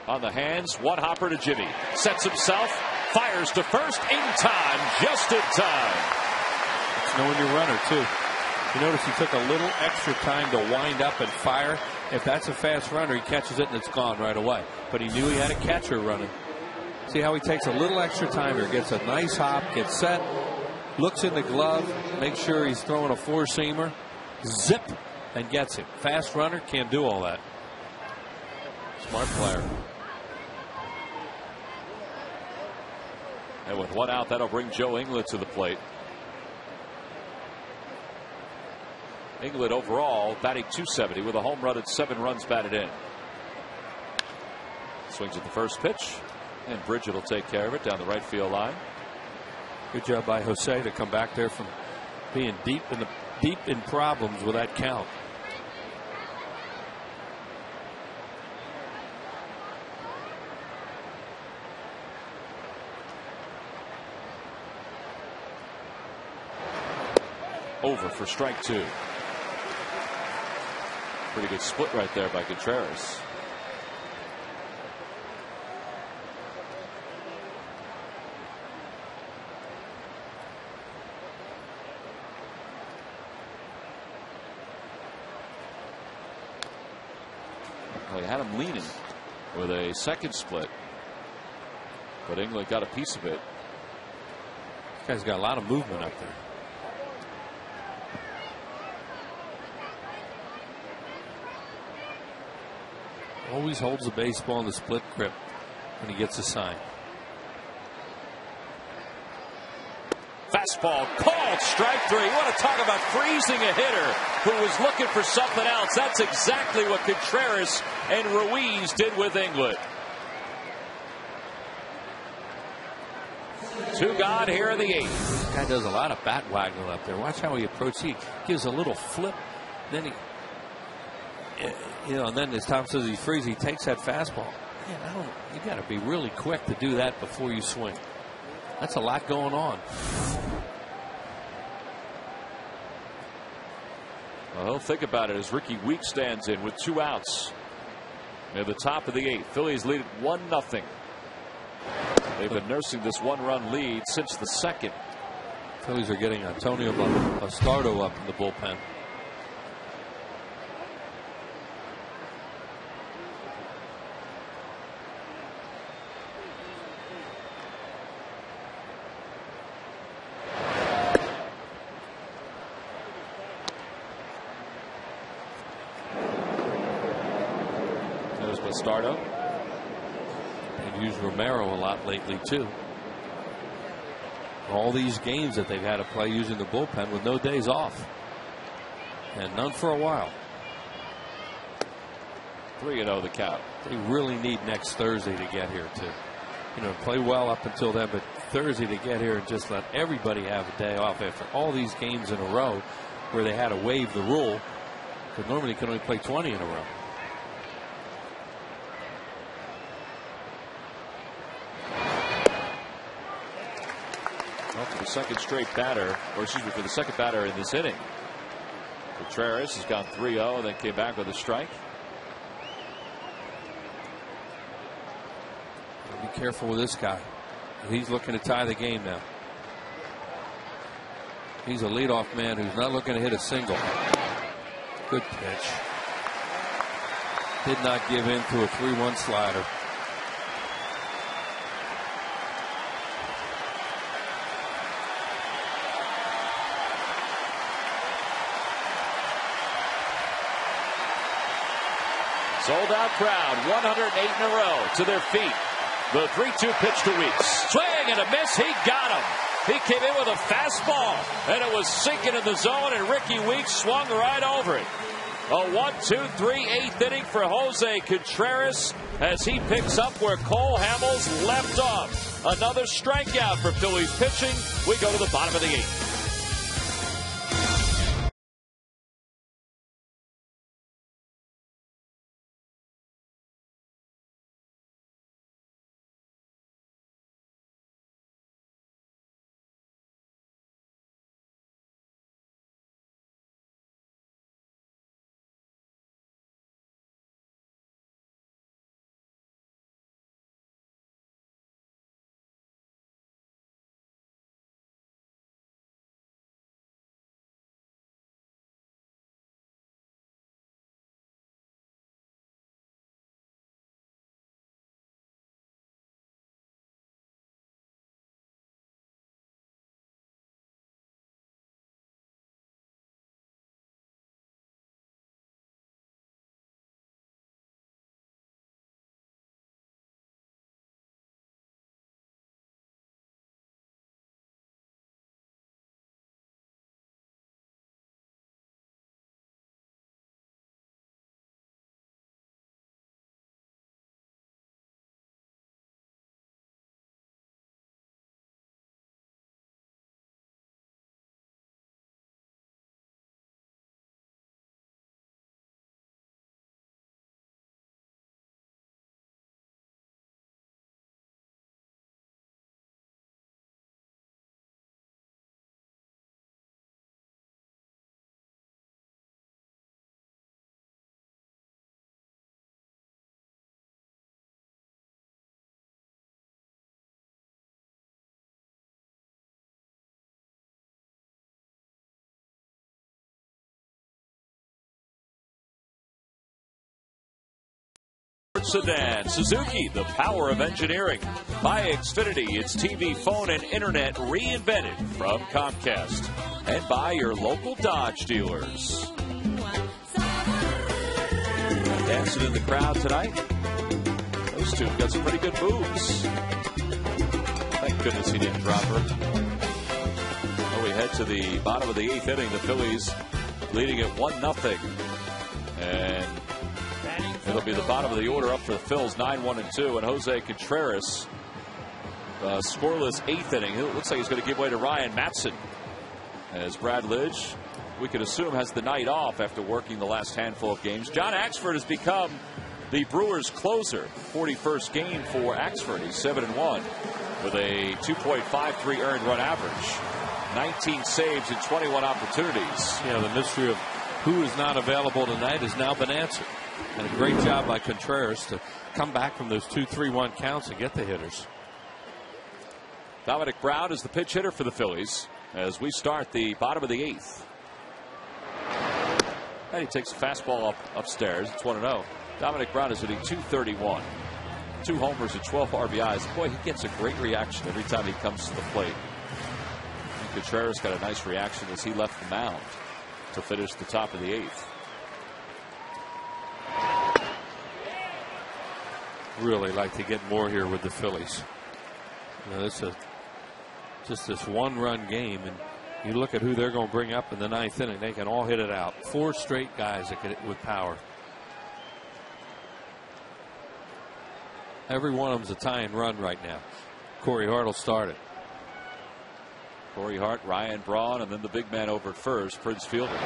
On the hands, one hopper to Jimmy. Sets himself, fires to first in time, just in time. It's knowing your runner, too. You notice he took a little extra time to wind up and fire. If that's a fast runner, he catches it and it's gone right away. But he knew he had a catcher running. See how he takes a little extra time here, gets a nice hop, gets set, looks in the glove, makes sure he's throwing a 4-seamer, zip, and gets it. Fast runner can't do all that. Smart player. And with 1 out, that'll bring Joe Inglet to the plate. Inglet overall batting .270 with a home run and 7 runs batted in. Swings at the first pitch, and Bridget will take care of it down the right field line. Good job by Jose to come back there from being deep in problems with that count. Over for strike 2. Pretty good split right there by Contreras. Well, he had him leaning with a second split, but England got a piece of it. This guy's got a lot of movement up there. Always holds the baseball in the split grip when he gets a sign. Fastball called strike 3. You want to talk about freezing a hitter who was looking for something else. That's exactly what Contreras and Ruiz did with Inglet. 2 gone here in the 8th. This guy does a lot of bat waggling up there. Watch how he approaches. He gives a little flip. Then he, and then as Tom says he's freezing, he takes that fastball. Man, you got to be really quick to do that before you swing. That's a lot going on. Well, he'll think about it as Ricky Weeks stands in with 2 outs. Near the top of the 8th, Phillies lead it 1-0. They've been nursing this 1-run lead since the 2nd. Phillies are getting Antonio Bastardo up in the bullpen. There's Bastardo. They've used Romero a lot lately too. All these games that they've had to play using the bullpen with no days off, and none for a while. 3-0 the count. They really need next Thursday to get here to, play well up until then, but Thursday to get here and just let everybody have a day off after all these games in a row where they had to waive the rule, because normally you can only play 20 in a row. Well, for the second straight batter, or excuse me, for the second batter in this inning, Contreras has gone 3-0 and then came back with a strike. Be careful with this guy. He's looking to tie the game now. He's a leadoff man who's not looking to hit a single. Good pitch. Did not give in to a 3-1 slider. Sold out crowd, 108 in a row to their feet. The 3-2 pitch to Weeks. Swing and a miss. He got him. He came in with a fastball, and it was sinking in the zone, and Ricky Weeks swung right over it. A 1-2-3 8th inning for Jose Contreras as he picks up where Cole Hamels left off. Another strikeout for Phillies pitching. We go to the bottom of the 8th. Sedan, Suzuki, the power of engineering. By Xfinity, it's TV, phone, and internet reinvented from Comcast. And by your local Dodge dealers. Dancing in the crowd tonight. Those two got some pretty good moves. Thank goodness he didn't drop her. Well, we head to the bottom of the 8th inning. The Phillies leading at 1-0. And it'll be the bottom of the order up for the Phils, 9-1-2, and Jose Contreras, scoreless 8th inning. It looks like he's going to give way to Ryan Matson, as Brad Lidge, we could assume, has the night off after working the last handful of games. John Axford has become the Brewers' closer. 41st game for Axford. He's 7-1 with a 2.53 earned run average, 19 saves in 21 opportunities. Yeah, the mystery of who is not available tonight has now been answered. And a great job by Contreras to come back from those 2-3-1 counts and get the hitters. Dominic Brown is the pitch hitter for the Phillies as we start the bottom of the 8th. And he takes a fastball upstairs. It's 1-0. Dominic Brown is hitting .231. 2 homers and 12 RBIs. Boy, he gets a great reaction every time he comes to the plate. And Contreras got a nice reaction as he left the mound to finish the top of the 8th. Really like to get more here with the Phillies. You know, this is just this 1-run game, and you look at who they're going to bring up in the 9th inning. They can all hit it out. 4 straight guys that can, with power. Every one of them's a tying run right now. Corey Hart will start it. Corey Hart, Ryan Braun, and then the big man over at first, Prince Fielder.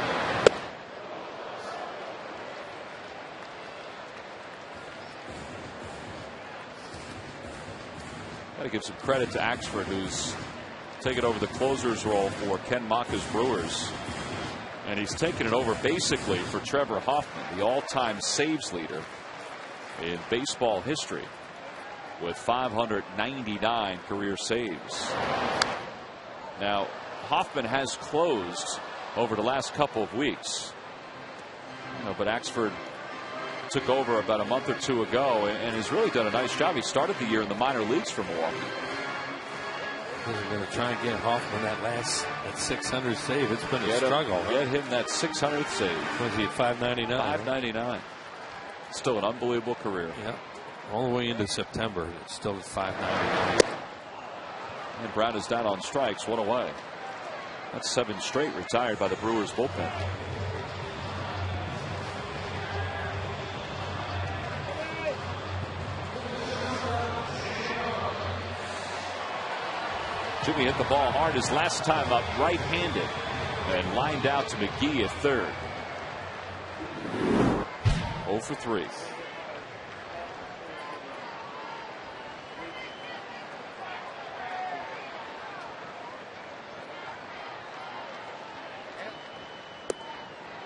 Got to give some credit to Axford, who's taken over the closer's role for Ken Maka's Brewers. And he's taken it over basically for Trevor Hoffman, the all-time saves leader in baseball history, with 599 career saves. Now, Hoffman has closed over the last couple of weeks. But Axford took over about a month or 2 ago and has really done a nice job. He started the year in the minor leagues for Milwaukee. They're going to try and get Hoffman that 600 save. It's been a struggle. Get him that 600th save. Was he at 599? 599. Still an unbelievable career. Yeah. All the way into September. It's still at 599. And Brown is down on strikes, 1 away. That's 7 straight retired by the Brewers bullpen. Jimmy hit the ball hard his last time up, right-handed, and lined out to McGee at third. 0 for 3.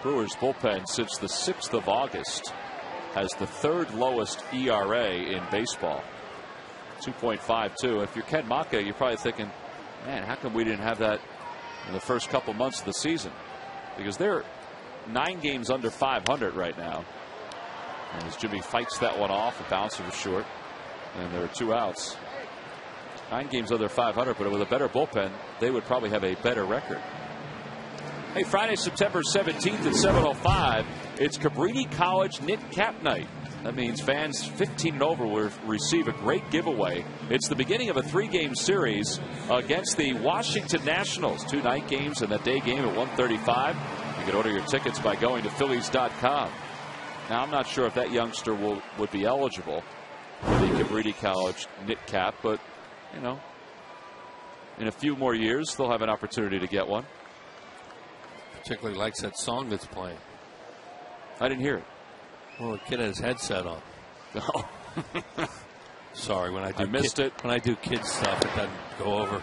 Brewers bullpen since the 6th of August has the 3rd lowest ERA in baseball. 2.52. If you're Ken Maka, you're probably thinking, man, how come we didn't have that in the first couple months of the season? Because they're 9 games under 500 right now. And as Jimmy fights that one off, a bouncer was short, and there are 2 outs. 9 games under 500, but with a better bullpen, they would probably have a better record. Hey, Friday, September 17th at 7:05, it's Cabrini College Knit Cap Night. That means fans 15 and over will receive a great giveaway. It's the beginning of a 3-game series against the Washington Nationals. 2 night games and a day game at 1:35. You can order your tickets by going to Phillies.com. Now, I'm not sure if that youngster would be eligible for the Cabrini College Knit Cap, but, you know, in a few more years, they'll have an opportunity to get one. Particularly likes that song that's playing. I didn't hear it. Well, the kid had his headset on. Oh. Sorry, when I missed it. When I do kid stuff, it doesn't go over.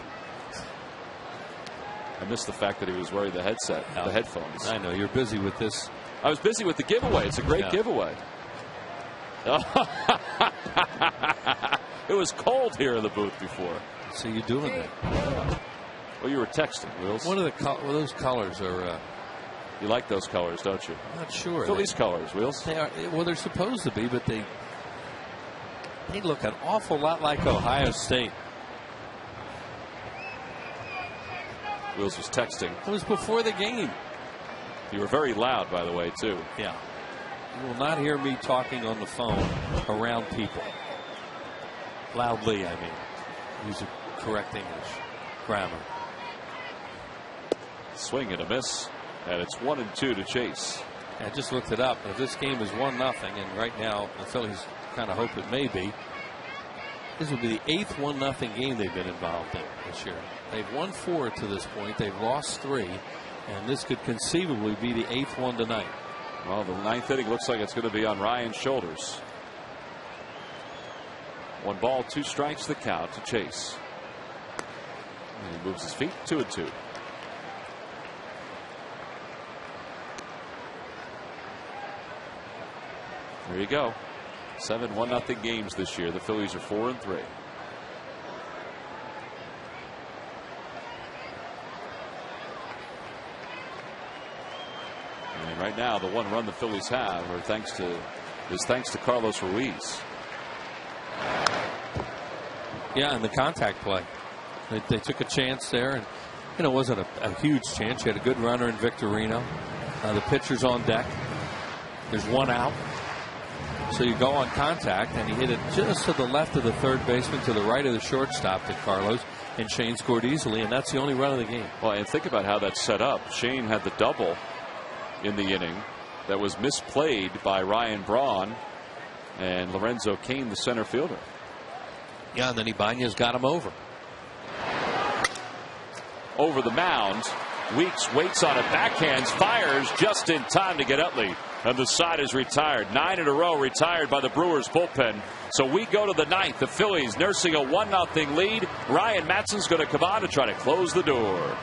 I missed the fact that he was wearing the headset, the headphones. I know, you're busy with this. I was busy with the giveaway. It's a great giveaway. It was cold here in the booth before. So you doing that? Well, you were texting, Wheels. What are those colors are? You like those colors, don't you? I'm not sure. Phillies colors, Wheels. They are. Well, they're supposed to be, but they look an awful lot like Ohio State. Wheels was texting. It was before the game. You were very loud, by the way, too. Yeah. You will not hear me talking on the phone around people. Loudly, I mean. Use correct English grammar. Swing and a miss. And it's 1-2 to Chase. I just looked it up. If this game is 1-0, and right now the Phillies kind of hope it may be, this will be the 8th 1-0 game they've been involved in this year. They've won 4 to this point. They've lost 3, and this could conceivably be the 8th one tonight. Well, the 9th inning looks like it's going to be on Ryan's shoulders. 1 ball, 2 strikes, the count to Chase. And he moves his feet, 2-2. There you go. 7 1-0 games this year. The Phillies are 4-3. And right now, the one run the Phillies have is thanks to Carlos Ruiz. Yeah, and the contact play. They took a chance there, and it wasn't a huge chance. You had a good runner in Victorino. The pitcher's on deck. There's one out. So you go on contact, and he hit it just to the left of the third baseman, to the right of the shortstop to Carlos, and Shane scored easily, and that's the only run of the game. Well, and think about how that's set up. Shane had the double in the inning that was misplayed by Ryan Braun and Lorenzo Cain, the center fielder. Yeah, and then Ibanez got him over. Over the mound. Weeks waits on it, backhands, fires just in time to get Utley. And the side is retired. 9 in a row retired by the Brewers bullpen. So we go to the ninth. The Phillies nursing a 1-0 lead. Ryan Matson's going to come on to try to close the door.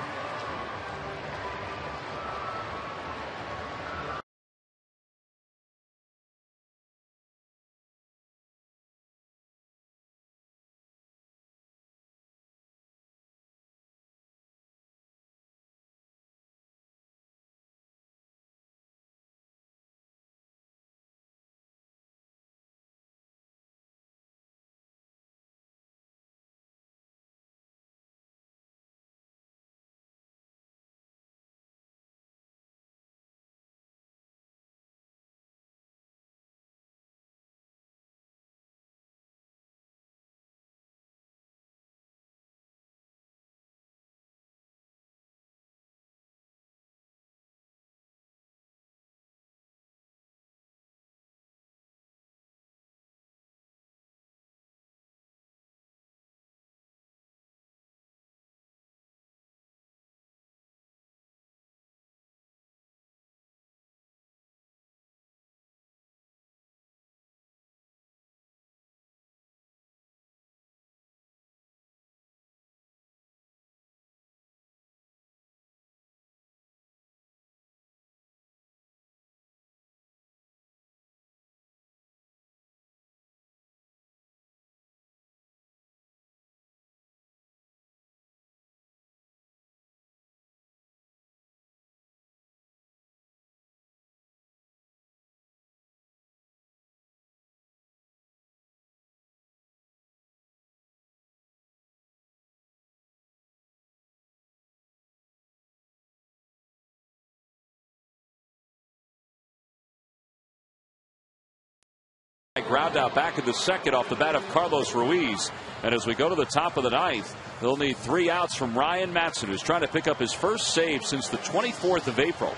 Ground out back in the second off the bat of Carlos Ruiz. And as we go to the top of the ninth, they'll need 3 outs from Ryan Matson, who's trying to pick up his first save since the 24th of April.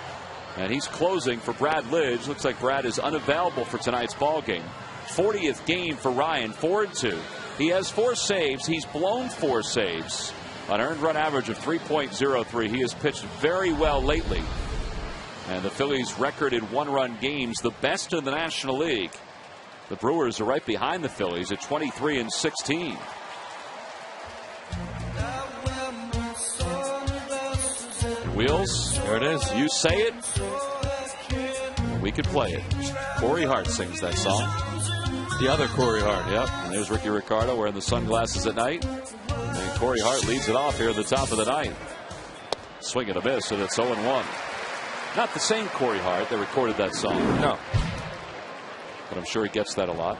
And he's closing for Brad Lidge. Looks like Brad is unavailable for tonight's ball game. 40th game for Ryan, 4-2. He has 4 saves. He's blown 4 saves. An earned run average of 3.03. He has pitched very well lately. And the Phillies' record in 1-run games, the best in the National League. The Brewers are right behind the Phillies at 23-16. Wheels, there it is. You say it, we could play it. Corey Hart sings that song. The other Corey Hart. Yep. And there's Ricky Ricardo wearing the sunglasses at night. And Corey Hart leads it off here at the top of the ninth. Swing and a miss, and it's 0-1. Not the same Corey Hart that recorded that song. No. But I'm sure he gets that a lot.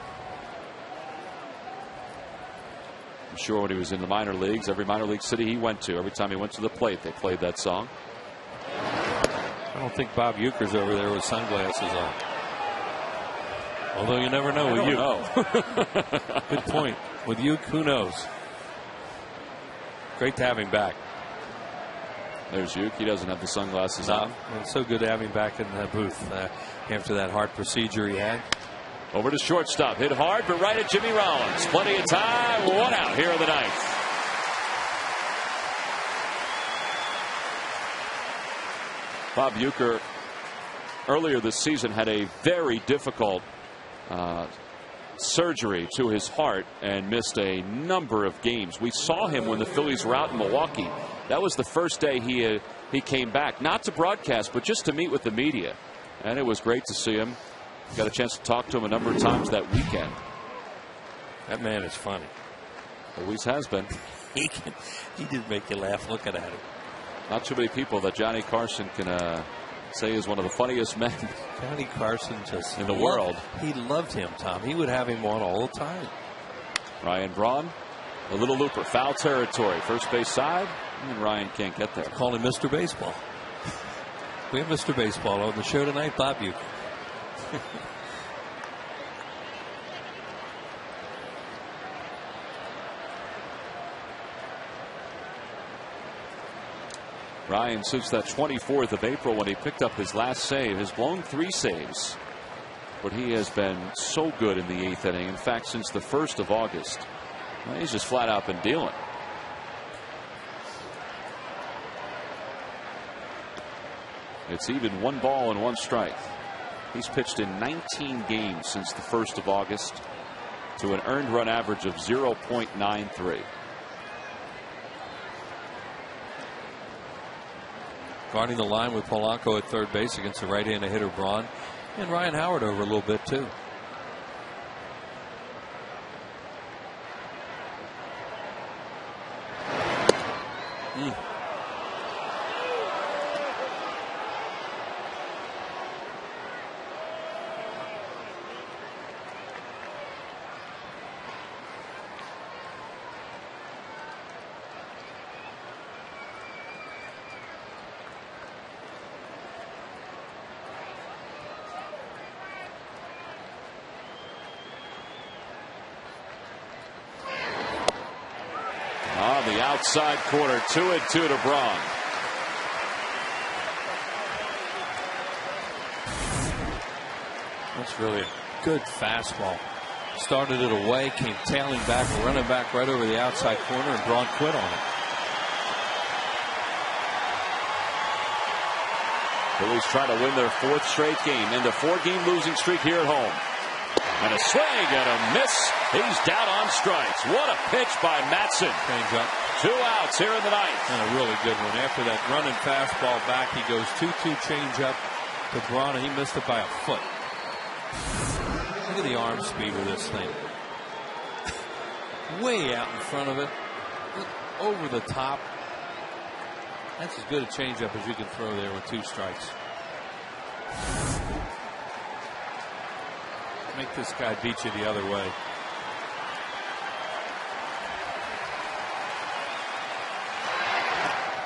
I'm sure when he was in the minor leagues, every minor league city he went to, every time he went to the plate, they played that song. I don't think Bob Uecker's over there with sunglasses on. Although you never know with Ueck. Good point. With Ueck, who knows? Great to have him back. There's Ueck. He doesn't have the sunglasses on. It's so good to have him back in the booth after that heart procedure he had. Over to shortstop. Hit hard, but right at Jimmy Rollins. Plenty of time. 1 out here in the ninth. Bob Uecker earlier this season had a very difficult surgery to his heart and missed a number of games. We saw him when the Phillies were out in Milwaukee. That was the first day he came back, not to broadcast, but just to meet with the media. And it was great to see him Got a chance to talk to him a number of times that weekend. That man is funny. Always has been. He did make you laugh looking at him. Not too many people that Johnny Carson can say is one of the funniest men. Johnny Carson just in the world. He loved him, Tom. He would have him on all the time. Ryan Braun, a little looper, foul territory, first base side, and Ryan can't get there. Call him Mr. Baseball. We have Mr. Baseball on the show tonight, Bob Buchanan. Ryan, since that 24th of April when he picked up his last save, has blown 3 saves. But he has been so good in the 8th inning. In fact, since the 1st of August, he's just flat out been dealing. It's even 1 ball and 1 strike. He's pitched in 19 games since the 1st of August to an earned run average of 0.93. Guarding the line with Polanco at third base against the right-handed hitter Braun, and Ryan Howard over a little bit too. The outside corner, 2-2 to Braun. That's really a good fastball. Started it away, came tailing back, running back right over the outside corner, and Braun quit on it. Phillies try to win their 4th straight game, into 4-game losing streak here at home. And a swing and a miss. He's down on strikes. What a pitch by Matson. Change up. 2 outs here in the 9th. And a really good one. After that running fastball back, he goes 2-2 change up to Braun, and he missed it by a foot. Look at the arm speed of this thing. Way out in front of it. Over the top. That's as good a changeup as you can throw there with 2 strikes. Make this guy beat you the other way.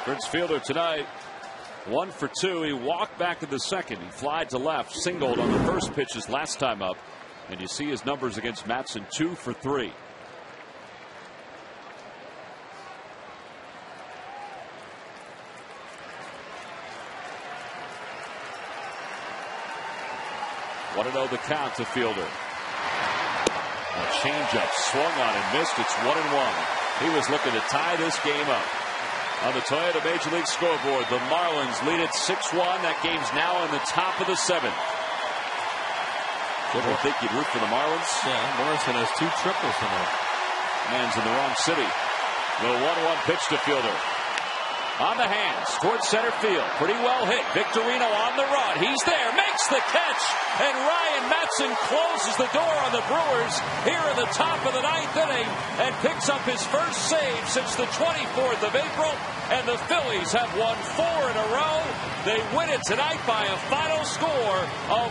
Prince Fielder tonight, 1 for 2. He walked back in the 2nd. He flied to left, singled on the first pitch his last time up. And you see his numbers against Matson, 2 for 3. Want to know the count to Fielder. A changeup swung on and missed. It's 1-1. He was looking to tie this game up. On the Toyota Major League scoreboard, the Marlins lead it 6-1. That game's now in the top of the 7th. Didn't think you'd root for the Marlins. Yeah, Morrison has 2 triples tonight. Man's in the wrong city. The 1-1 pitch to Fielder. On the hands towards center field. Pretty well hit. Victorino on the run. He's there. Makes the catch. And Ryan Matson closes the door on the Brewers here in the top of the 9th inning and picks up his first save since the 24th of April. And the Phillies have won 4 in a row. They win it tonight by a final score of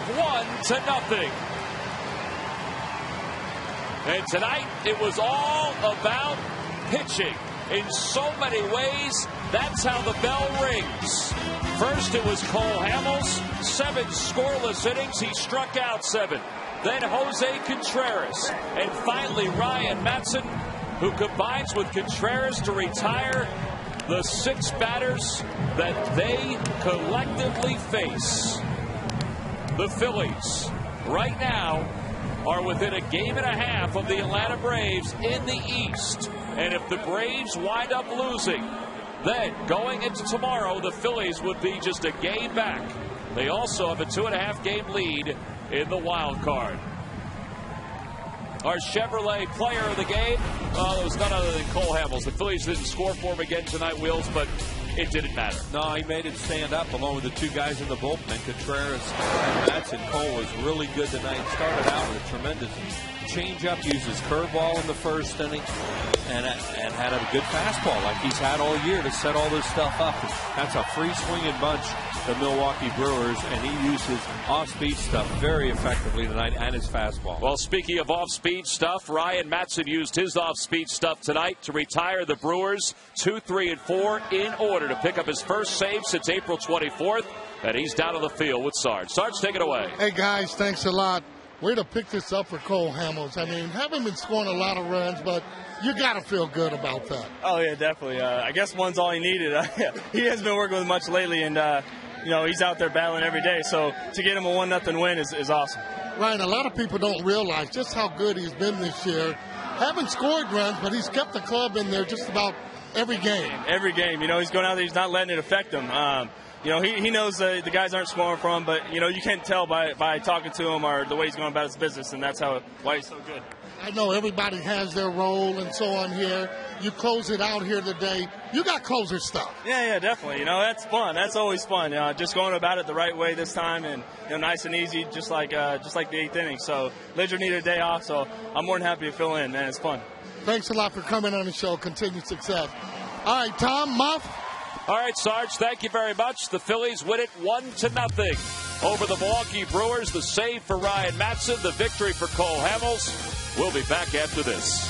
1-0. And tonight it was all about pitching. In so many ways, that's how the bell rings. First it was Cole Hamels, 7 scoreless innings. He struck out 7. Then Jose Contreras. And finally Ryan Matson, who combines with Contreras to retire the 6 batters that they collectively face. The Phillies right now are within a game and a half of the Atlanta Braves in the East. And if the Braves wind up losing, then going into tomorrow, the Phillies would be just a game back. They also have a 2.5 game lead in the wild card. Our Chevrolet player of the game, well, it was none other than Cole Hamels. The Phillies didn't score for him again tonight, Wheels, but it didn't matter. No, he made it stand up along with the two guys in the bullpen. Contreras and Matson. Cole was really good tonight. Started out with a tremendous changeup, used his curveball in the first inning, and had a good fastball like he's had all year to set all this stuff up. That's a free swinging bunch, the Milwaukee Brewers, and he used his off-speed stuff very effectively tonight and his fastball. Well, speaking of off-speed stuff, Ryan Matson used his off-speed stuff tonight to retire the Brewers 2, 3, and 4 in order to pick up his first save since April 24th, and he's down on the field with Sarge. Sarge, take it away. Hey, guys, thanks a lot. Way to pick this up for Cole Hamels. I mean, haven't been scoring a lot of runs, but you got to feel good about that. Oh, yeah, definitely. I guess one's all he needed. He hasn't been working with much lately, and, he's out there battling every day. So to get him a 1-0 win is awesome. Ryan, a lot of people don't realize just how good he's been this year. Haven't scored runs, but he's kept the club in there just about every game. Every game. He's going out there. He's not letting it affect him. He knows the guys aren't scoring for him, but, you can tell by talking to him or the way he's going about his business, and that's why he's so good. I know everybody has their role and so on here. You close it out here today. You got closer stuff. Yeah, definitely. That's fun. That's always fun. Just going about it the right way this time, and nice and easy, just like the 8th inning. So Ledger needed a day off, so I'm more than happy to fill in, man. It's fun. Thanks a lot for coming on the show. Continued success. All right, Tom, Muff. All right, Sarge, thank you very much. The Phillies win it 1-0 over the Milwaukee Brewers. The save for Ryan Matson, the victory for Cole Hamels. We'll be back after this.